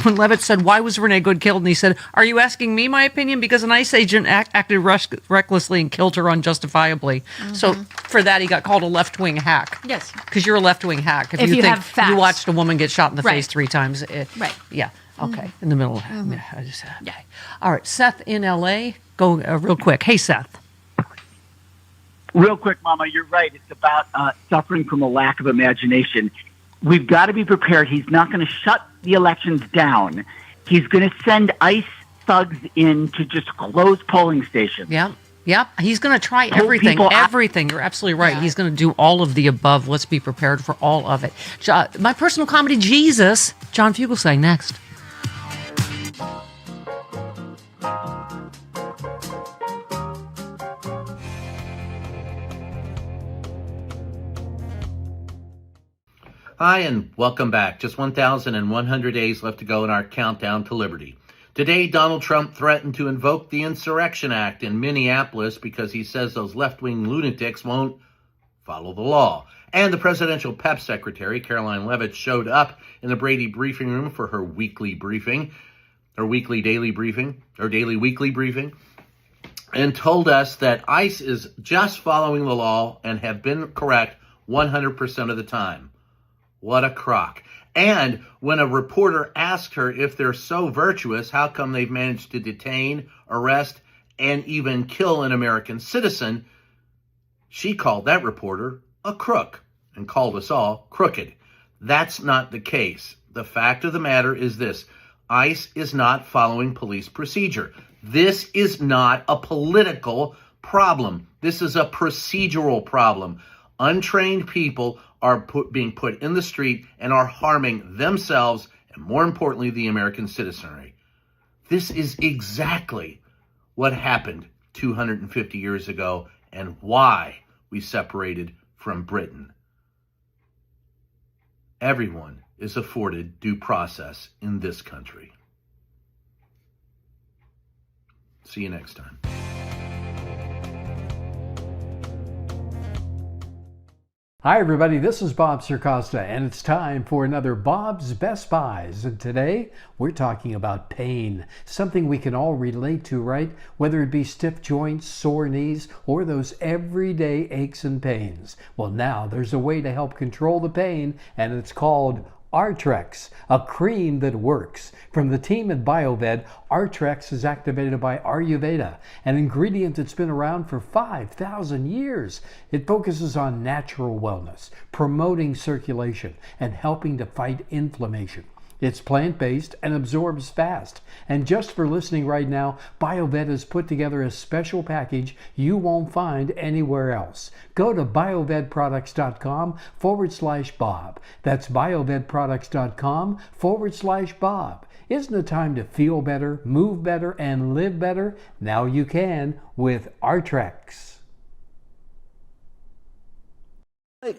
When Levitt said, why was Renee Good killed? And he said, are you asking me my opinion? Because an ICE agent acted recklessly and killed her unjustifiably. Mm-hmm. So for that, he got called a left-wing hack. Yes. Because you're a left-wing hack. If you think have facts. You watched a woman get shot in the face 3 times. Right. Yeah. Okay. Mm-hmm. In the middle. Mm-hmm. Okay. All right. Seth in L.A. Go real quick. Hey, Seth. Real quick, Mama, you're right. It's about suffering from a lack of imagination. We've got to be prepared. He's not going to shut the elections down. He's going to send ICE thugs in to just close polling stations. Yeah. Yep. He's going to try everything. Everything. You're absolutely right. Yeah. He's going to do all of the above. Let's be prepared for all of it. My personal comedy, Jesus. John Fugelsang next. Hi, and welcome back. Just 1,100 days left to go in our countdown to liberty. Today, Donald Trump threatened to invoke the Insurrection Act in Minneapolis because he says those left-wing lunatics won't follow the law. And the presidential PEP secretary, Caroline Leavitt, showed up in the Brady briefing room for her weekly briefing. or weekly daily briefing, or daily weekly briefing, and told us that ICE is just following the law and have been correct 100% of the time. What a crock. And when a reporter asked her if they're so virtuous, how come they've managed to detain, arrest, and even kill an American citizen, she called that reporter a crook and called us all crooked. That's not the case. The fact of the matter is this: ICE is not following police procedure. This is not a political problem. This is a procedural problem. Untrained people are being put in the street and are harming themselves and, more importantly, the American citizenry. This is exactly what happened 250 years ago and why we separated from Britain. Everyone is afforded due process in this country. See you next time. Hi, everybody. This is Bob Circosta, and it's time for another Bob's Best Buys. And today, we're talking about pain, something we can all relate to, right? Whether it be stiff joints, sore knees, or those everyday aches and pains. Well, now there's a way to help control the pain, and it's called Artrex, a cream that works. From the team at BioVed, Artrex is activated by Ayurveda, an ingredient that's been around for 5,000 years. It focuses on natural wellness, promoting circulation, and helping to fight inflammation. It's plant-based and absorbs fast. And just for listening right now, BioVed has put together a special package you won't find anywhere else. Go to biovedproducts.com/Bob. That's biovedproducts.com/Bob. Isn't it time to feel better, move better, and live better? Now you can with Artrex.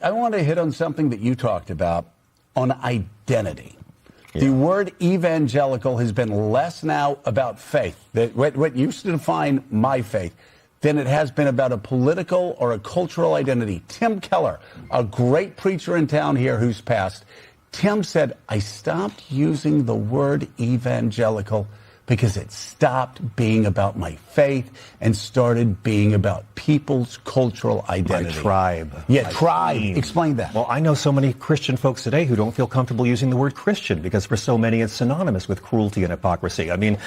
I want to hit on something that you talked about on identity. The word evangelical has been less now about faith, that what used to define my faith, than it has been about a political or a cultural identity. Tim Keller, a great preacher in town here who's passed, Tim said, I stopped using the word evangelical because it stopped being about my faith and started being about people's cultural identity. My tribe. Yeah, tribe. Explain that. Well, I know so many Christian folks today who don't feel comfortable using the word Christian because for so many it's synonymous with cruelty and hypocrisy. I mean,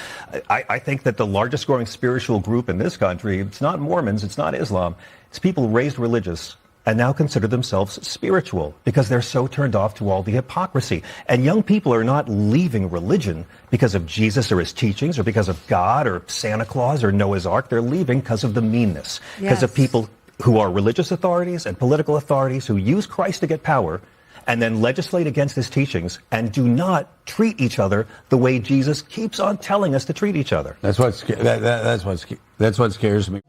I think that the largest growing spiritual group in this country, it's not Mormons, it's not Islam, it's people raised religious and now consider themselves spiritual because they're so turned off to all the hypocrisy. And young people are not leaving religion because of Jesus or his teachings or because of God or Santa Claus or Noah's Ark. They're leaving because of the meanness, because of people who are religious authorities and political authorities who use Christ to get power and then legislate against his teachings and do not treat each other the way Jesus keeps on telling us to treat each other. That's what scares me.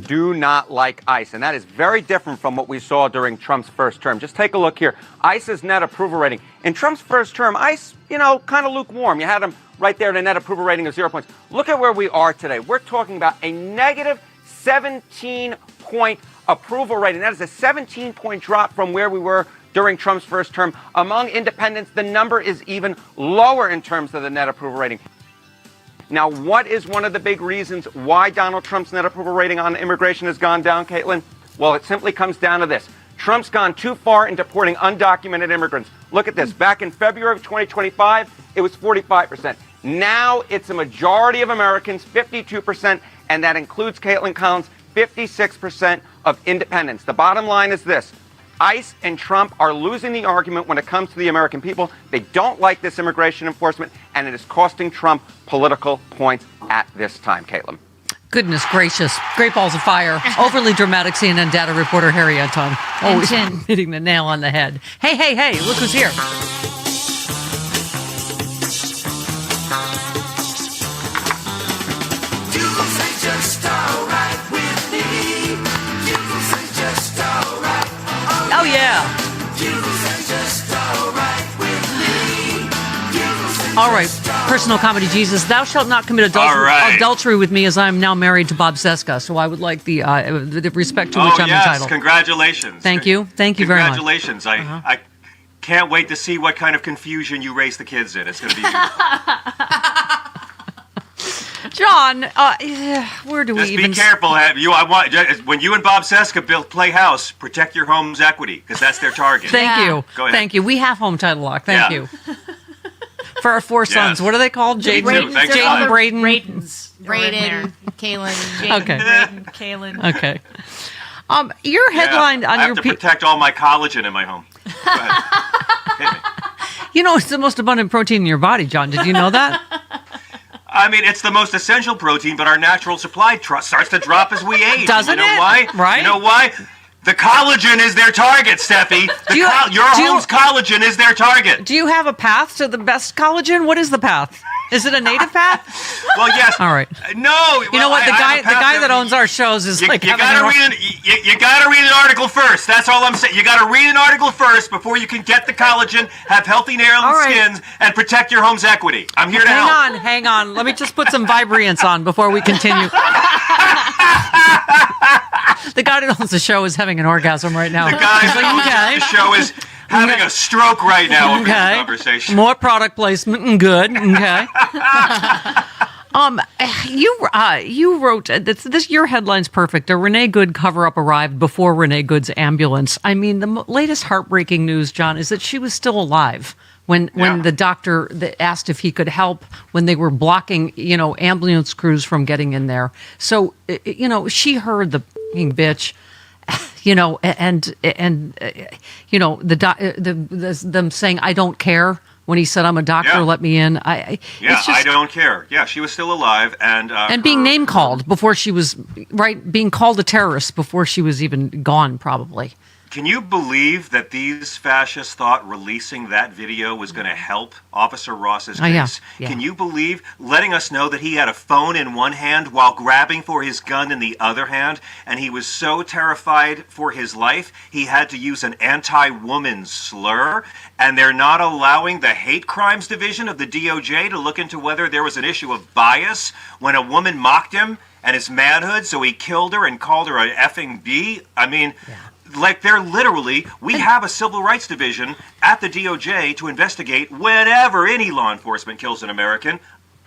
do not like ICE, and that is very different from what we saw during Trump's first term. Just take a look here. ICE's net approval rating. In Trump's first term, ICE, kind of lukewarm. You had him right there at a net approval rating of 0 points. Look at where we are today. We're talking about a negative 17-point approval rating. That is a 17-point drop from where we were during Trump's first term. Among independents, the number is even lower in terms of the net approval rating. Now, what is one of the big reasons why Donald Trump's net approval rating on immigration has gone down, Caitlin? Well, it simply comes down to this. Trump's gone too far in deporting undocumented immigrants. Look at this. Back in February of 2025, it was 45%. Now it's a majority of Americans, 52%, and that includes, Caitlin Collins, 56% of independents. The bottom line is this. ICE and Trump are losing the argument when it comes to the American people. They don't like this immigration enforcement, and it is costing Trump political points at this time, Caitlin. Goodness gracious. Great balls of fire. Overly dramatic CNN data reporter Harry Anton. Always hitting the nail on the head. Hey, hey, hey, look who's here. Oh, yeah. All right. Personal comedy, Jesus. Thou shalt not commit adultery with me, as I am now married to Bob Cesca. So I would like the respect to which I'm entitled. Congratulations. Thank you. Thank you very much. Congratulations. I can't wait to see what kind of confusion you raise the kids in. It's going to be beautiful. John, where do we Just even... be careful. When you and Bob Cesca play house, protect your home's equity, because that's their target. Thank you. Go ahead. Thank you. We have home title lock. Thank you. For our 4 sons. What are they called? Jaden, Braden. Braden, Kaylin. Okay. Braden, Kaylin. Okay. Your headline on I your... have to protect all my collagen in my home. Go ahead. Hit me. You know, it's the most abundant protein in your body, John. Did you know that? I mean, it's the most essential protein, but our natural supply starts to drop as we age. Doesn't it? You know why? Right. You know why? The collagen is their target, Steffi. Your home's collagen is their target. Do you have a path to the best collagen? What is the path? Is it a native path? Well, yes. All right. No. You know what? The guy that owns our shows is you like... You gotta read an article first. That's all I'm saying. You gotta read an article first before you can get the collagen, have healthy nails and skins, and protect your home's equity. I'm here to help. Hang on. Let me just put some vibrants on before we continue. The guy that owns the show is having an orgasm right now. The guy that owns the show is having a stroke right now over this conversation. More product placement. Good. Okay. You wrote this. Your headline's perfect. A Renee Good cover-up arrived before Renee Good's ambulance. I mean, the latest heartbreaking news, John, is that she was still alive when the doctor asked if he could help when they were blocking, ambulance crews from getting in there. So, she heard the bitch. Them saying, "I don't care." When he said, "I'm a doctor, let me in." I don't care. Yeah, she was still alive, and being name called before she was being called a terrorist before she was even gone, probably. Can you believe that these fascists thought releasing that video was going to help Officer Ross's case? Yeah. Can you believe letting us know that he had a phone in one hand while grabbing for his gun in the other hand, and he was so terrified for his life he had to use an anti-woman slur, and they're not allowing the Hate Crimes Division of the DOJ to look into whether there was an issue of bias when a woman mocked him and his manhood, so he killed her and called her an effing B? I mean... Like we have a civil rights division at the DOJ to investigate whenever any law enforcement kills an American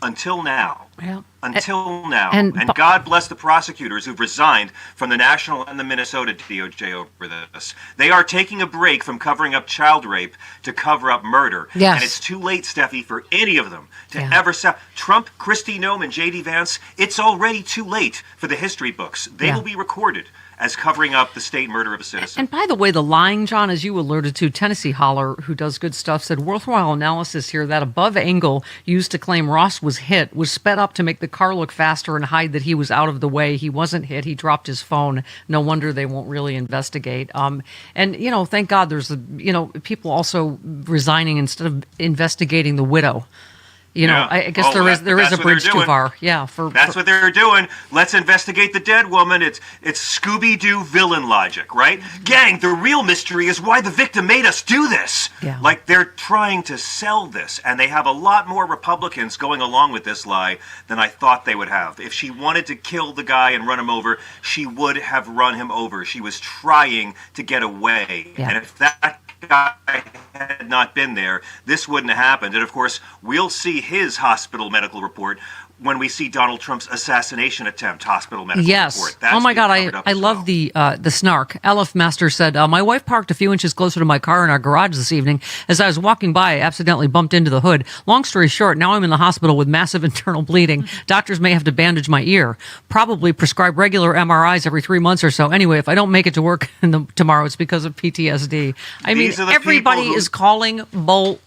until now. Yeah. Until now. And God bless the prosecutors who've resigned from the national and the Minnesota DOJ over this. They are taking a break from covering up child rape to cover up murder. Yes. And it's too late, Steffi, for any of them to ever stop. Trump, Kristi Noem, and J.D. Vance, it's already too late for the history books. They will be recorded as covering up the state murder of a citizen. And by the way, the lying, John, as you alluded to, Tennessee Holler, who does good stuff, said worthwhile analysis here that above angle used to claim Ross was hit was sped up to make the car look faster and hide that he was out of the way. He wasn't hit. He dropped his phone. No wonder they won't really investigate. And, thank God there's, people also resigning instead of investigating the widow. I guess there is a bridge too far. Yeah, that's what they're doing. Let's investigate the dead woman. It's Scooby-Doo villain logic, right? Gang, the real mystery is why the victim made us do this. Yeah. Like they're trying to sell this, and they have a lot more Republicans going along with this lie than I thought they would have. If she wanted to kill the guy and run him over, she would have run him over. She was trying to get away, and if that guy had not been there, this wouldn't have happened. And of course, we'll see his hospital medical report when we see Donald Trump's assassination attempt hospital medical report. That's oh my God, I love the snark. Aleph Master said, my wife parked a few inches closer to my car in our garage this evening. As I was walking by, I accidentally bumped into the hood. Long story short, now I'm in the hospital with massive internal bleeding. Doctors may have to bandage my ear. Probably prescribe regular MRIs every 3 months or so. Anyway, if I don't make it to work tomorrow, it's because of PTSD. I mean, everybody is calling bull.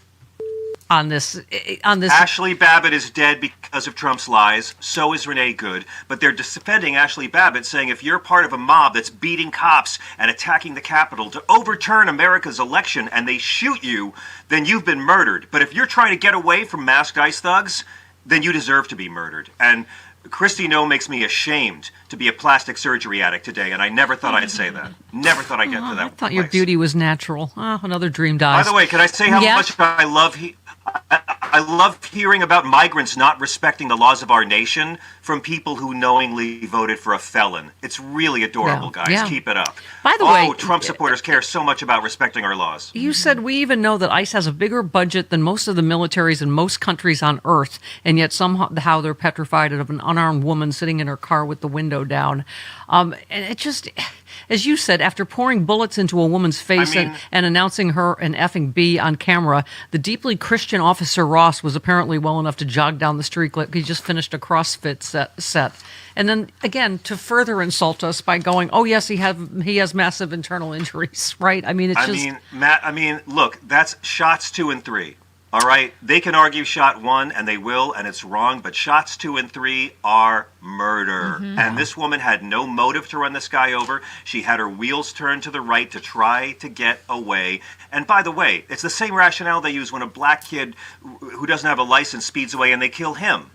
on this. Ashley Babbitt is dead because of Trump's lies. So is Renee Good. But they're defending Ashley Babbitt, saying if you're part of a mob that's beating cops and attacking the Capitol to overturn America's election and they shoot you, then you've been murdered. But if you're trying to get away from masked ICE thugs, then you deserve to be murdered. And Kristi Noem makes me ashamed to be a plastic surgery addict today, and I never thought I'd say that. Never thought I'd get to that. I thought your beauty was natural. Oh, another dream dies. By the way, can I say how much I love hearing about migrants not respecting the laws of our nation from people who knowingly voted for a felon. It's really adorable, guys. Yeah. Keep it up. By the way, Trump supporters care so much about respecting our laws. You said we even know that ICE has a bigger budget than most of the militaries in most countries on Earth, and yet somehow they're petrified of an unarmed woman sitting in her car with the window down. And it just, as you said, after pouring bullets into a woman's face and announcing her an effing B on camera, the deeply Christian officer Ross was apparently well enough to jog down the street like he just finished a CrossFit set. And then, again, to further insult us by going, oh, yes, he has massive internal injuries, right? I mean, it's look, that's shots 2 and 3. All right, they can argue shot 1, and they will, and it's wrong, but shots 2 and 3 are murder. Mhm. And this woman had no motive to run this guy over. She had her wheels turned to the right to try to get away. And by the way, it's the same rationale they use when a black kid who doesn't have a license speeds away and they kill him.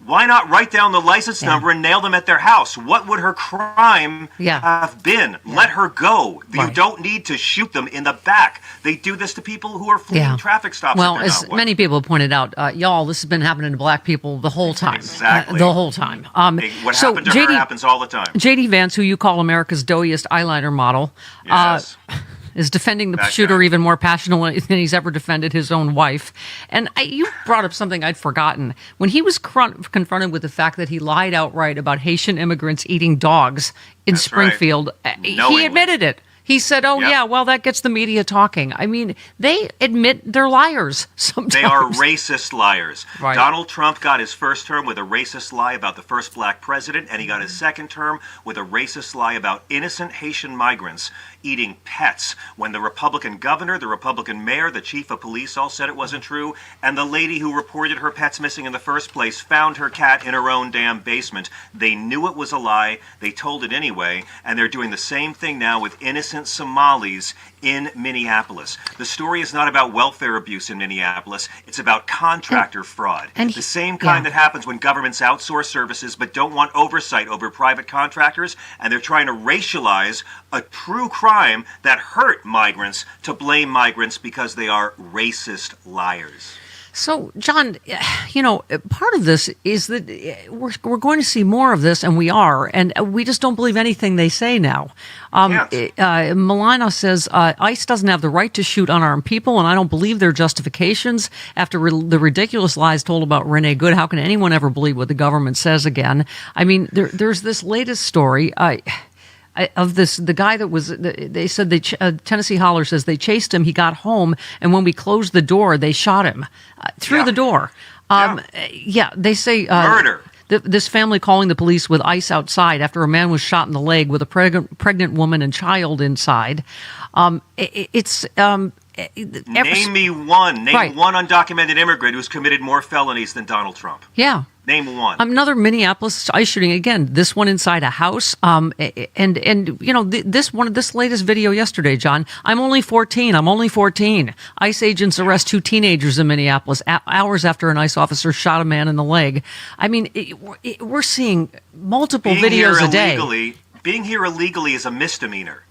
Why not write down the license number and nail them at their house? What would her crime have been? Let her go. You don't need to shoot them in the back. They do this to people who are fleeing traffic stops. Well, as many people have pointed out, y'all, this has been happening to black people the whole time. Exactly. The whole time. What happened to her happens all the time. J.D. Vance, who you call America's doughiest eyeliner model, is defending the shooter even more passionately than he's ever defended his own wife. And you brought up something I'd forgotten. When he was confronted with the fact that he lied outright about Haitian immigrants eating dogs in Springfield, he admitted it. He said, that gets the media talking. I mean, they admit they're liars sometimes. They are racist liars. Right. Donald Trump got his first term with a racist lie about the first black president, and he got his second term with a racist lie about innocent Haitian migrants eating pets when the Republican governor, the Republican mayor, the chief of police all said it wasn't true, and the lady who reported her pets missing in the first place found her cat in her own damn basement. They knew it was a lie. They told it anyway, and they're doing the same thing now with innocent Somalis in Minneapolis. The story is not about welfare abuse in Minneapolis. It's about contractor fraud. The same kind that happens when governments outsource services but don't want oversight over private contractors, and they're trying to racialize a true crime that hurt migrants to blame migrants because they are racist liars. So, John, part of this is that we're going to see more of this, and we are, and we just don't believe anything they say now. Milano says, ICE doesn't have the right to shoot unarmed people, and I don't believe their justifications. After the ridiculous lies told about Renee Good, how can anyone ever believe what the government says again? I mean, there's this latest story. The guy that was, they said, Tennessee Holler says they chased him, he got home, and when we closed the door, they shot him through the door. They say murder. This family calling the police with ICE outside after a man was shot in the leg with a pregnant woman and child inside. Name me one. Name one undocumented immigrant who's committed more felonies than Donald Trump. Yeah. Name one. Another Minneapolis ICE shooting again. This one inside a house. This latest video yesterday, John. I'm only 14. ICE agents arrest 2 teenagers in Minneapolis hours after an ICE officer shot a man in the leg. I mean, we're seeing multiple videos a day. Being here illegally is a misdemeanor.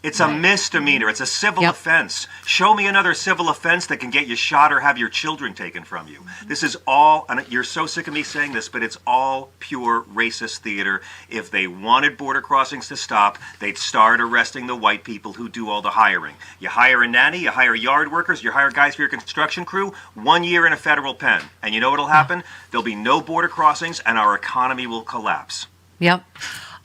It's a misdemeanor. It's a civil offense. Show me another civil offense that can get you shot or have your children taken from you. This is all, and you're so sick of me saying this, but it's all pure racist theater. If they wanted border crossings to stop, they'd start arresting the white people who do all the hiring. You hire a nanny, you hire yard workers, you hire guys for your construction crew, 1 year in a federal pen. And you know what'll happen? There'll be no border crossings and our economy will collapse. Yep.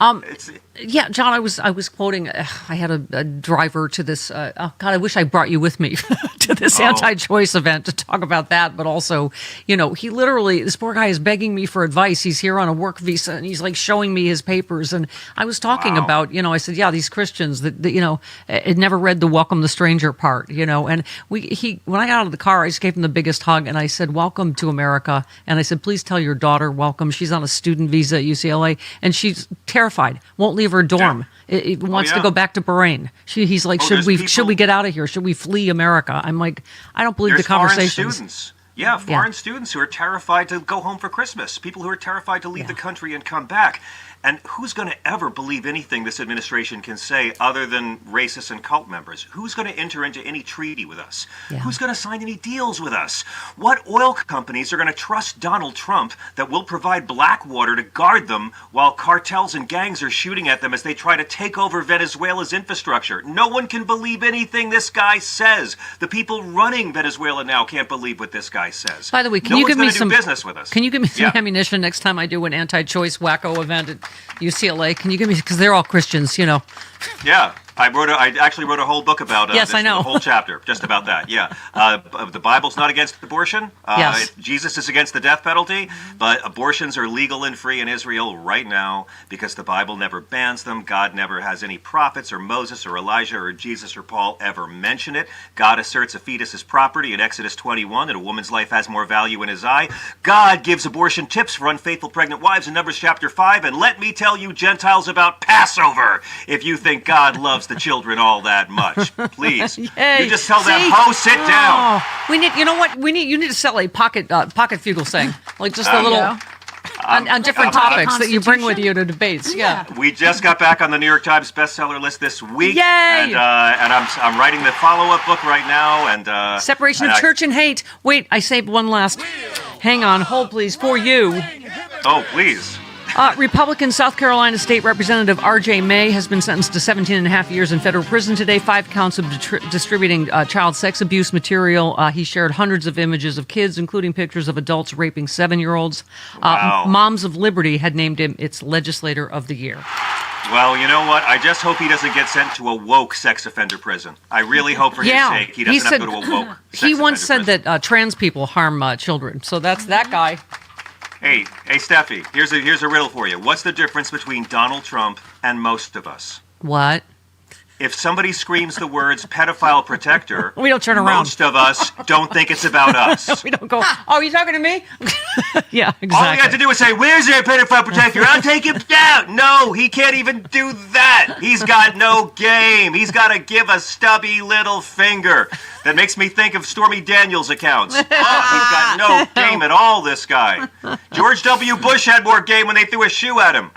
Yeah, John, I was quoting. I had a driver to this. Oh God, I wish I brought you with me to this anti-choice event to talk about that. But also, he literally, this poor guy is begging me for advice. He's here on a work visa, and he's like showing me his papers. And I was talking about, I said, yeah, these Christians that had never read the "Welcome the Stranger" part, And when I got out of the car, I just gave him the biggest hug, and I said, "Welcome to America." And I said, "Please tell your daughter welcome. She's on a student visa at UCLA, and she's terrified. Won't leave her dorm. It wants to go back to Bahrain." He's like, should we get out of here? Should we flee America? I'm like, I don't believe the conversations. Foreign students. Yeah, foreign students who are terrified to go home for Christmas. People who are terrified to leave the country and come back. And who's going to ever believe anything this administration can say other than racists and cult members? Who's going to enter into any treaty with us? Yeah. Who's going to sign any deals with us? What oil companies are going to trust Donald Trump that will provide black water to guard them while cartels and gangs are shooting at them as they try to take over Venezuela's infrastructure? No one can believe anything this guy says. The people running Venezuela now can't believe what this guy says. By the way, can you give me some business with us? Can you give me some ammunition next time I do an anti-choice wacko event at UCLA? Can you give me, because they're all Christians, Yeah, I actually wrote a whole book about yes, I know. A whole chapter just about that. Yeah, the Bible's not against abortion. Yes. Jesus is against the death penalty, but abortions are legal and free in Israel right now because the Bible never bans them. God never has any prophets or Moses or Elijah or Jesus or Paul ever mention it. God asserts a fetus is property in Exodus 21, that a woman's life has more value in his eye. God gives abortion tips for unfaithful pregnant wives in Numbers chapter 5. And let me tell you, Gentiles, about Passover, if you think God loves the children all that much. Please. You just tell that hoe, sit down. We need, you need to sell a pocket fugal saying, like just a little on different topics that you bring with you to debates. Yeah. We just got back on the New York Times bestseller list this week. Yay! And I'm writing the follow-up book right now. And Separation of Church and Hate. Wait, I saved one last. Hang on, hold please, for you. Oh, please. Republican South Carolina State Representative R.J. May has been sentenced to 17 and a half years in federal prison today, 5 counts of distributing child sex abuse material. He shared hundreds of images of kids, including pictures of adults raping 7-year-olds. Wow. Moms of Liberty had named him its Legislator of the Year. Well, you know what? I just hope he doesn't get sent to a woke sex offender prison. I really hope for his sake he doesn't have to go to a woke sex He once offender said prison. that trans people harm children. So that's that guy. Hey, Steffi, here's a riddle for you. What's the difference between Donald Trump and most of us? What? If somebody screams the words pedophile protector, we don't turn around. Most of us don't think it's about us. We don't go, oh, you talking to me? Yeah, exactly. All we have to do is say, where's your pedophile protector? I'll take him down. No, he can't even do that. He's got no game. He's got to give a stubby little finger. That makes me think of Stormy Daniels' accounts. Oh, he's got no game at all, this guy. George W. Bush had more game when they threw a shoe at him.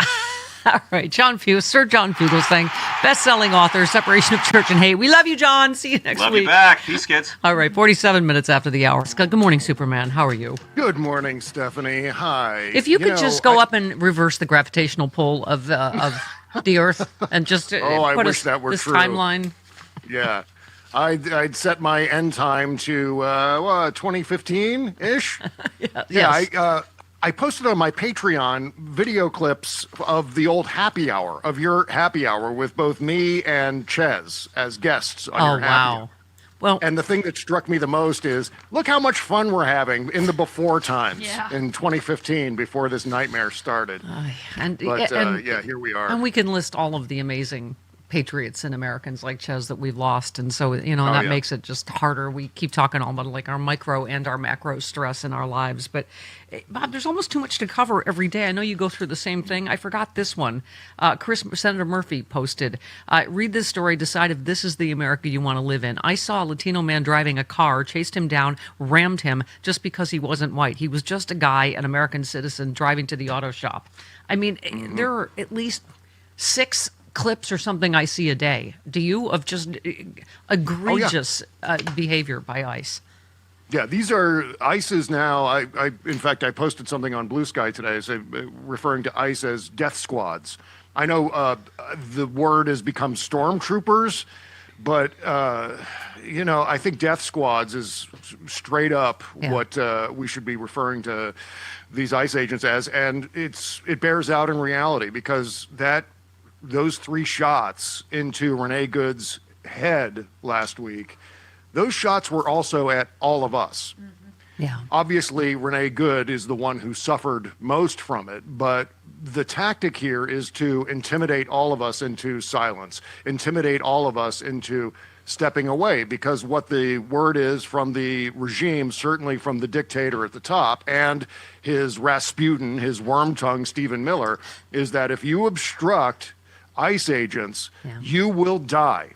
All right, Sir John Fugelsang, best-selling author, Separation of Church and Hate. We love you, John. See you next week. Love you back. Peace, kids. All right, 47 minutes after the hour. Good morning, Superman. How are you? Good morning, Stephanie. Hi. If you could just go up and reverse the gravitational pull of the Earth and just put I wish us that were this true. timeline. Yeah. I'd set my end time to 2015-ish. I posted on my Patreon video clips of the old happy hour, of your happy hour with both me and Ches as guests on your happy hour. Well, and the thing that struck me the most is, look how much fun we're having in the before times in 2015 before this nightmare started. Here we are. And we can list all of the amazing patriots and Americans like Ches that we've lost, and so that makes it just harder. We keep talking all about like our micro and our macro stress in our lives, but Bob, there's almost too much to cover every day. I know you go through the same thing. I forgot this one. Senator Murphy posted, read this story, decide if this is the America you want to live in. I saw a Latino man driving a car, chased him down, rammed him just because he wasn't white. He was just a guy, an American citizen, driving to the auto shop. I mean, there are at least 6 clips or something I see a day. Do you, of just egregious behavior by ICE? Yeah, these are ICE's now. In fact, I posted something on Blue Sky today, referring to ICE as death squads. I know the word has become stormtroopers, but I think death squads is straight up what we should be referring to these ICE agents as, and it bears out in reality because that those 3 shots into Renee Good's head last week, those shots were also at all of us. Yeah. Obviously, Renee Good is the one who suffered most from it, but the tactic here is to intimidate all of us into silence, intimidate all of us into stepping away, because what the word is from the regime, certainly from the dictator at the top and his Rasputin, his worm tongue, Stephen Miller, is that if you obstruct ICE agents, you will die.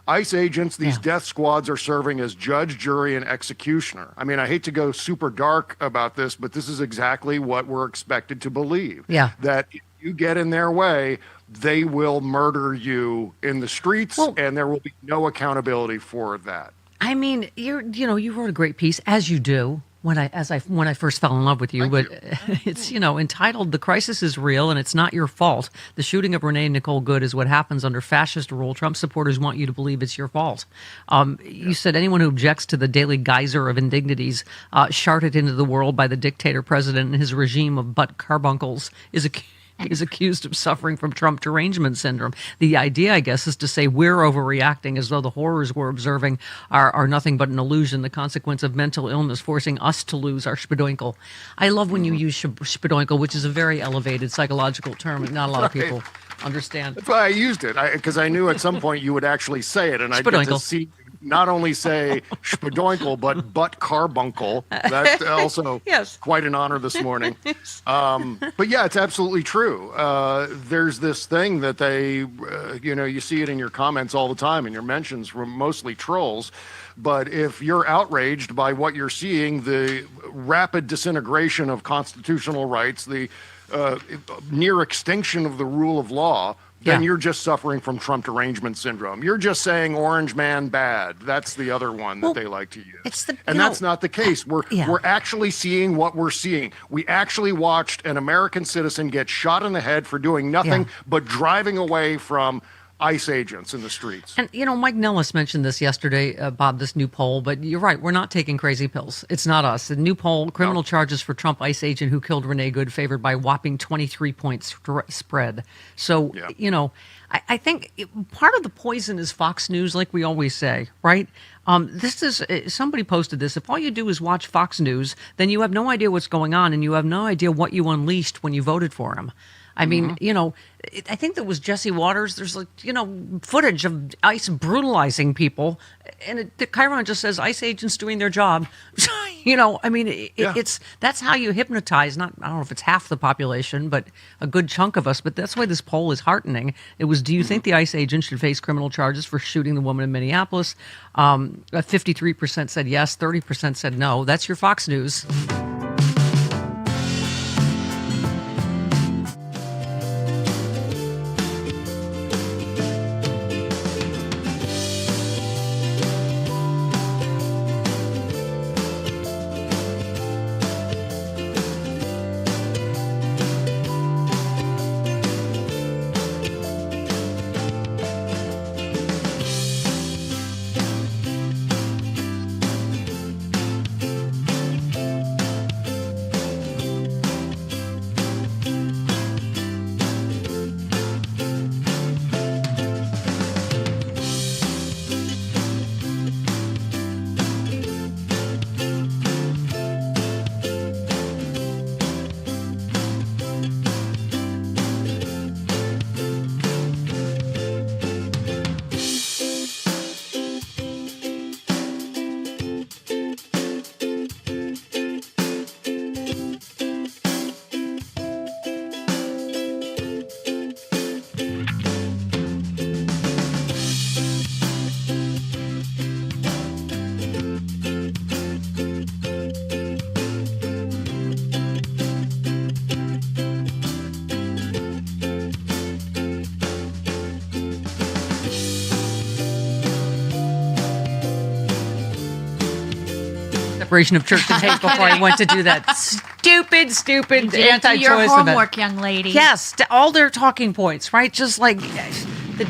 ICE agents, these death squads are serving as judge, jury, and executioner. I mean, I hate to go super dark about this, but this is exactly what we're expected to believe. Yeah. That if you get in their way, they will murder you in the streets, and there will be no accountability for that. I mean, you wrote a great piece, as you do, when I first fell in love with you. But it's, entitled "The Crisis is Real and It's Not Your Fault. The shooting of Renee Nicole Good is what happens under fascist rule. Trump supporters want you to believe it's your fault." You said anyone who objects to the daily geyser of indignities sharted into the world by the dictator president and his regime of butt carbuncles is accused of suffering from Trump derangement syndrome. The idea, I guess, is to say we're overreacting as though the horrors we're observing are nothing but an illusion, the consequence of mental illness forcing us to lose our spadoinkle. I love when you use spadoinkle, which is a very elevated psychological term and not a lot of people understand. That's why I used it, because I knew at some point you would actually say it, and I'd get to see not only say spadoinkle, but butt carbuncle. That's also quite an honor this morning. But yeah, it's absolutely true. There's this thing that they, you see it in your comments all the time, in your mentions from mostly trolls. But if you're outraged by what you're seeing, the rapid disintegration of constitutional rights, the near extinction of the rule of law, then you're just suffering from Trump derangement syndrome. You're just saying orange man bad. That's the other one that they like to use. That's not the case. We're actually seeing what we're seeing. We actually watched an American citizen get shot in the head for doing nothing but driving away from ICE agents in the streets. And, Mike Nellis mentioned this yesterday, Bob, this new poll, but you're right. We're not taking crazy pills. It's not us. The new poll, criminal charges for Trump ICE agent who killed Renee Good favored by whopping 23 points spread. So, I think part of the poison is Fox News, like we always say, right? This is, somebody posted this. If all you do is watch Fox News, then you have no idea what's going on and you have no idea what you unleashed when you voted for him. I mean, I think that was Jesse Waters. There's footage of ICE brutalizing people, and the Chiron just says ICE agents doing their job. It's that's how you hypnotize. I don't know if it's half the population, but a good chunk of us. But that's why this poll is heartening. It was, do you think the ICE agent should face criminal charges for shooting the woman in Minneapolis? 53% said yes, 30% said no. That's your Fox News. Separation of church and hate before I went to do that stupid anti-choice do your homework, event. young lady. Yes, all their talking points, right? Just like the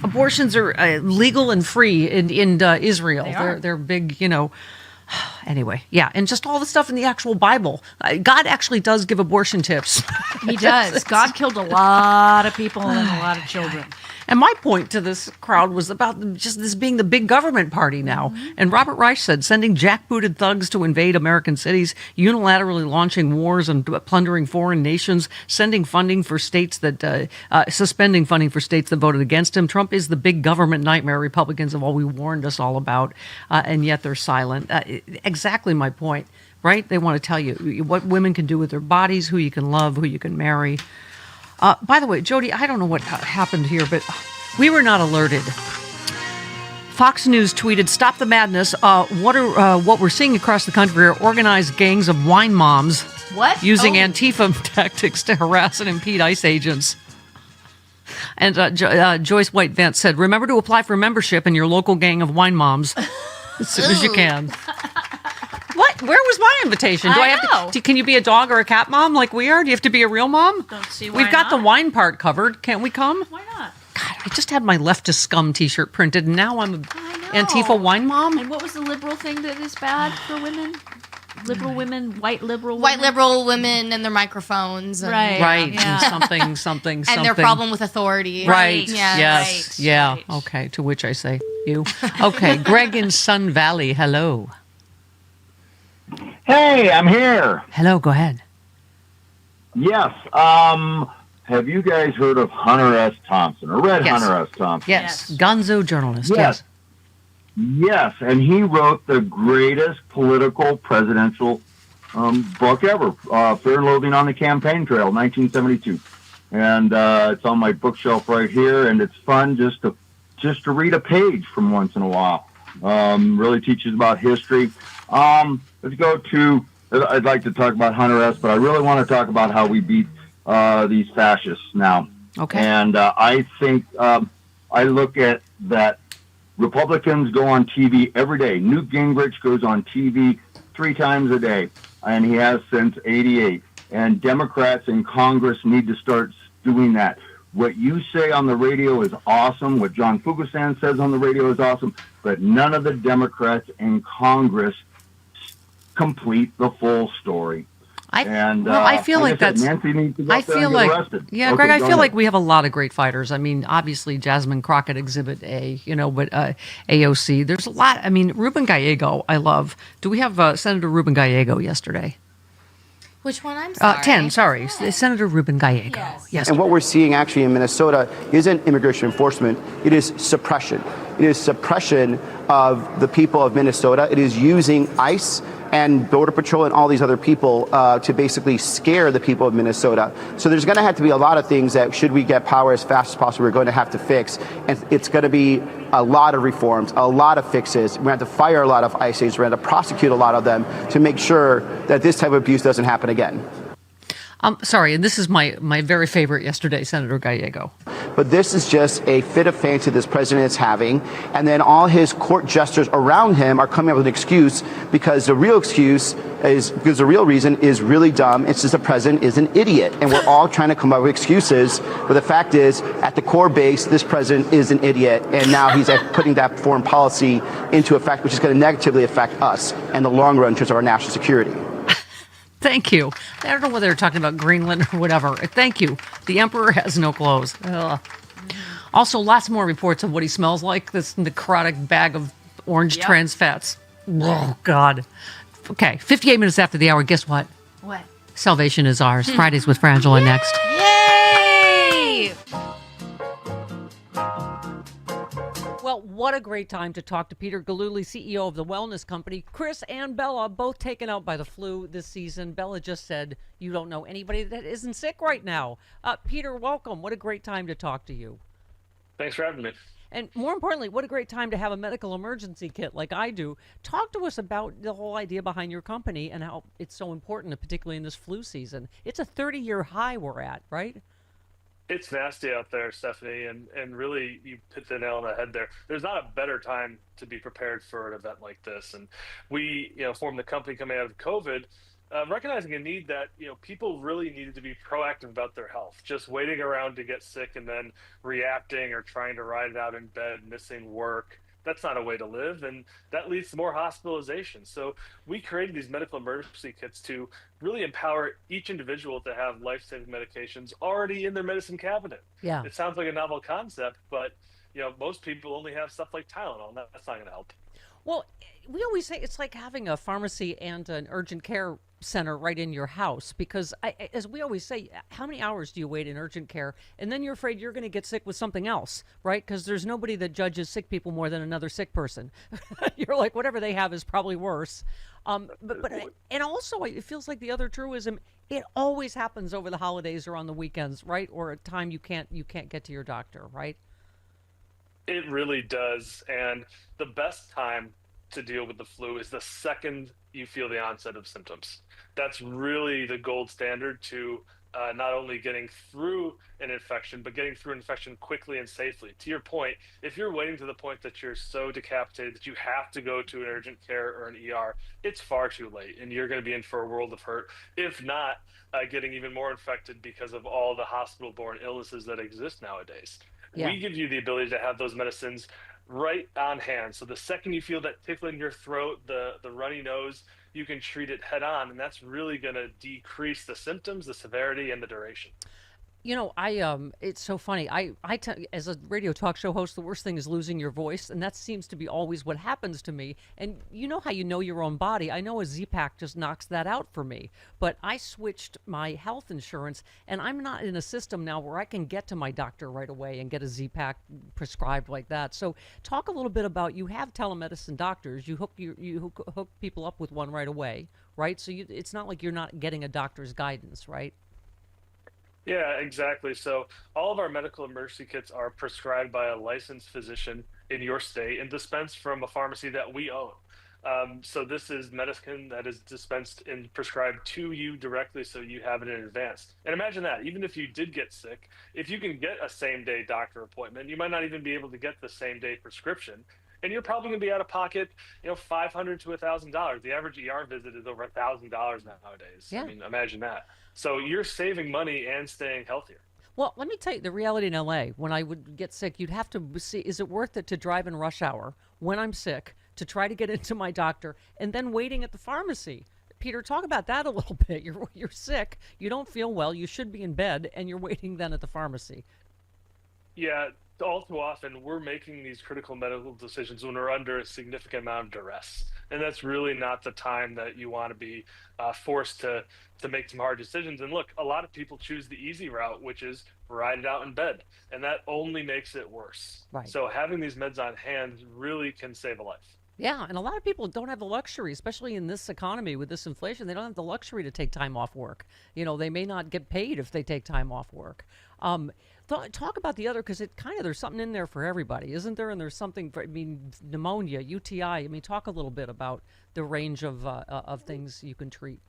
abortions are legal and free in Israel. They are. They're big, Anyway, yeah, and just all the stuff in the actual Bible. God actually does give abortion tips. He does. God killed a lot of people and a lot of children. And my point to this crowd was about just this being the big government party now. And Robert Reich said, sending jackbooted thugs to invade American cities, unilaterally launching wars and plundering foreign nations, sending funding for states that, suspending funding for states that voted against him. Trump is the big government nightmare Republicans have always warned us all about, and yet they're silent. Exactly my point, right? They want to tell you what women can do with their bodies, who you can love, who you can marry. By the way, Jody, I don't know what happened here, but we were not alerted. Fox News tweeted, "Stop the madness. What we're seeing across the country are organized gangs of wine moms using Antifa tactics to harass and impede ICE agents." And Joyce White Vance said, "Remember to apply for membership in your local gang of wine moms as soon as you can." What? Where was my invitation? Do I have to? Can you be a dog or a cat mom like we are? Do you have to be a real mom? Don't see why We've got not. the wine part covered. Can't we come? Why not? God, I just had my leftist scum T-shirt printed, and now I'm an Antifa wine mom. And what was the liberal thing that is bad for women? Liberal women, white liberal women? White liberal women and their microphones. And, Right. Yeah. And something. And their problem with authority. Right. Yeah. Yes. Yeah. Okay. To which I say, you. Okay. Greg in Sun Valley. Hello. Hey, I'm here. Hello. Go ahead. Yes. Have you guys heard of Hunter S. Thompson or read Yes. Hunter S. Thompson? Yes. Gonzo journalist. Yes. Yes, and he wrote the greatest political presidential book ever, Fear and Loathing on the Campaign Trail, 1972. And it's on my bookshelf right here, and it's fun just to read a page from once in a while. Really teaches about history. Let's go to, I'd like to talk about Hunter S., but I really want to talk about how we beat these fascists now. Okay. And I think I look at that Republicans go on TV every day. Newt Gingrich goes on TV 3 times a day, and he has since '88. And Democrats in Congress need to start doing that. What you say on the radio is awesome. What John Fugelsang says on the radio is awesome. But none of the Democrats in Congress complete the full story. I feel like that's. Nancy needs to go I out there feel and get like, arrested. yeah, Okay, Greg. I go feel ahead. like we have a lot of great fighters. I mean, obviously Jasmine Crockett, Exhibit A, but AOC. There's a lot. I mean, Ruben Gallego, I love. Do we have Senator Ruben Gallego yesterday? Which one? I'm sorry. 10. Sorry, Senator Ruben Gallego. Yes. And what we're seeing actually in Minnesota isn't immigration enforcement, it is suppression. It is suppression of the people of Minnesota. It is using ICE and Border Patrol and all these other people to basically scare the people of Minnesota. So there's going to have to be a lot of things that, should we get power as fast as possible, we're going to have to fix. And it's going to be a lot of reforms, a lot of fixes. We're going to have to fire a lot of ICE agents. We're going to prosecute a lot of them to make sure that this type of abuse doesn't happen again. Sorry, and this is my very favorite yesterday, Senator Gallego. But this is just a fit of fancy this president is having, and then all his court jesters around him are coming up with an excuse because the real reason is really dumb. It's just the president is an idiot, and we're all trying to come up with excuses. But the fact is, at the core base, this president is an idiot, and now he's putting that foreign policy into effect, which is going to negatively affect us in the long run in terms of our national security. Thank you. I don't know whether they're talking about Greenland or whatever. Thank you. The emperor has no clothes. Ugh. Also, lots more reports of what he smells like. This necrotic bag of orange trans fats. Oh, God. Okay, 58 minutes after the hour. Guess what? What? Salvation is ours. Fridays with Frangela next. Yay! Well, what a great time to talk to Peter Gallulli, CEO of the wellness company. Chris and Bella, both taken out by the flu this season. Bella just said, you don't know anybody that isn't sick right now. Peter, welcome. What a great time to talk to you. Thanks for having me. And more importantly, what a great time to have a medical emergency kit like I do. Talk to us about the whole idea behind your company and how it's so important, particularly in this flu season. It's a 30-year high we're at, right? It's nasty out there, Stephanie, and really you hit the nail on the head there. There's not a better time to be prepared for an event like this. And we, formed the company coming out of COVID, recognizing a need that, people really needed to be proactive about their health. Just waiting around to get sick and then reacting or trying to ride it out in bed, missing work, that's not a way to live, and that leads to more hospitalization. So we created these medical emergency kits to really empower each individual to have life-saving medications already in their medicine cabinet. Yeah. It sounds like a novel concept, but most people only have stuff like Tylenol, and that's not going to help. Well, we always say it's like having a pharmacy and an urgent care center right in your house, because as we always say, how many hours do you wait in urgent care? And then you're afraid you're going to get sick with something else, right? Because there's nobody that judges sick people more than another sick person. You're like, whatever they have is probably worse. And also it feels like the other truism, it always happens over the holidays or on the weekends, right? Or at a time you can't get to your doctor, right? It really does. And the best time to deal with the flu is the second you feel the onset of symptoms. That's really the gold standard to not only getting through an infection, but getting through an infection quickly and safely. To your point, if you're waiting to the point that you're so decapitated that you have to go to an urgent care or an ER, it's far too late, and you're going to be in for a world of hurt, if not getting even more infected because of all the hospital-borne illnesses that exist nowadays. Yeah. We give you the ability to have those medicines right on hand. So the second you feel that tickle in your throat, the runny nose, you can treat it head on, and that's really going to decrease the symptoms, the severity, and the duration. It's so funny. As a radio talk show host, the worst thing is losing your voice, and that seems to be always what happens to me. And you know how you know your own body. I know a Z-Pack just knocks that out for me. But I switched my health insurance, and I'm not in a system now where I can get to my doctor right away and get a Z-Pack prescribed like that. So talk a little bit about, you have telemedicine doctors. You hook people up with one right away, right? So it's not like you're not getting a doctor's guidance, right? Yeah, exactly. So all of our medical emergency kits are prescribed by a licensed physician in your state and dispensed from a pharmacy that we own. So this is medicine that is dispensed and prescribed to you directly, so you have it in advance. And imagine that, even if you did get sick, if you can get a same-day doctor appointment, you might not even be able to get the same-day prescription. And you're probably going to be out of pocket, $500 to $1,000. The average ER visit is over $1,000 nowadays. Yeah. I mean, imagine that. So you're saving money and staying healthier. Well, let me tell you the reality in LA. When I would get sick, you'd have to see, is it worth it to drive in rush hour when I'm sick to try to get into my doctor and then waiting at the pharmacy? Peter, talk about that a little bit. You're sick, you don't feel well, you should be in bed, and you're waiting then at the pharmacy. Yeah, all too often we're making these critical medical decisions when we're under a significant amount of duress. And that's really not the time that you want to be forced to make some hard decisions. And look, a lot of people choose the easy route, which is ride it out in bed. And that only makes it worse. Right. So having these meds on hand really can save a life. Yeah, and a lot of people don't have the luxury, especially in this economy with this inflation. They don't have the luxury to take time off work. They may not get paid if they take time off work. Talk about the other, because there's something in there for everybody, isn't there? And there's something for, pneumonia, UTI. Talk a little bit about the range of things you can treat.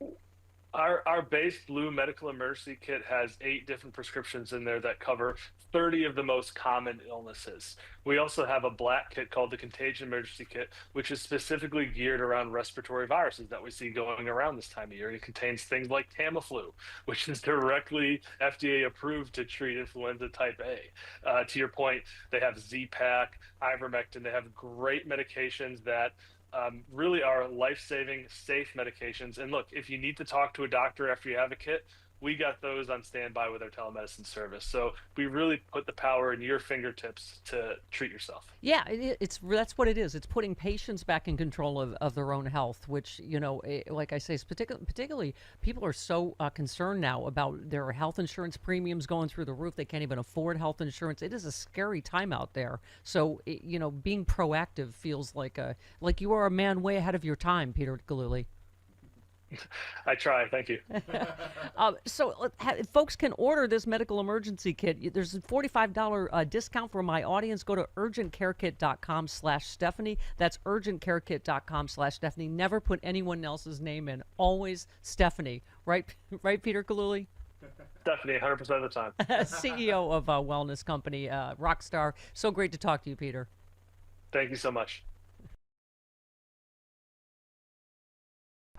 Our base blue medical emergency kit has 8 different prescriptions in there that cover 30 of the most common illnesses. We also have a black kit called the Contagion Emergency Kit, which is specifically geared around respiratory viruses that we see going around this time of year. It contains things like Tamiflu, which is directly FDA approved to treat influenza type A. To your point, they have Z-Pack, ivermectin. They have great medications that really are life-saving, safe medications. And look, if you need to talk to a doctor after you have a kit, we got those on standby with our telemedicine service. So we really put the power in your fingertips to treat yourself. Yeah, that's what it is. It's putting patients back in control of their own health, which, like I say, particularly people are so concerned now about their health insurance premiums going through the roof. They can't even afford health insurance. It is a scary time out there. So, being proactive feels like you are a man way ahead of your time, Peter Galuli. I try. Thank you. So folks can order this medical emergency kit. There's a $45 discount for my audience. Go to urgentcarekit.com/Stephanie. That's urgentcarekit.com/Stephanie. Never put anyone else's name in. Always Stephanie. Right, Peter Galuli? Stephanie, 100% of the time. CEO of a wellness company, Rockstar. So great to talk to you, Peter. Thank you so much.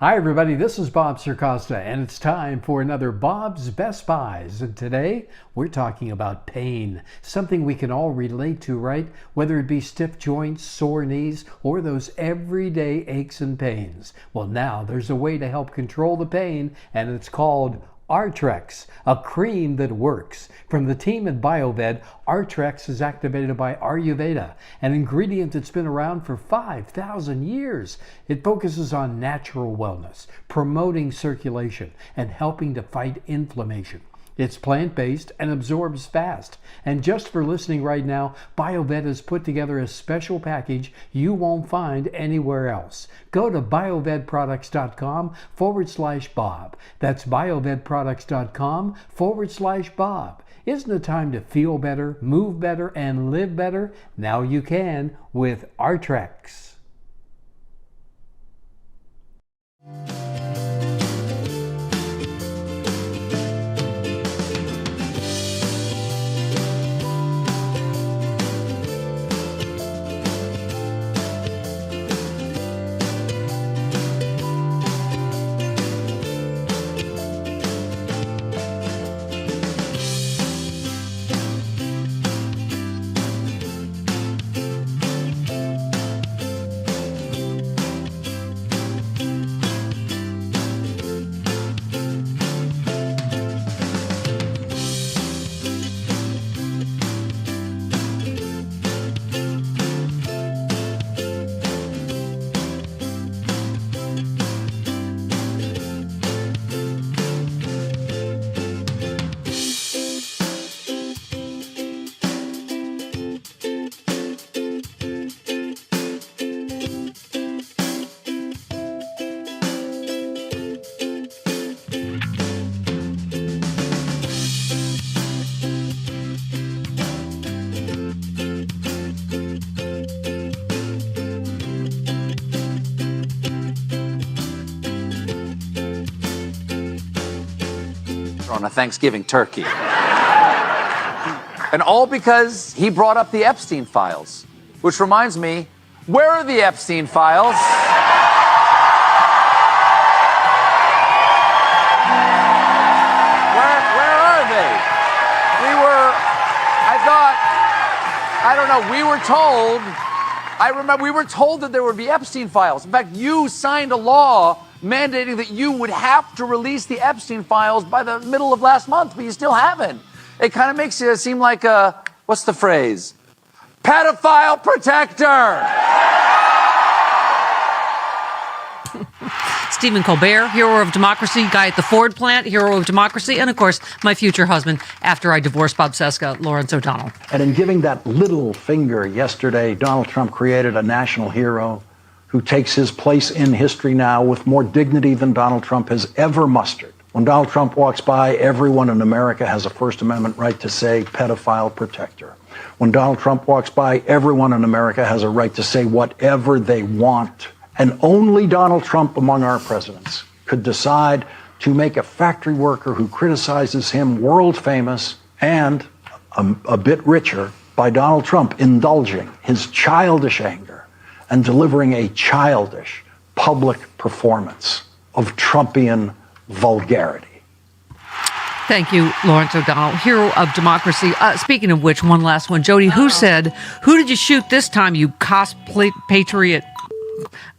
Hi, everybody. This is Bob Circosta, and it's time for another Bob's Best Buys. And today we're talking about pain, something we can all relate to, right? Whether it be stiff joints, sore knees, or those everyday aches and pains. Well, now there's a way to help control the pain, and it's called Artrex, a cream that works. From the team at BioVed, Artrex is activated by Ayurveda, an ingredient that's been around for 5,000 years. It focuses on natural wellness, promoting circulation, and helping to fight inflammation. It's plant-based and absorbs fast. And just for listening right now, BioVed has put together a special package you won't find anywhere else. Go to biovedproducts.com/Bob. That's biovedproducts.com/Bob. Isn't it time to feel better, move better, and live better? Now you can with Artrex. On a Thanksgiving turkey. And all because he brought up the Epstein files. Which reminds me, where are the Epstein files? Where are they? We were told that there would be Epstein files. In fact, you signed a law mandating that you would have to release the Epstein files by the middle of last month, but you still haven't. It kind of makes you seem like a, what's the phrase? Pedophile protector! Stephen Colbert, hero of democracy, guy at the Ford plant, hero of democracy, and of course, my future husband after I divorced Bob Cesca, Lawrence O'Donnell. And in giving that little finger yesterday, Donald Trump created a national hero who takes his place in history now with more dignity than Donald Trump has ever mustered. When Donald Trump walks by, everyone in America has a First Amendment right to say pedophile protector. When Donald Trump walks by, everyone in America has a right to say whatever they want. And only Donald Trump among our presidents could decide to make a factory worker who criticizes him world famous and a bit richer by Donald Trump indulging his childish anger and delivering a childish public performance of Trumpian vulgarity. Thank you, Lawrence O'Donnell, hero of democracy. Speaking of which, one last one. Jody, who said, "Who did you shoot this time, you cosplay patriot?"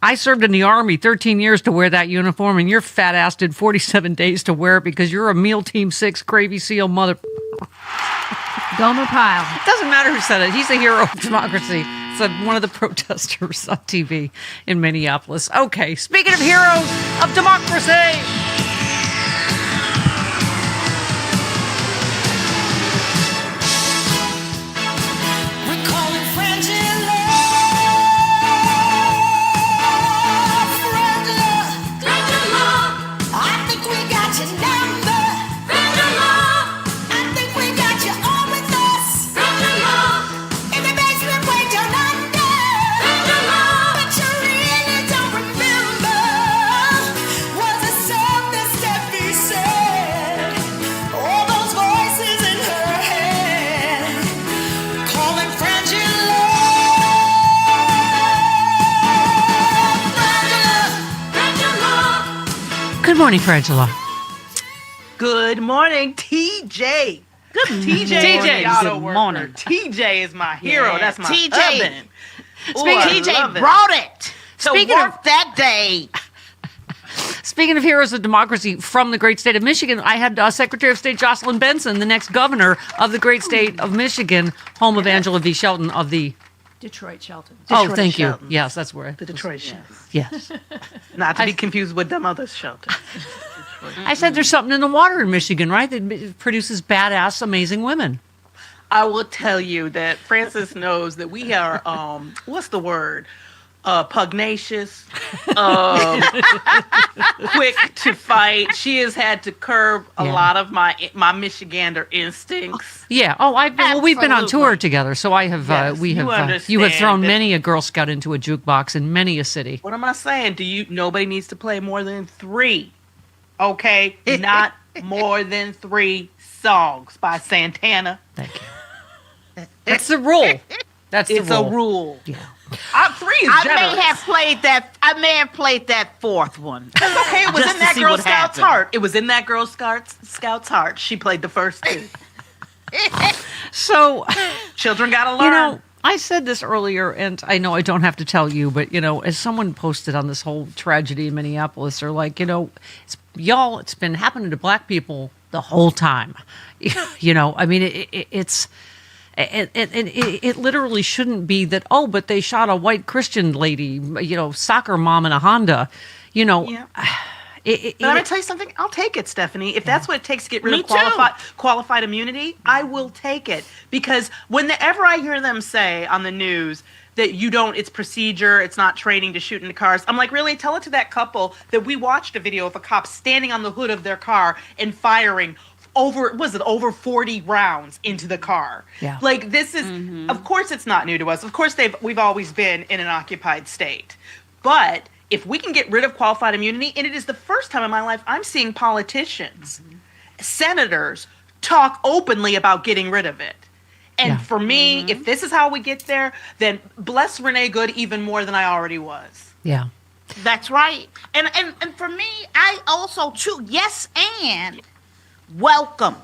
I served in the Army 13 years to wear that uniform, and your fat ass did 47 days to wear it because you're a Meal Team 6 Gravy Seal mother... Gomer Pyle. It doesn't matter who said it. He's a hero of democracy, said one of the protesters on TV in Minneapolis. Okay, speaking of heroes of democracy... But you really don't remember. Was it so Good morning, Frangela. Good morning, TJ. Good TJ, Good morning. TJ is my hero. Yeah, That's my TJ. husband. TJ brought it to Speaking work that day. Speaking of heroes of democracy from the great state of Michigan, I had Secretary of State Jocelyn Benson, the next governor of the great state of Michigan, home of Angela V. Shelton of the... Detroit Shelton. Oh, thank you. Yes, that's where The Detroit Shelton. Yes. Not to be confused with them other shelters. I said there's something in the water in Michigan, right? That produces badass, amazing women. I will tell you that Francis knows that we are, what's the word? Pugnacious, quick to fight. She has had to curb a lot of my Michigander instincts. Yeah. Oh, well, we've been on tour together, so I have. Yes, We you have. You have understand thrown that- many a Girl Scout into a jukebox in many a city. What am I saying? Nobody needs to play more than 3. Okay? Not more than 3 songs by Santana. Thank you. That's the rule. That's the It's rule. a rule. Yeah. 3 is I generous. may have played that 4th one. That's okay. It was Just in to that see Girl what Scout's happened. heart. It was in that Girl Scout's heart. She played the first 2. So, children gotta learn. I said this earlier, and I know I don't have to tell you, but as someone posted on this whole tragedy in Minneapolis, they're like, it's been happening to black people the whole time. I mean, it literally shouldn't be that. Oh, but they shot a white Christian lady, soccer mom in a Honda. Yeah. But I'm going to tell you something. I'll take it, Stephanie. If that's what it takes to get rid Me of too. qualified immunity, I will take it. Because whenever I hear them say on the news that it's procedure, it's not training to shoot into cars, I'm like, really? Tell it to that couple that we watched a video of a cop standing on the hood of their car and firing over 40 rounds into the car. Yeah. Like, this is, of course it's not new to us. Of course we've always been in an occupied state. But if we can get rid of qualified immunity, and it is the first time in my life I'm seeing politicians, senators, talk openly about getting rid of it. And for me, if this is how we get there, then bless Renee Good even more than I already was. Yeah. That's right. And for me, I also too, yes, and welcome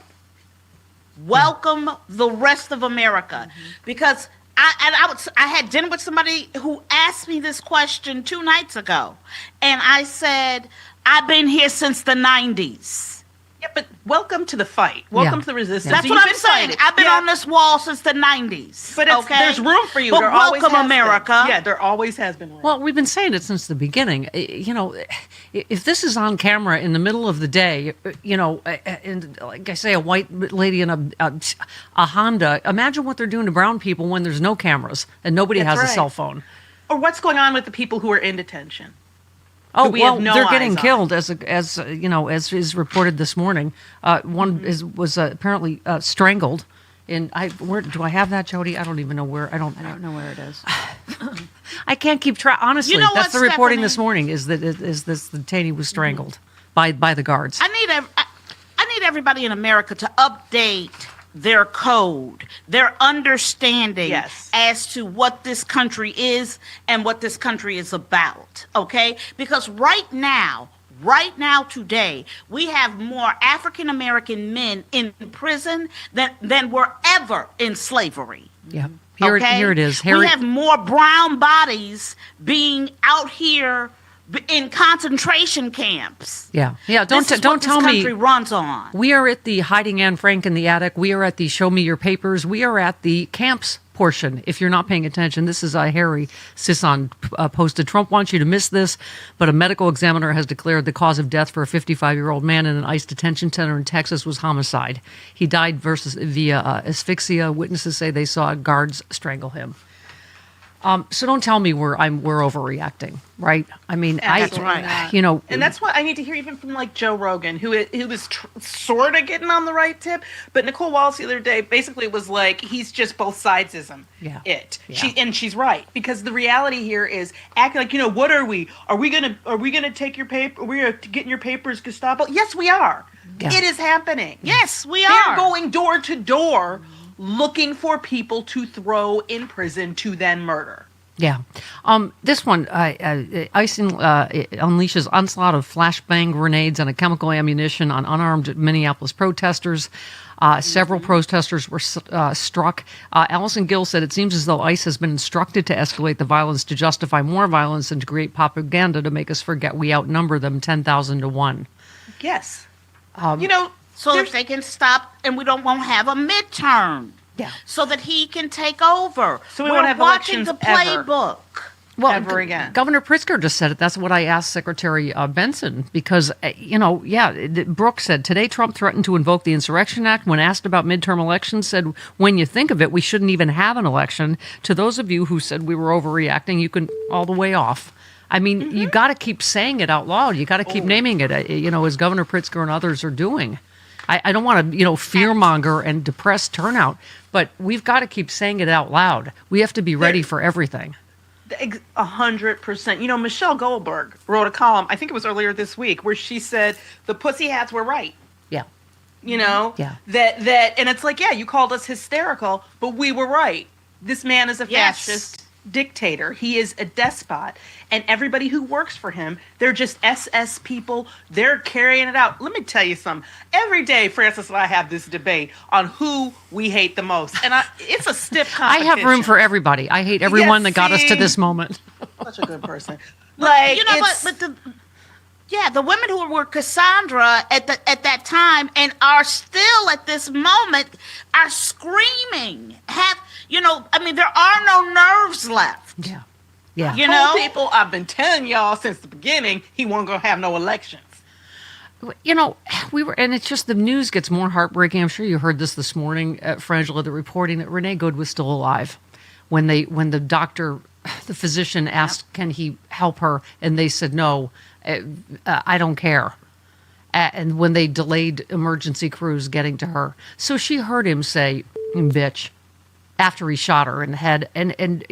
the rest of America, because I had dinner with somebody who asked me this question 2 nights ago, and I said, I've been here since the 90s. Yeah, but welcome to the fight. Welcome to the resistance. That's So what you've I'm been saying. fighting. I've been on this wall since the 90s. But there's room for you. But There always welcome, has been. America. Yeah, there always has been room. Well, we've been saying it since the beginning. If this is on camera in the middle of the day, and like I say, a white lady in a Honda, imagine what they're doing to brown people when there's no cameras and nobody That's has a right. cell phone. Or what's going on with the people who are in detention? Oh, who we well, have no they're getting eyes on. killed as is reported this morning. One was apparently strangled. Where do I have that, Jody? I don't even know where. I don't know where it is. I can't keep track. Honestly, You know that's what, the reporting Stephanie? this morning. Is that the detainee was strangled by the guards. I need everybody in America to update their code, their understanding as to what this country is and what this country is about, okay? Because right now, today, we have more African American men in prison than were ever in slavery. Yeah, here it is. We have more brown bodies being out here in concentration camps. Yeah. Don't This is tell what this me. country runs on. We are at the hiding Anne Frank in the attic. We are at the show me your papers. We are at the camps portion. If you're not paying attention, this is Harry Sisson posted. Trump wants you to miss this, but a medical examiner has declared the cause of death for a 55-year-old man in an ICE detention center in Texas was homicide. He died via asphyxia. Witnesses say they saw guards strangle him. So don't tell me we're overreacting, right? I mean, That's right. And that's what I need to hear even from like Joe Rogan, who was sort of getting on the right tip. But Nicole Wallace the other day basically was like, he's just both sidesism. Yeah. She's right, because the reality here is acting like, what are we? Are we gonna take your paper? Are we getting your papers, Gestapo? Yes, we are. Yeah. It is happening. Yes, we They're are. going door to door looking for people to throw in prison to then murder. Yeah. This one, ICE unleashes onslaught of flashbang grenades and a chemical ammunition on unarmed Minneapolis protesters. Several protesters were struck. Allison Gill said it seems as though ICE has been instructed to escalate the violence to justify more violence and to create propaganda to make us forget we outnumber them 10,000 to 1. Yes. You know, so that they can stop and won't have a midterm. Yeah. So that he can take over. So we We're won't have watching elections the ever. playbook. Well, ever again. Governor Pritzker just said it. That's what I asked Secretary Benson because, Brooke said today Trump threatened to invoke the Insurrection Act when asked about midterm elections, said, when you think of it, we shouldn't even have an election. To those of you who said we were overreacting, you can all the way off. I mean, you got to keep saying it out loud. You got to keep naming it, as Governor Pritzker and others are doing. I don't want to, fearmonger and depress turnout, but we've got to keep saying it out loud. We have to be ready for everything. 100%. Michelle Goldberg wrote a column, I think it was earlier this week, where she said the pussy hats were right. Yeah. Yeah. That, and it's like, yeah, you called us hysterical, but we were right. This man is a fascist dictator. He is a despot. And everybody who works for him, they're just SS people. They're carrying it out. Let me tell you something. Every day, Francis and I have this debate on who we hate the most. And it's a stiff I competition. have room for everybody. I hate everyone that got us to this moment. Such a good person. Like, the women who were Cassandra at that time and are still at this moment are screaming. There are no nerves left. Yeah. Yeah. People, I've been telling y'all since the beginning, he won't go have no elections. And it's just the news gets more heartbreaking. I'm sure you heard this morning, Frangela, the reporting that Renee Good was still alive when the doctor, the physician asked, can he help her? And they said, no, I don't care. And when they delayed emergency crews getting to her. So she heard him say, bitch, after he shot her in the head. And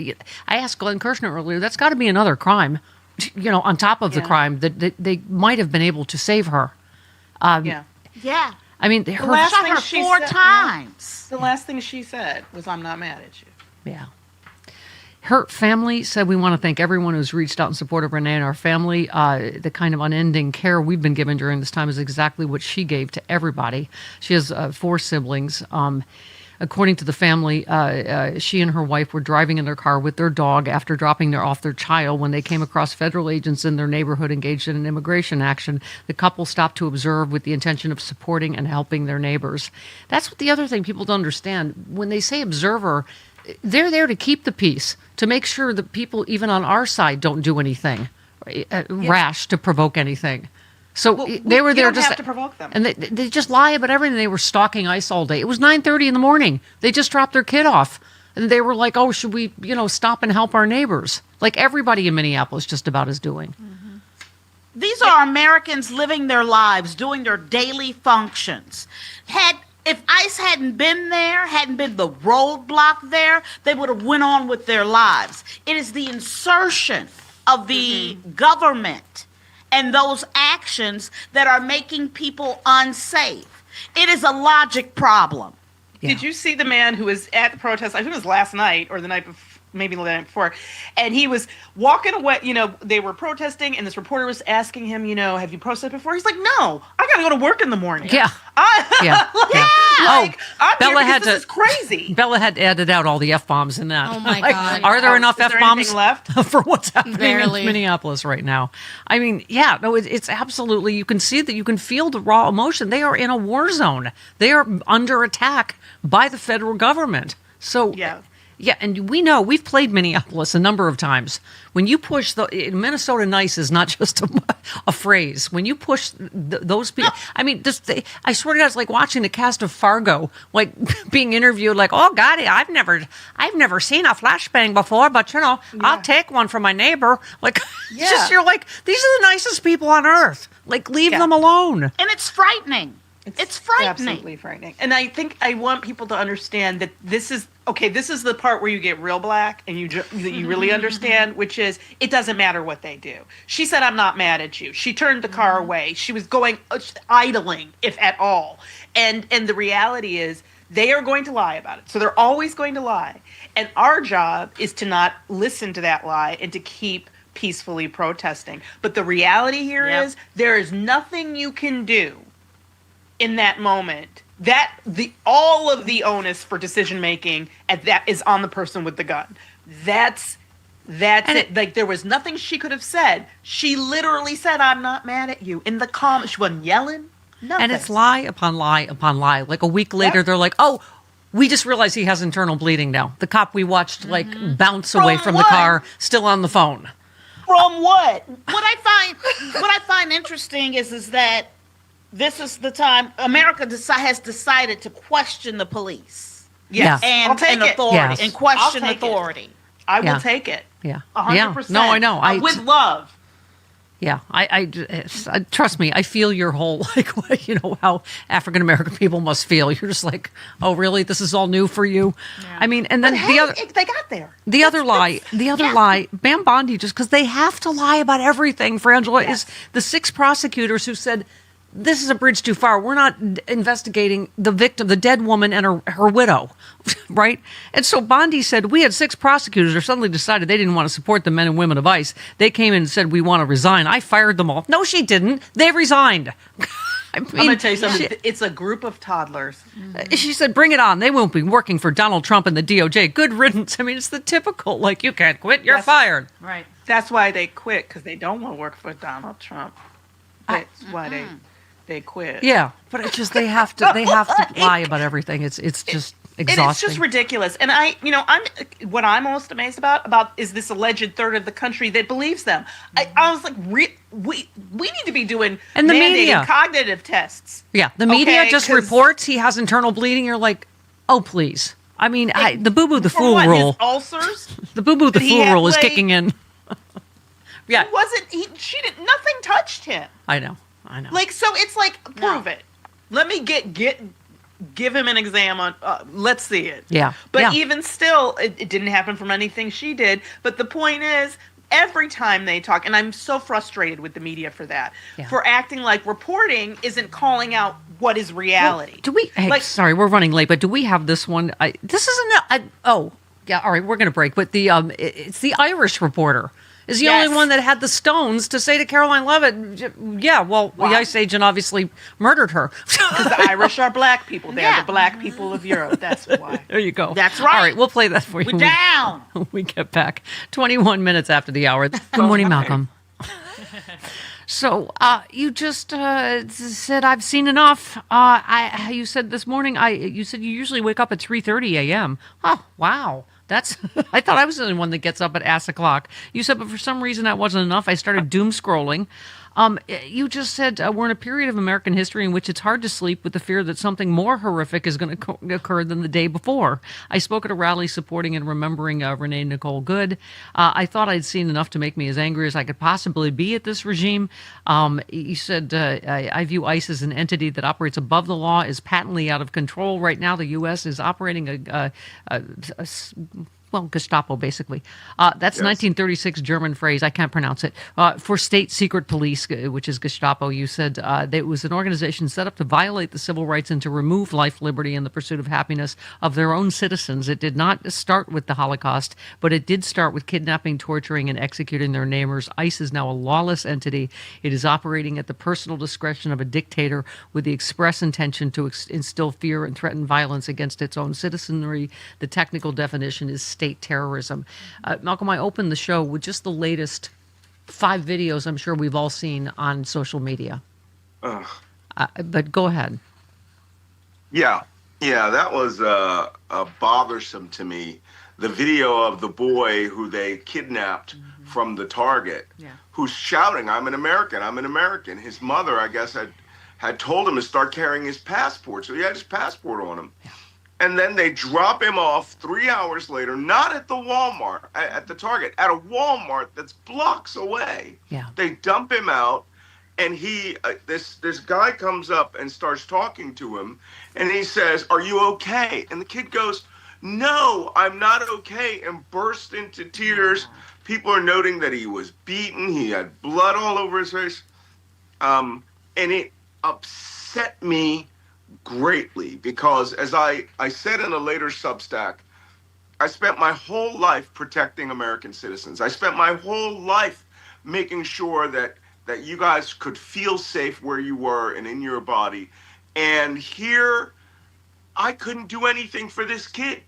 I asked Glenn Kirshner earlier, that's got to be another crime, on top of the crime that they might have been able to save her. Yeah. I mean, The last thing she four times. The last thing she said was, I'm not mad at you. Yeah. Her family said, we want to thank everyone who's reached out in support of Renee and our family. The kind of unending care we've been given during this time is exactly what she gave to everybody. She has 4 siblings. According to the family, she and her wife were driving in their car with their dog after dropping off their child when they came across federal agents in their neighborhood engaged in an immigration action. The couple stopped to observe with the intention of supporting and helping their neighbors. That's what the other thing people don't understand. When they say observer, they're there to keep the peace, to make sure that people even on our side don't do anything rash to provoke anything. So they were there don't just have to provoke them. And they just lie about everything. They were stalking ICE all day. It was 9:30 in the morning. They just dropped their kid off. And they were like, oh, should we, stop and help our neighbors? Like everybody in Minneapolis just about is doing. These are Americans living their lives, doing their daily functions. If ICE hadn't been there, hadn't been the roadblock there, they would have went on with their lives. It is the insertion of the government and those actions that are making people unsafe. It is a logic problem. Yeah. Did you see the man who was at the protest? I think it was last night or the night before, maybe the night before, and he was walking away. They were protesting, and this reporter was asking him, have you protested before? He's like, no, I got to go to work in the morning. Yeah. This is crazy. Bella had added out all the F-bombs in that. Oh, my God. Are there enough Is there F-bombs anything left for what's happening Barely. in Minneapolis right now? I mean, it's absolutely, you can see that, you can feel the raw emotion. They are in a war zone. They are under attack by the federal government. So yeah, and we know, we've played Minneapolis a number of times. When you push Minnesota nice is not just a phrase. When you push those people, I mean, I swear to God, it's like watching the cast of Fargo, like being interviewed, like, oh God, I've never seen a flashbang before, but I'll take one from my neighbor. Like, you're like, these are the nicest people on earth. Like, leave them alone. And it's frightening. It's frightening. Absolutely frightening. And I think I want people to understand that this is the part where you get real black and you really understand, which is it doesn't matter what they do. She said, I'm not mad at you. She turned the car away. She was going idling, if at all. And the reality is They are going to lie about it. So they're always going to lie. And our job is to not listen to that lie and to keep peacefully protesting. But the reality here is there is nothing you can do in that moment. That all of the onus for decision making at that is on the person with the gun. That's it. Like, there was nothing she could have said. She literally said, "I'm not mad at you." In the comments, she wasn't yelling. Nothing. And it's lie upon lie upon lie. Like a week later, they're like, "Oh, we just realized he has internal bleeding now." The cop we watched bounce away from the car, still on the phone. From what? What I find interesting is that this is the time America has decided to question the police. Yes. And, I'll take and it. authority Yes. and question I'll take authority. I Yeah. will take it. Yeah. 100%. No, I know. With love. Yeah, I trust me. I feel your whole how African American people must feel. You're just like, oh, really? This is all new for you. I mean, and then they got there. The other lie, Bam Bondi, just because they have to lie about everything. Frangela is the 6 prosecutors who said, this is a bridge too far. We're not investigating the victim, the dead woman and her widow, right? And so Bondi said, we had 6 prosecutors who suddenly decided they didn't want to support the men and women of ICE. They came in and said, we want to resign. I fired them all. No, she didn't. They resigned. I'm going to tell you something. It's a group of toddlers. She said, bring it on. They won't be working for Donald Trump and the DOJ. Good riddance. I mean, it's the typical, like, you can't quit, you're fired. Right. That's why they quit, because they don't want to work for Donald Trump. That's why they quit. Yeah, but it's just they have to lie about everything. It's just exhausting. And it's just ridiculous. And what I'm most amazed about is this alleged third of the country that believes them. I was like, we need to be doing and the mandating media cognitive tests. Yeah, the media just reports he has internal bleeding. You're like, oh please. I mean, the boo boo the fool rule. His ulcers. The boo boo the fool rule is kicking in. Yeah, nothing touched him. I know. Like, so it's like, prove it. Let me give him an exam on, let's see it. Yeah. But even still, it didn't happen from anything she did. But the point is, every time they talk, and I'm so frustrated with the media for that, for acting like reporting isn't calling out what is reality. Well, do we, sorry, we're running late, but do we have this one? This isn't, all right, we're going to break. But it's the Irish reporter. Is the only one that had the stones to say to Caroline Leavitt, the ICE agent obviously murdered her. Because the Irish are black people. They're the black people of Europe. That's why. There you go. That's right. All right, we'll play that for you. We're down. We get back. 21 minutes after the hour. Good morning, Malcolm. So you just said, I've seen enough. You said this morning, you said you usually wake up at 3:30 a.m. Oh, wow. I thought I was the only one that gets up at ass o'clock. You said, but for some reason that wasn't enough. I started doom scrolling. You just said we're in a period of American history in which it's hard to sleep with the fear that something more horrific is going to occur than the day before. I spoke at a rally supporting and remembering Renee Nicole Good. I thought I'd seen enough to make me as angry as I could possibly be at this regime. You said, I view ICE as an entity that operates above the law, is patently out of control. Right now, the U.S. is operating Gestapo, basically. That's 1936 German phrase. I can't pronounce it. For state secret police, which is Gestapo, you said that it was an organization set up to violate the civil rights and to remove life, liberty, and the pursuit of happiness of their own citizens. It did not start with the Holocaust, but it did start with kidnapping, torturing, and executing their neighbors. ICE is now a lawless entity. It is operating at the personal discretion of a dictator with the express intention to instill fear and threaten violence against its own citizenry. The technical definition is state terrorism. Malcolm, I opened the show with just the latest 5 videos I'm sure we've all seen on social media. But go ahead. Yeah, that was bothersome to me. The video of the boy who they kidnapped from the Target, who's shouting, I'm an American, I'm an American. His mother, I guess, had told him to start carrying his passport, so he had his passport on him. And then they drop him off 3 hours later, not at the Walmart, at the Target, at a Walmart that's blocks away. Yeah. They dump him out, and this guy comes up and starts talking to him, and he says, "Are you okay?" And the kid goes, "No, I'm not okay," and burst into tears. People are noting that he was beaten, he had blood all over his face, and it upset me greatly because, as I said in a later Substack, I spent my whole life protecting American citizens. I spent my whole life making sure that you guys could feel safe where you were and in your body. And here, I couldn't do anything for this kid.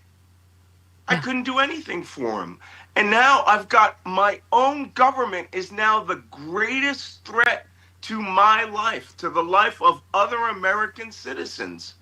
I couldn't do anything for him. And now I've got my own government is now the greatest threat to my life, to the life of other American citizens.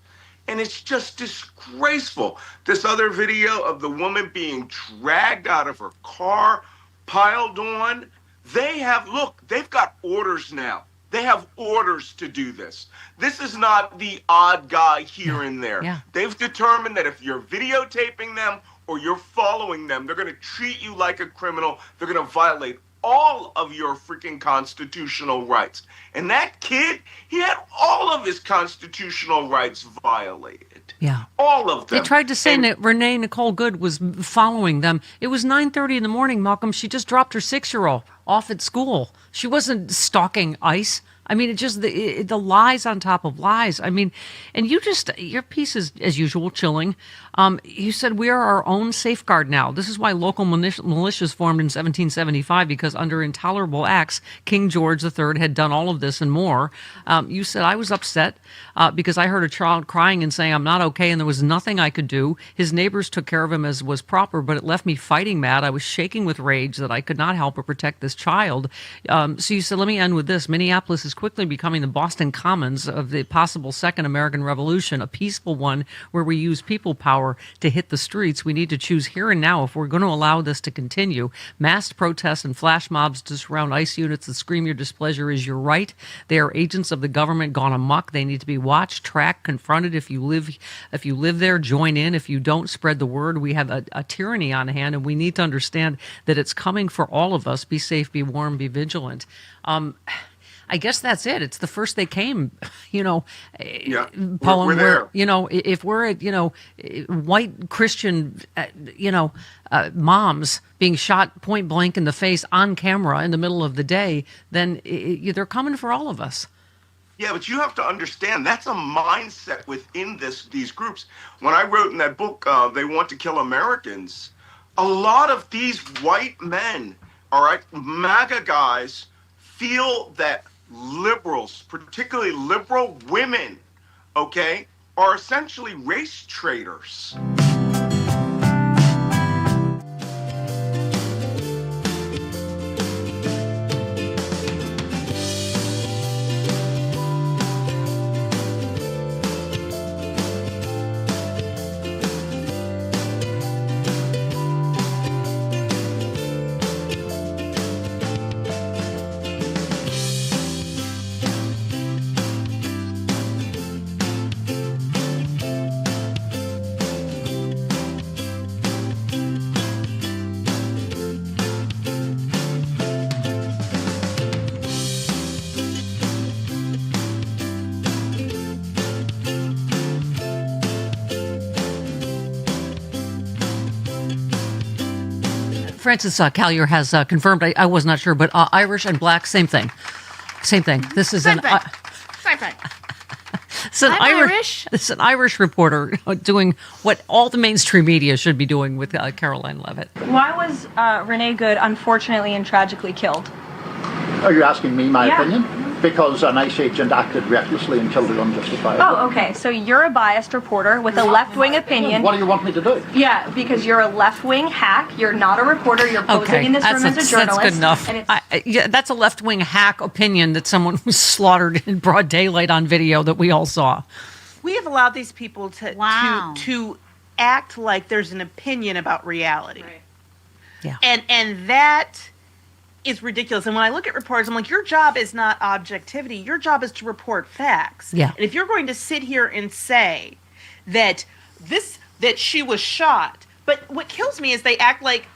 And it's just disgraceful. This other video of the woman being dragged out of her car, piled on. They've got orders now. They have orders to do this. This is not the odd guy here and there. Yeah. They've determined that if you're videotaping them or you're following them, they're going to treat you like a criminal. They're going to violate all of your freaking constitutional rights. And that kid, he had all of his constitutional rights violated. Yeah. All of them. They tried to say that Renee Nicole Good was following them. It was 9:30 in the morning, Malcolm. She just dropped her 6-year-old off at school. She wasn't stalking ICE. I mean, it just the lies on top of lies. I mean, and your piece is, as usual, chilling. You said we are our own safeguard now. This is why local militias formed in 1775, because under intolerable acts, King George III had done all of this and more. You said I was upset because I heard a child crying and saying, I'm not okay, and there was nothing I could do. His neighbors took care of him as was proper, but it left me fighting mad. I was shaking with rage that I could not help but protect this child. So you said, let me end with this. Minneapolis is quickly becoming the Boston Commons of the possible second American Revolution, a peaceful one where we use people power to hit the streets. We need to choose here and now if we're going to allow this to continue. Massed protests and flash mobs to surround ICE units that scream your displeasure is your right. They are agents of the government gone amok. They need to be watched, tracked, confronted. If you live there, join in. If you don't, spread the word. We have a tyranny on hand, and we need to understand that it's coming for all of us. Be safe, be warm, be vigilant. I guess that's it. It's the first they came, Yeah, Paul, we're there. If we're at, white Christian, moms being shot point blank in the face on camera in the middle of the day, then they're coming for all of us. Yeah, but you have to understand that's a mindset within these groups. When I wrote in that book, They Want to Kill Americans, a lot of these white men, all right, MAGA guys, feel that liberals, particularly liberal women, okay, are essentially race traitors. Francis Callier has confirmed. I was not sure, but Irish and black, same thing. Same thing. This is Same thing. Same thing. It's an I'm Irish. It's an Irish reporter doing what all the mainstream media should be doing with Caroline Levitt. Why was Renee Good unfortunately and tragically killed? Are you asking me my Yeah. opinion? Because an ICE agent acted recklessly and killed her unjustifiably. Oh, okay. So you're a biased reporter with a left-wing opinion. What do you want me to do? Yeah, because you're a left-wing hack. You're not a reporter. You're posing in this room as a journalist. That's good enough. And it's Yeah, that's a left-wing hack opinion that someone was slaughtered in broad daylight on video that we all saw. We have allowed these people to Wow. to act like there's an opinion about reality. Right. Yeah. And that is ridiculous. And when I look at reporters, I'm like, your job is not objectivity. Your job is to report facts. Yeah. And if you're going to sit here and say that she was shot, but what kills me is they act like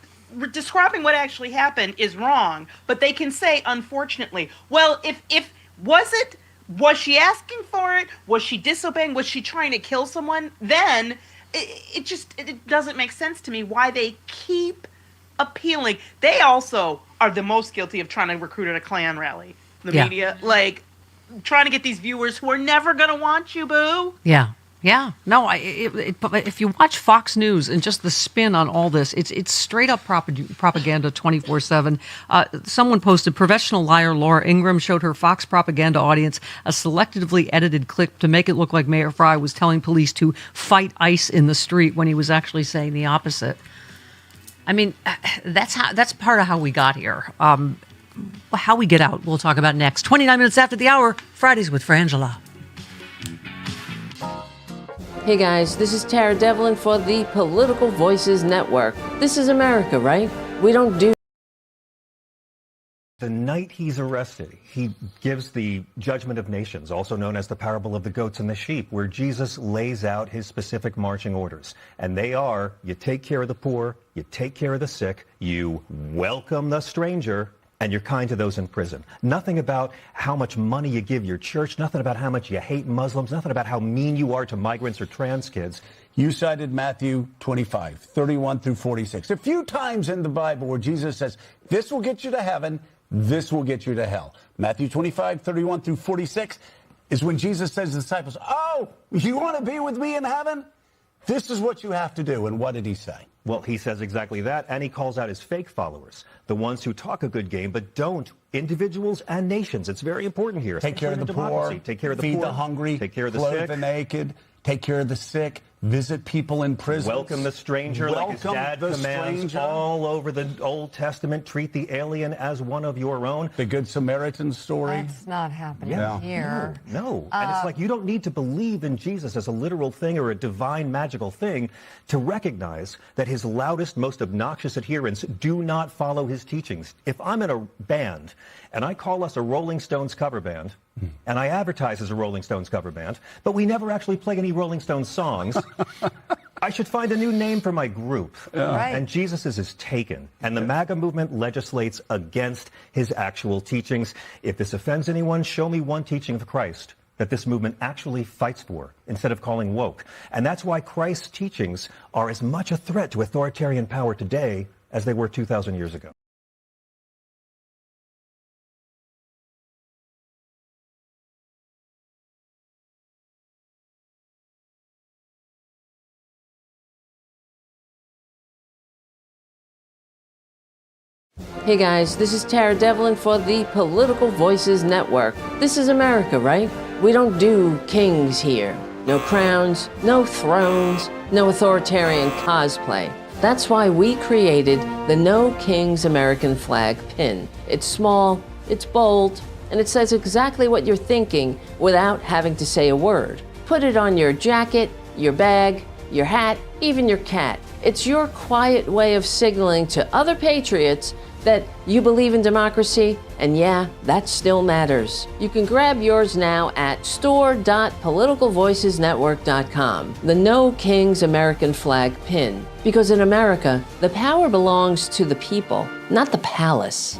describing what actually happened is wrong, but they can say, unfortunately, well, was she asking for it? Was she disobeying? Was she trying to kill someone? Then it doesn't make sense to me why they keep appealing. They also are the most guilty of trying to recruit at a Klan rally. The Yeah. media, like, trying to get these viewers who are never going to want you, boo. Yeah. Yeah. No, but if you watch Fox News and just the spin on all this, it's straight up propaganda 24/7. Someone posted, professional liar Laura Ingraham showed her Fox propaganda audience a selectively edited clip to make it look like Mayor Fry was telling police to fight ICE in the street when he was actually saying the opposite. I mean, that's part of how we got here. How we get out, we'll talk about next. 29 minutes after the hour, Fridays with Frangela. Hey guys, this is Tara Devlin for the Political Voices Network. This is America, right? We don't do... The night he's arrested, he gives the judgment of nations, also known as the parable of the goats and the sheep, where Jesus lays out his specific marching orders. And they are, you take care of the poor, you take care of the sick, you welcome the stranger, and you're kind to those in prison. Nothing about how much money you give your church, nothing about how much you hate Muslims, nothing about how mean you are to migrants or trans kids. You cited Matthew 25, 31 through 46. A few times in the Bible where Jesus says, this will get you to heaven, this will get you to hell. Matthew 25, 31 through 46 is when Jesus says to the disciples, oh, you want to be with me in heaven? This is what you have to do. And what did he say? Well, he says exactly that, and he calls out his fake followers, the ones who talk a good game but don't. Individuals and nations. It's very important here. Take care of the poor, take care of the feed poor, the hungry, take care of the clothe sick, the naked, take care of the sick, visit people in prison. Welcome the stranger, like his dad commands all over the Old Testament. Treat the alien as one of your own. The Good Samaritan story. That's not happening here. No. And it's like you don't need to believe in Jesus as a literal thing or a divine magical thing to recognize that his loudest, most obnoxious adherents do not follow his teachings. If I'm in a band and I call us a Rolling Stones cover band, and I advertise as a Rolling Stones cover band, but we never actually play any Rolling Stones songs, I should find a new name for my group. Right. And Jesus's is taken. And the MAGA movement legislates against his actual teachings. If this offends anyone, show me one teaching of Christ that this movement actually fights for instead of calling woke. And that's why Christ's teachings are as much a threat to authoritarian power today as they were 2,000 years ago. Hey guys, this is Tara Devlin for the Political Voices Network. This is America, right? We don't do kings here. No crowns, no thrones, no authoritarian cosplay. That's why we created the No Kings American flag pin. It's small, it's bold, and it says exactly what you're thinking without having to say a word. Put it on your jacket, your bag, your hat, even your cat. It's your quiet way of signaling to other patriots that you believe in democracy, and yeah, that still matters. You can grab yours now at store.politicalvoicesnetwork.com. The No Kings American flag pin. Because in America, the power belongs to the people, not the palace.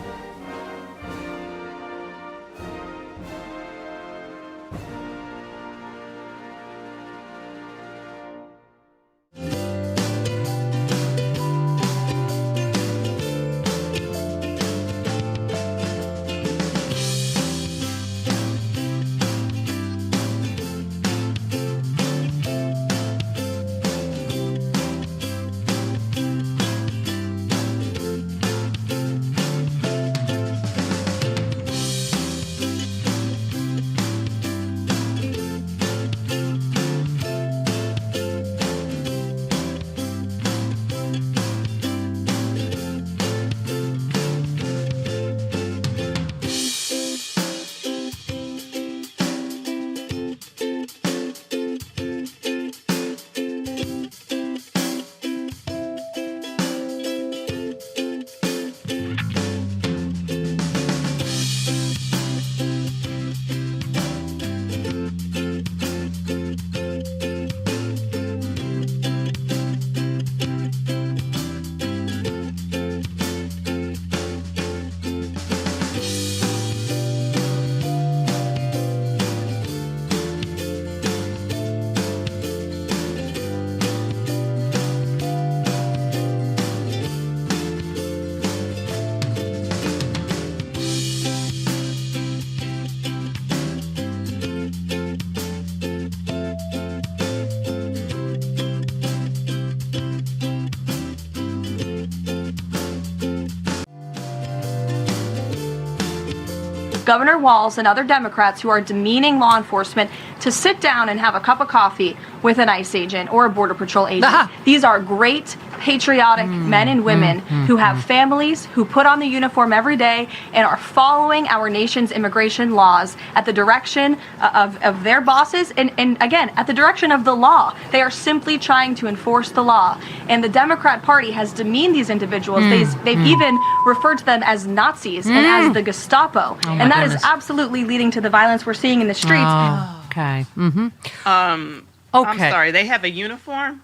Governor Walz and other Democrats who are demeaning law enforcement to sit down and have a cup of coffee with an ICE agent or a Border Patrol agent. These are great, patriotic men and women who have families, who put on the uniform every day and are following our nation's immigration laws at the direction of their bosses and again, at the direction of the law. They are simply trying to enforce the law. And the Democrat Party has demeaned these individuals. They've even referred to them as Nazis and as the Gestapo. And that is absolutely leading to the violence we're seeing in the streets. Okay. I'm sorry, they have a uniform?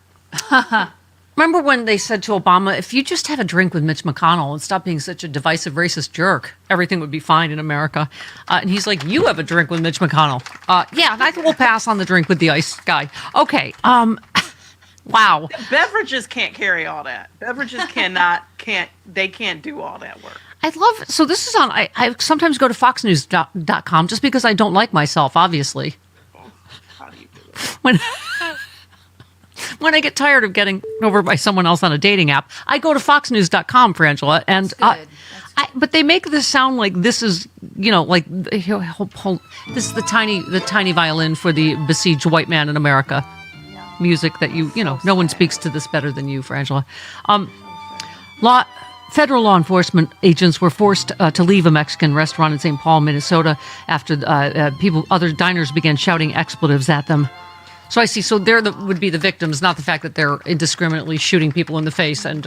Remember when they said to Obama, if you just have a drink with Mitch McConnell and stop being such a divisive, racist jerk, everything would be fine in America. And he's like, you have a drink with Mitch McConnell. Yeah, I think we'll pass on the drink with the ICE guy. Okay. Wow. Beverages can't carry all that. Beverages can't do all that work. I love, so this is on, I sometimes go to foxnews.com just because I don't like myself, obviously. How do you do it? When I get tired of getting over by someone else on a dating app, I go to foxnews.com, Frangela, and but they make this sound like this is, like this is the tiny violin for the besieged white man in America. Music that no one speaks to this better than you, Frangela. Federal law enforcement agents were forced to leave a Mexican restaurant in St. Paul, Minnesota, after other diners began shouting expletives at them. So I see. So would be the victims, not the fact that they're indiscriminately shooting people in the face and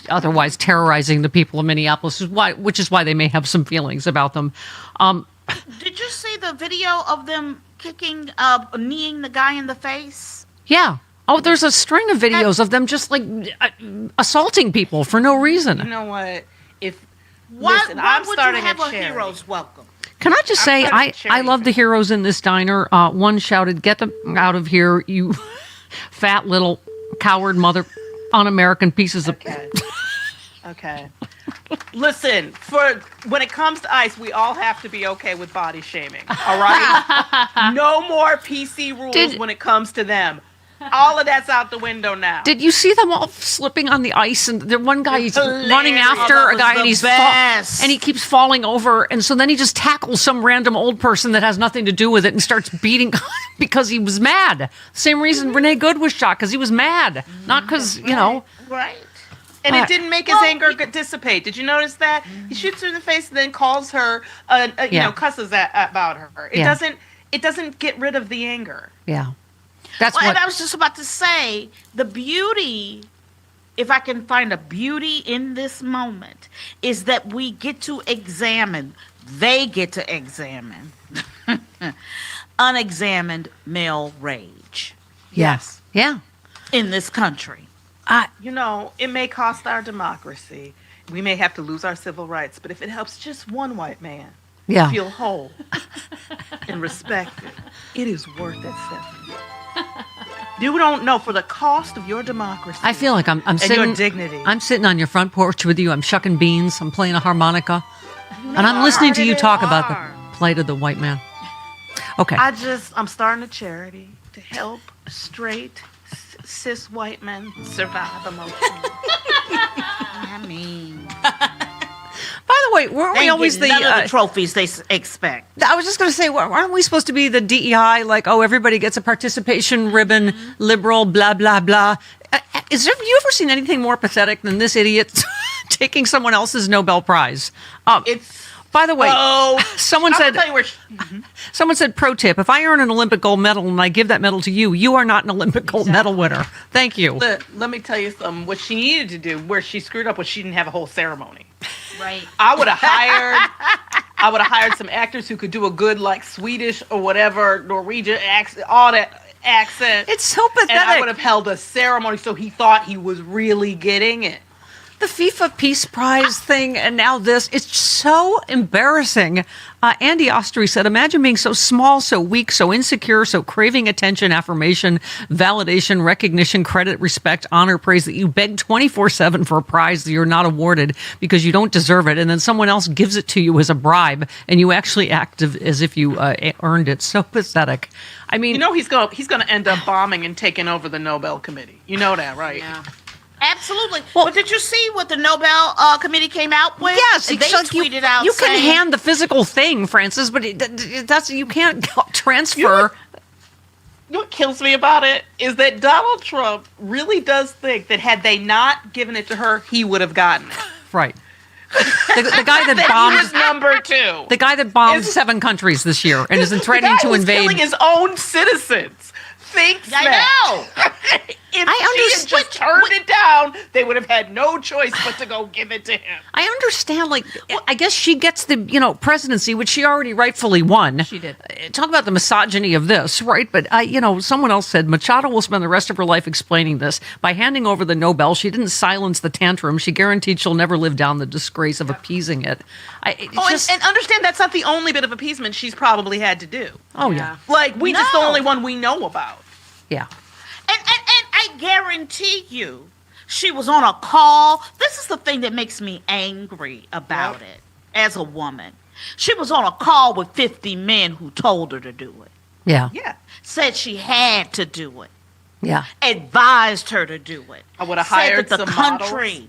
otherwise terrorizing the people of Minneapolis, which is why they may have some feelings about them. Did you see the video of them kneeing the guy in the face? Yeah. Oh, there's a string of videos of them just like assaulting people for no reason. You know what? Why I'm would starting you have a a charity. hero's welcome? Can I just say, I love the heroes in this diner. One shouted, "Get them out of here, you fat little coward mother un-American pieces of..." Okay. Listen, when it comes to ICE, we all have to be okay with body shaming. All right? No more PC rules when it comes to them. All of that's out the window now. Did you see them all slipping on the ice? And the one guy he's running after a guy, and he keeps falling over, and so then he just tackles some random old person that has nothing to do with it and starts beating because he was mad. Same reason Renee Good was shot, because he was mad, not because Right. And it didn't make his anger dissipate. Did you notice that? He shoots her in the face and then calls her, cusses about her. It doesn't get rid of the anger. Yeah. And I was just about to say, the beauty, if I can find a beauty in this moment, is that we get to examine, they get to examine unexamined male rage. Yes. Yeah. In this country. It may cost our democracy. We may have to lose our civil rights, but if it helps just one white man feel whole and respected, it is worth it, Stephanie. You don't know, for the cost of your democracy. I feel like I'm sitting, your dignity. I'm sitting on your front porch with you. I'm shucking beans. I'm playing a harmonica, and I'm listening to you talk about the plight of the white man. Okay. I'm starting a charity to help straight cis white men survive emotionally. I mean. By the way, weren't we always none of the trophies they expect? I was just going to say, aren't we supposed to be the DEI? Like, everybody gets a participation ribbon, liberal, blah, blah, blah. Have you ever seen anything more pathetic than this taking someone else's Nobel Prize? By the way, someone said, pro tip, if I earn an Olympic gold medal and I give that medal to you, you are not an Olympic gold medal winner. Thank you. Let me tell you something. What she needed to do, where she screwed up, was she didn't have a whole ceremony. Right. I would have hired some actors who could do a good, like, Swedish or whatever, Norwegian accent, all that accent. It's so pathetic. And I would have held a ceremony so he thought he was really getting it. The FIFA Peace Prize thing, and now this. It's so embarrassing. Andy Ostry said, imagine being so small, so weak, so insecure, so craving attention, affirmation, validation, recognition, credit, respect, honor, praise, that you beg 24/7 for a prize that you're not awarded because you don't deserve it, and then someone else gives it to you as a bribe, and you actually act as if you earned it. So pathetic. I mean, he's going to end up bombing and taking over the Nobel Committee. You know that, right? Yeah. Absolutely. But did you see what the Nobel Committee came out with? Yes, they so tweeted out. You can saying, hand the physical thing, Francis, but that's you can't transfer. You know what kills me about it is that Donald Trump really does think that had they not given it to her, he would have gotten it. Right. The guy that he bombed was number 2. The guy that bombed 7 countries this year and is threatening to invade. Killing his own citizens. Thinks I know. If she had just turned it down, they would have had no choice but to go give it to him. I understand, I guess she gets the, presidency, which she already rightfully won. She did. Talk about the misogyny of this, right? But, someone else said Machado will spend the rest of her life explaining this. By handing over the Nobel, she didn't silence the tantrum. She guaranteed she'll never live down the disgrace of appeasing it. And understand that's not the only bit of appeasement she's probably had to do. Oh, yeah. We just the only one we know about. Yeah. And I guarantee you, she was on a call. This is the thing that makes me angry about it as a woman. She was on a call with 50 men who told her to do it. Yeah. Yeah. Said she had to do it. Yeah. Advised her to do it. I would have Said hired that the some country. models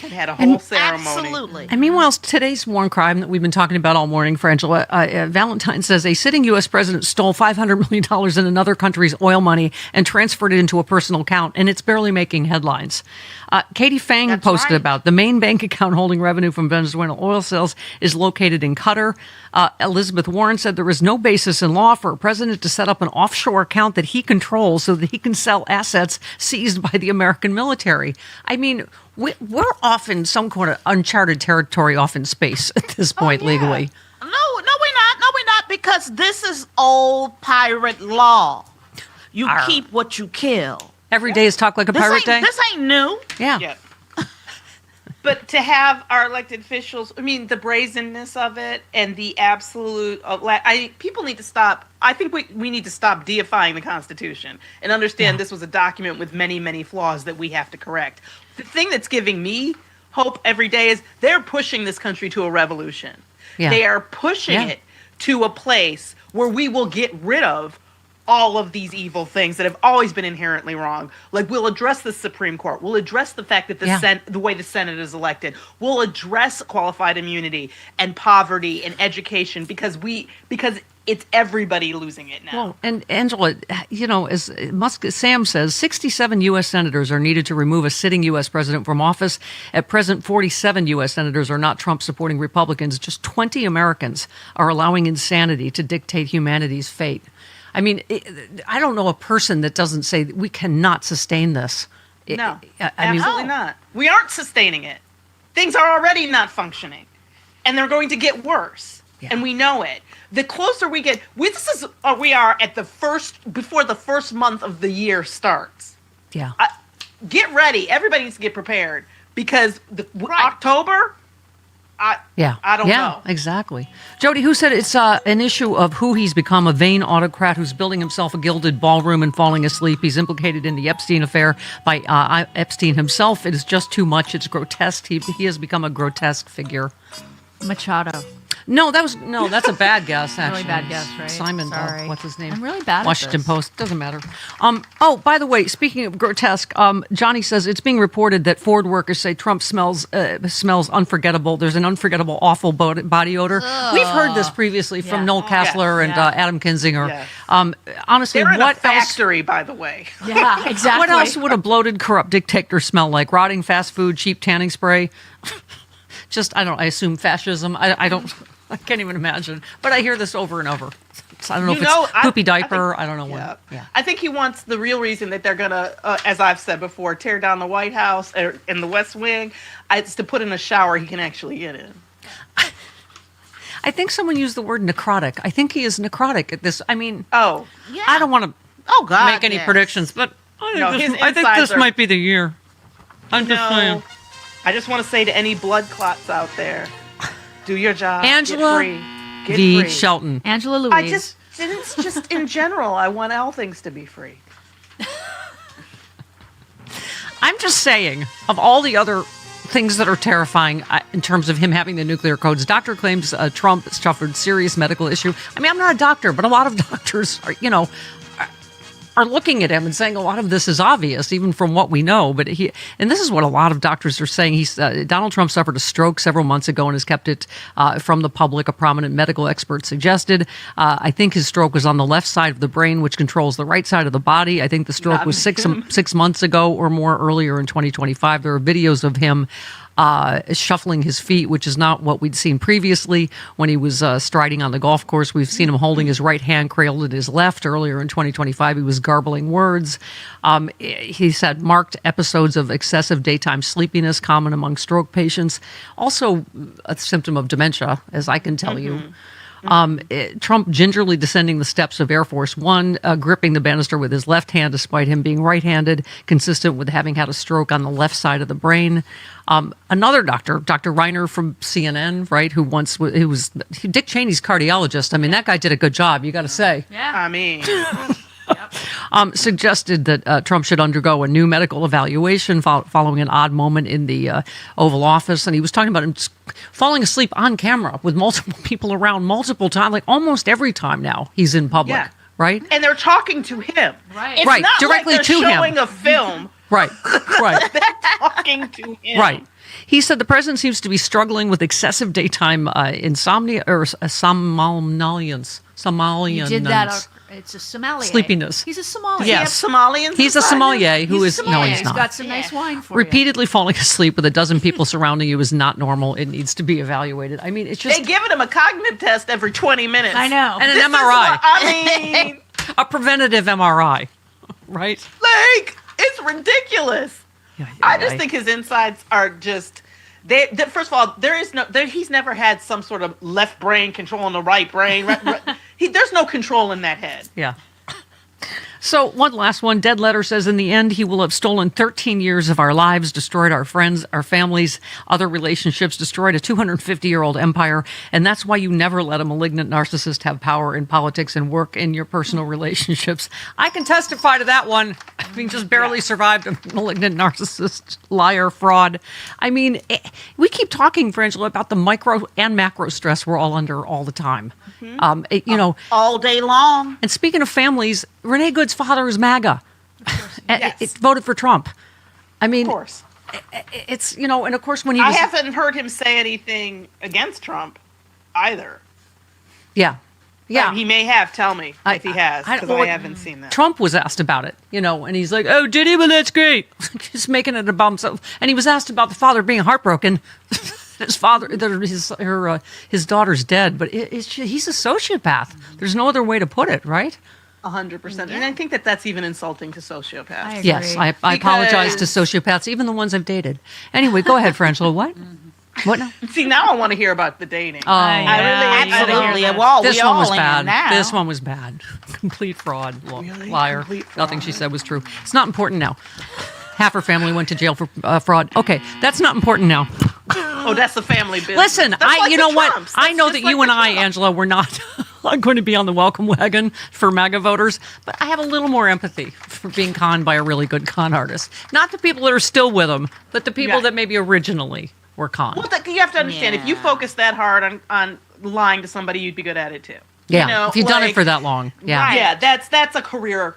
and had a whole ceremony. Absolutely. And meanwhile, today's war crime that we've been talking about all morning, Frangela, Valentine says a sitting U.S. president stole $500 million in another country's oil money and transferred it into a personal account, and it's barely making headlines. Katie Fang posted about the main bank account holding revenue from Venezuelan oil sales is located in Qatar. Elizabeth Warren said there is no basis in law for a president to set up an offshore account that he controls so that he can sell assets seized by the American military. I mean, we're off in some kind of uncharted territory off in space at this point legally. No, we're not. No, we're not, because this is old pirate law. You keep what you kill. Every day is Talk Like a Pirate Day? This ain't new. Yeah. But to have our elected officials, the brazenness of it and the absolute, people need to stop. I think we need to stop deifying the Constitution and understand this was a document with many, many flaws that we have to correct. The thing that's giving me hope every day is they're pushing this country to a revolution. Yeah. They are pushing it to a place where we will get rid of all of these evil things that have always been inherently wrong. Like, we'll address the Supreme Court. We'll address the fact that the way the Senate is elected. We'll address qualified immunity and poverty and education because it's everybody losing it now. Well, and Angela, as Sam says, 67 U.S. senators are needed to remove a sitting U.S. president from office. At present, 47 U.S. senators are not Trump-supporting Republicans. Just 20 Americans are allowing insanity to dictate humanity's fate. I mean, I don't know a person that doesn't say that we cannot sustain this. No, absolutely not. We aren't sustaining it. Things are already not functioning, and they're going to get worse, and we know it. The closer we get, we are at before the first month of the year starts. Yeah. Get ready. Everybody needs to get prepared because October. I don't know. Yeah, exactly. Jody, who said it's an issue of who he's become, a vain autocrat who's building himself a gilded ballroom and falling asleep. He's implicated in the Epstein affair by Epstein himself. It is just too much. It's grotesque. He has become a grotesque figure. Machado. No, that's a bad guess, actually. Really bad guess, right? Simon, Sorry. what's his name? I'm really bad Washington at this. Post. Doesn't matter. By the way, speaking of grotesque, Johnny says it's being reported that Ford workers say Trump smells unforgettable. There's an unforgettable, awful body odor. Ugh. We've heard this previously from Noel Kassler and Adam Kinzinger. Yes. Honestly, They're in what a factory, by the way. Yeah, exactly. What else would a bloated, corrupt dictator smell like? Rotting fast food, cheap tanning spray? I assume fascism. I can't even imagine. But I hear this over and over. So I don't know if it's poopy diaper. I don't know what. Yeah. I think he wants the real reason that they're going to, as I've said before, tear down the White House and the West Wing. It's to put in a shower he can actually get in. I think someone used the word necrotic. I think he is necrotic at this. I mean, I don't want to make any predictions, but I think this might be the year. I'm just saying. I just want to say to any blood clots out there, do your job. Angela Get V. free. Shelton. Angela Louise. It's just in general, I want all things to be free. I'm just saying, of all the other things that are terrifying in terms of him having the nuclear codes, doctor claims Trump suffered serious medical issue. I mean, I'm not a doctor, but a lot of doctors are are looking at him and saying a lot of this is obvious, even from what we know. But and this is what a lot of doctors are saying. Donald Trump suffered a stroke several months ago and has kept it from the public. A prominent medical expert suggested. I think his stroke was on the left side of the brain, which controls the right side of the body. I think the stroke was 6 months ago or more, earlier in 2025. There are videos of him shuffling his feet, which is not what we'd seen previously when he was striding on the golf course. We've seen him holding his right hand cradled in his left. Earlier in 2025, he was garbling words. He's had marked episodes of excessive daytime sleepiness, common among stroke patients. Also a symptom of dementia, as I can tell you. Trump gingerly descending the steps of Air Force One, gripping the banister with his left hand despite him being right-handed, consistent with having had a stroke on the left side of the brain. Another doctor, Dr. Reiner from CNN, right, who was Dick Cheney's cardiologist. I mean, that guy did a good job, you got to say. Yeah. I mean... Suggested that Trump should undergo a new medical evaluation following an odd moment in the Oval Office. And he was talking about him falling asleep on camera with multiple people around multiple times, like almost every time now he's in public, right? And they're talking to him. Right. It's Right, not directly like they're to him. showing a film. Right, right. They're talking to him. Right. He said the president seems to be struggling with excessive daytime insomnia or somnolence. You did that. It's a sommelier. Sleepiness. He's a sommelier. Yes. Somalians. He's a sommelier who is no, he's He's not. got some nice wine for Repeatedly falling asleep with a dozen people surrounding you is not normal. It needs to be evaluated. I mean, it's just They giving him a cognitive test every 20 minutes. I know. and This an is MRI, what I mean, a preventative MRI, right? like, it's ridiculous. I just think his insides are just... first of all, he's never had some sort of left brain controlling the right brain. There's no control in that head. Yeah. So one last one. Dead Letter says, in the end, he will have stolen 13 years of our lives, destroyed our friends, our families, other relationships, destroyed a 250-year-old empire. And that's why you never let a malignant narcissist have power in politics and work in your personal relationships. I can testify to that one. Having just barely survived a malignant narcissist, liar, fraud. I mean, we keep talking, Frangela, about the micro and macro stress we're all under all the time. All day long. And speaking of families, Renee Good's father is MAGA. Yes. It voted for Trump. I mean, Of course. it's, and of course when he I was... haven't heard him say anything against Trump either. Yeah. Yeah. He may have. Tell me if he has, because I well, haven't seen that. Trump was asked about it, and he's like, oh, did he? Well, that's great. Just making it about himself. And he was asked about the father being heartbroken. His daughter's dead, but he's a sociopath. There's no other way to put it, right? 100%. And I think that's even insulting to sociopaths. Yes, I apologize to sociopaths, even the ones I've dated. Anyway, go ahead, Frangela. What? What now? See, now I want to hear about the dating. Oh, Absolutely. Well, this we one all was in bad. now. This one was bad. Complete fraud. Liar. Nothing she said was true. It's not important now. Half her family went to jail for fraud. Okay, that's not important now. Oh, that's the family business. Listen, That's you know what? Trumps. I That's know just that like you and the I, Trumps. Angela, we're not going to be on the welcome wagon for MAGA voters, but I have a little more empathy for being conned by a really good con artist. Not the people that are still with him, but the people that maybe originally were conned. Well, you have to understand, if you focus that hard on lying to somebody, you'd be good at it too. Yeah, if you've done it for that long. Yeah. Right. Yeah, that's a career,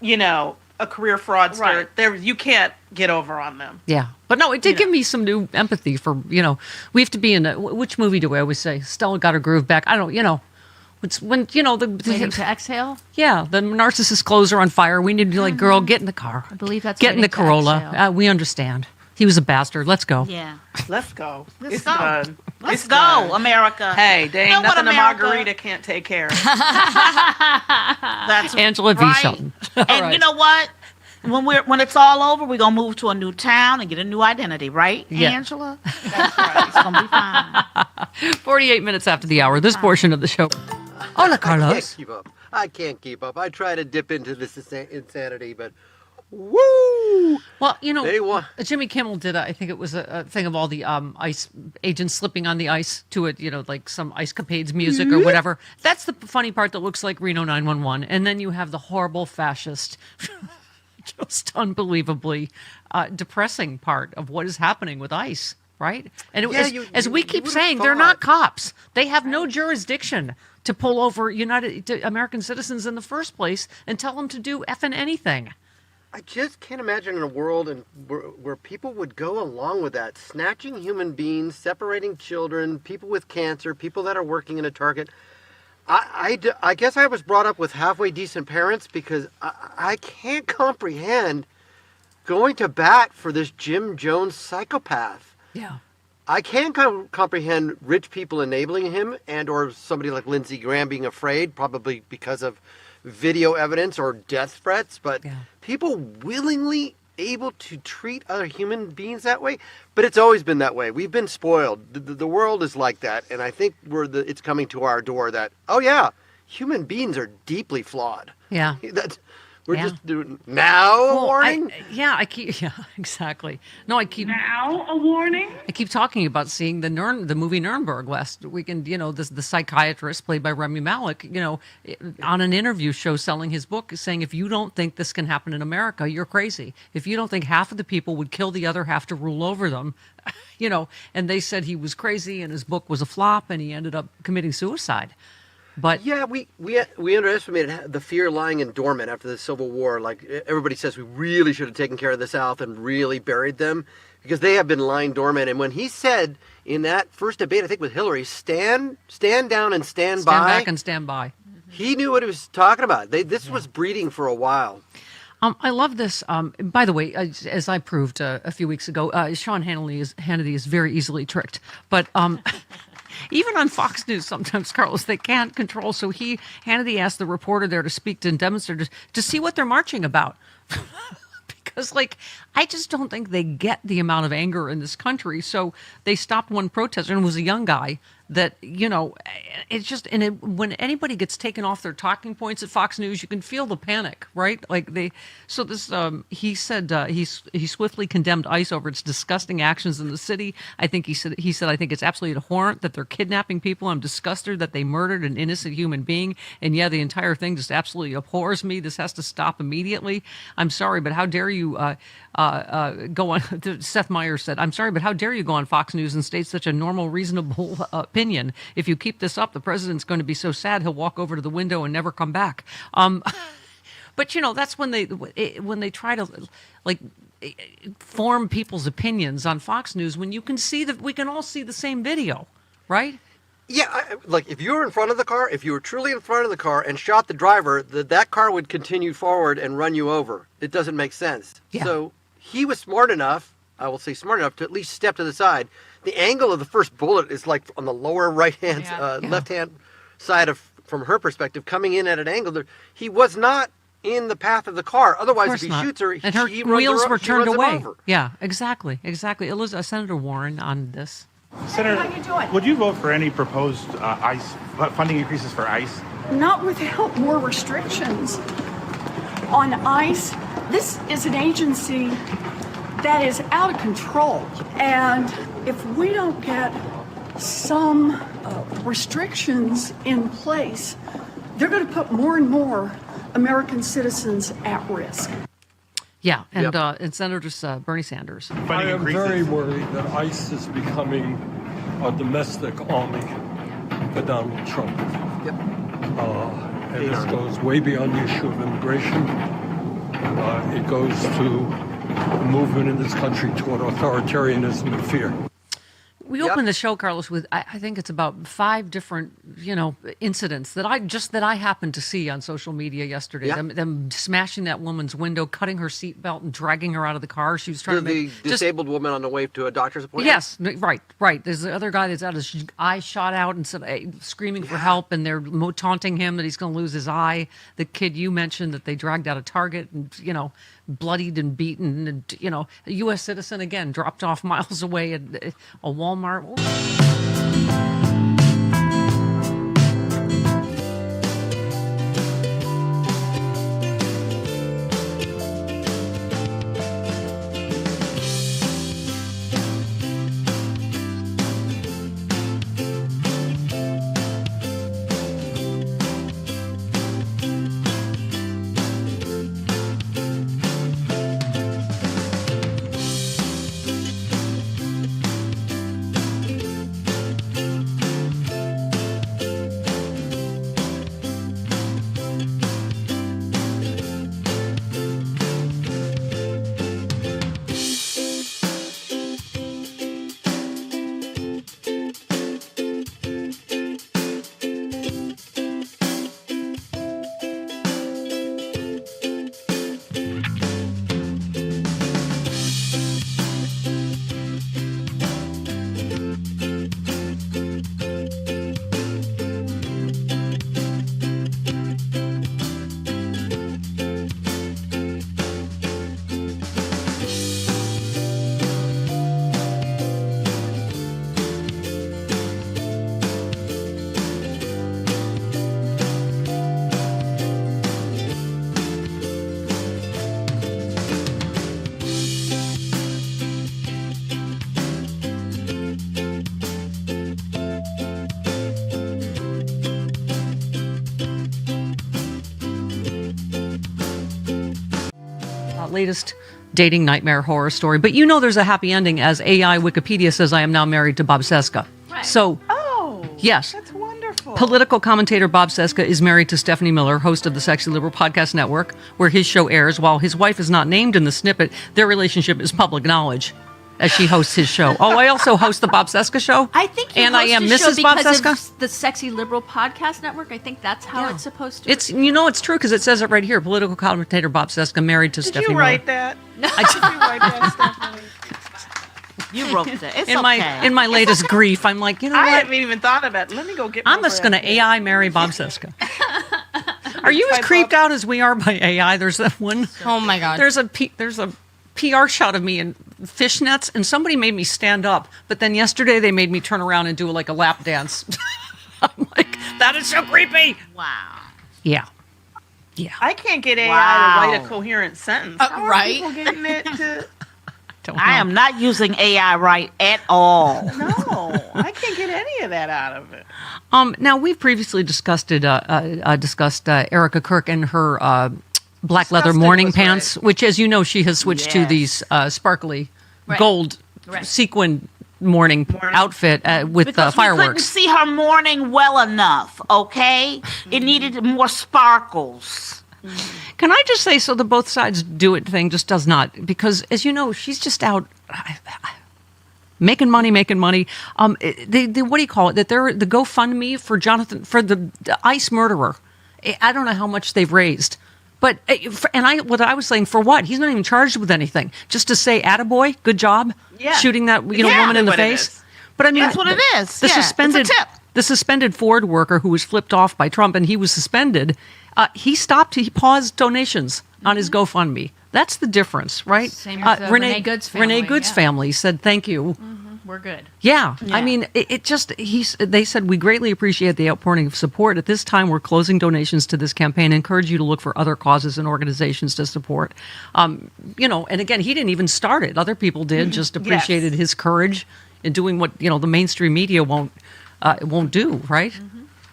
a career fraudster. Right. There, you can't get over on them. Yeah. But no, it did give me some new empathy for, we have to be in which movie do we always say? Stella got her groove back. I don't, it's when, Waiting to exhale? Yeah, the narcissist clothes are on fire. We need to be like, girl, get in the car. I believe that's Get in the Waiting to Corolla. Exhale. We understand. He was a bastard. Let's go. Yeah. Let's go. Let's It's go. done. Let's It's go, done. America. Hey, there ain't You know what, nothing a America? margarita can't take care of. That's Angela V. right. Shelton. And All right. you know what? When it's all over, we're gonna move to a new town and get a new identity, right, Yeah. Angela? That's right. It's gonna be fine. 48 minutes after the hour, this portion of the show. Hola, Carlos. I can't keep up. I try to dip into this insanity, but woo! Well, They want- Jimmy Kimmel did, I think it was a thing of all the ICE agents slipping on the ice to it, like some Ice Capades music or whatever. That's the funny part that looks like Reno 911. And then you have the horrible fascist, just unbelievably depressing part of what is happening with ICE. right? And Yeah, as we keep would've saying, they're not thought. cops. They have no jurisdiction to pull over American citizens in the first place and tell them to do effing anything. I just can't imagine in a world where people would go along with that, snatching human beings, separating children, people with cancer, people that are working in a Target. I guess I was brought up with halfway decent parents because I can't comprehend going to bat for this Jim Jones psychopath. Yeah. I can't comprehend rich people enabling him and or somebody like Lindsey Graham being afraid, probably because of video evidence or death threats, but people willingly able to treat other human beings that way. But it's always been that way. We've been spoiled. The world is like that, and I think it's coming to our door that, oh yeah, human beings are deeply flawed. Yeah. We're just doing a warning. Exactly. No, I keep now a warning. I keep talking about seeing the movie Nuremberg last weekend. The psychiatrist played by Rami Malek, on an interview show selling his book, saying if you don't think this can happen in America, you're crazy. If you don't think half of the people would kill the other half to rule over them, and they said he was crazy and his book was a flop and he ended up committing suicide. But yeah, we underestimated the fear lying in dormant after the Civil War. Like everybody says, we really should have taken care of the South and really buried them because they have been lying dormant. And when he said in that first debate, I think with Hillary, stand down and stand by. Stand back and stand by. He knew what he was talking about. This was breeding for a while. I love this. By the way, as I proved a few weeks ago, Sean Hannity is very easily tricked. But even on Fox News, sometimes, Carlos, they can't control. So Hannity asked the reporter there to speak to demonstrators to see what they're marching about. Because, I just don't think they get the amount of anger in this country. So they stopped one protester, and it was a young guy that, it's just, when anybody gets taken off their talking points at Fox News, you can feel the panic, right? He said he swiftly condemned ICE over its disgusting actions in the city. I think he said, I think it's absolutely abhorrent that they're kidnapping people. I'm disgusted that they murdered an innocent human being. And yeah, the entire thing just absolutely abhors me. This has to stop immediately. I'm sorry, but how dare you go on? Seth Meyers said, I'm sorry, but how dare you go on Fox News and state such a normal, reasonable opinion? If you keep this up, the president's going to be so sad he'll walk over to the window and never come back. But that's when they try to form people's opinions on Fox News, when you can see that we can all see the same video, right? Yeah, if you were in front of the car, if you were truly in front of the car and shot the driver, that car would continue forward and run you over. It doesn't make sense. Yeah. So he was smart enough, I will say smart enough, to at least step to the side. The angle of the first bullet is on the lower right-hand, left-hand side from her perspective, coming in at an angle. He was not in the path of the car. Otherwise, if he shoots her, and her he wheels were she turned runs away. him over. Yeah, exactly. Senator Warren on this. Senator, how you doing? Would you vote for any proposed ICE funding increases for ICE? Not without more restrictions on ICE. This is an agency that is out of control, and if we don't get some restrictions in place, they're going to put more and more American citizens at risk. Yeah, and Senator Bernie Sanders. I am very worried that ICE is becoming a domestic army for Donald Trump. Yep. And this goes way beyond the issue of immigration. It goes to a movement in this country toward authoritarianism and fear. We opened the show, Carlos, with I think it's about 5 different incidents that I happened to see on social media yesterday. Yeah. Them smashing that woman's window, cutting her seatbelt, and dragging her out of the car. She was trying to make the disabled woman on the way to a doctor's appointment. Yes, right. There's the other guy that's had his eye shot out and said, screaming for help, and they're taunting him that he's going to lose his eye. The kid you mentioned that they dragged out of Target and bloodied and beaten, and a U.S. citizen again dropped off miles away at a Walmart. latest dating nightmare horror story. But you know there's a happy ending, as AI Wikipedia says I am now married to Bob Seska. Right. So, yes. That's wonderful. Political commentator Bob Seska is married to Stephanie Miller, host of the Sexy Liberal Podcast Network, where his show airs. While his wife is not named in the snippet, their relationship is public knowledge as she hosts his show. Oh, I also host the Bob Seska Show. I think you and host I am a show Mrs. Bob because Seska. of the Sexy Liberal Podcast Network. I think that's how it's supposed to. It's it's true because it says it right here. Political commentator Bob Seska married to Did Stephanie you Miller. write that? Did you write that, Stephanie? You wrote that. It's in okay. my latest grief, I'm like, you know I what? haven't even thought about it. Let me go get I'm just going to AI marry Bob Seska. Are you as creeped out as we are by AI? There's that one. Oh my God. There's a PR shot of me in fishnets, and somebody made me stand up. But then yesterday they made me turn around and do like a lap dance. I'm like, that is so creepy. Wow. Yeah. I can't get AI Wow. to write a coherent sentence. How are right? people getting it to? I am not using AI right at all. No, I can't get any of that out of it. Now we've previously discussed Erica Kirk and her black leather morning pants, which, as you know, she has switched to these sparkly gold sequin morning outfit with Because we couldn't fireworks. see her morning well enough, okay? It needed more sparkles. Can I just say, so the both sides do it thing just does not, because as you know, she's just out making money. What do you call it? That they're the GoFundMe for the ICE murderer. I don't know how much they've raised, but what I was saying, for what? He's not even charged with anything. Just to say, "Attaboy, good job," shooting that woman in the face. But I mean, That's what it is. The Yeah, suspended it's a tip. the suspended Ford worker who was flipped off by Trump, and he was suspended. He paused donations on his GoFundMe. That's the difference, right? Same with the Renee Good's family, Renee Good's yeah. family said thank you. We're good. Yeah. I mean, they said, we greatly appreciate the outpouring of support. At this time, we're closing donations to this campaign. Encourage you to look for other causes and organizations to support. And again, he didn't even start it. Other people did, just appreciated his courage in doing what, the mainstream media won't do, right?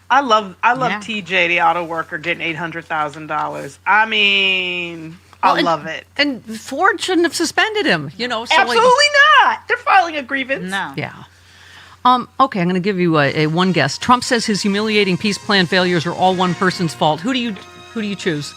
I love TJ, the auto worker, getting $800,000. I mean, I love it. And Ford shouldn't have suspended him, So Absolutely not. They're filing a grievance. No. Yeah. Okay, I'm going to give you a one guess. Trump says his humiliating peace plan failures are all one person's fault. Who do you choose?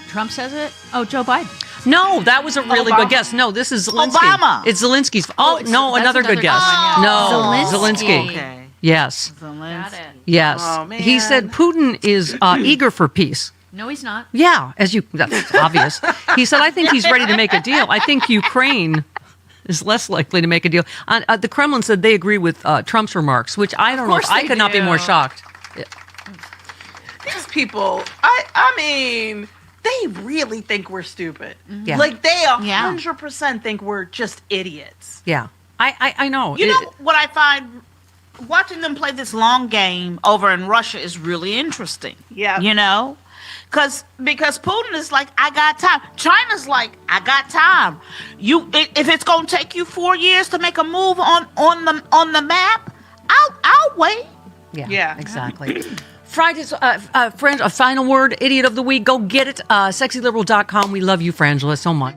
Trump says it? Oh, Joe Biden. No, that was a really Obama. good guess. No, this is Zelensky. Obama. It's Zelensky's. That's another good guess. one, yeah. No, Zelensky. Okay. Yes. Got it. Yes. Oh, man. He said Putin is eager for peace. No, he's not. Yeah, that's obvious. He said, I think he's ready to make a deal. I think Ukraine is less likely to make a deal. The Kremlin said they agree with Trump's remarks, which I don't know. I could not be more shocked. These people, I mean, they really think we're stupid. Yeah. Like, they 100% think we're just idiots. Yeah. I know. You know what I find? Watching them play this long game over in Russia is really interesting. Yeah. Because Putin is like, I got time. China's like, I got time. If it's gonna take you 4 years to make a move on the map, I'll wait. Yeah. Exactly. Friday's friend, a final word, idiot of the week. Go get it. Sexyliberal.com. We love you, Frangela, so much.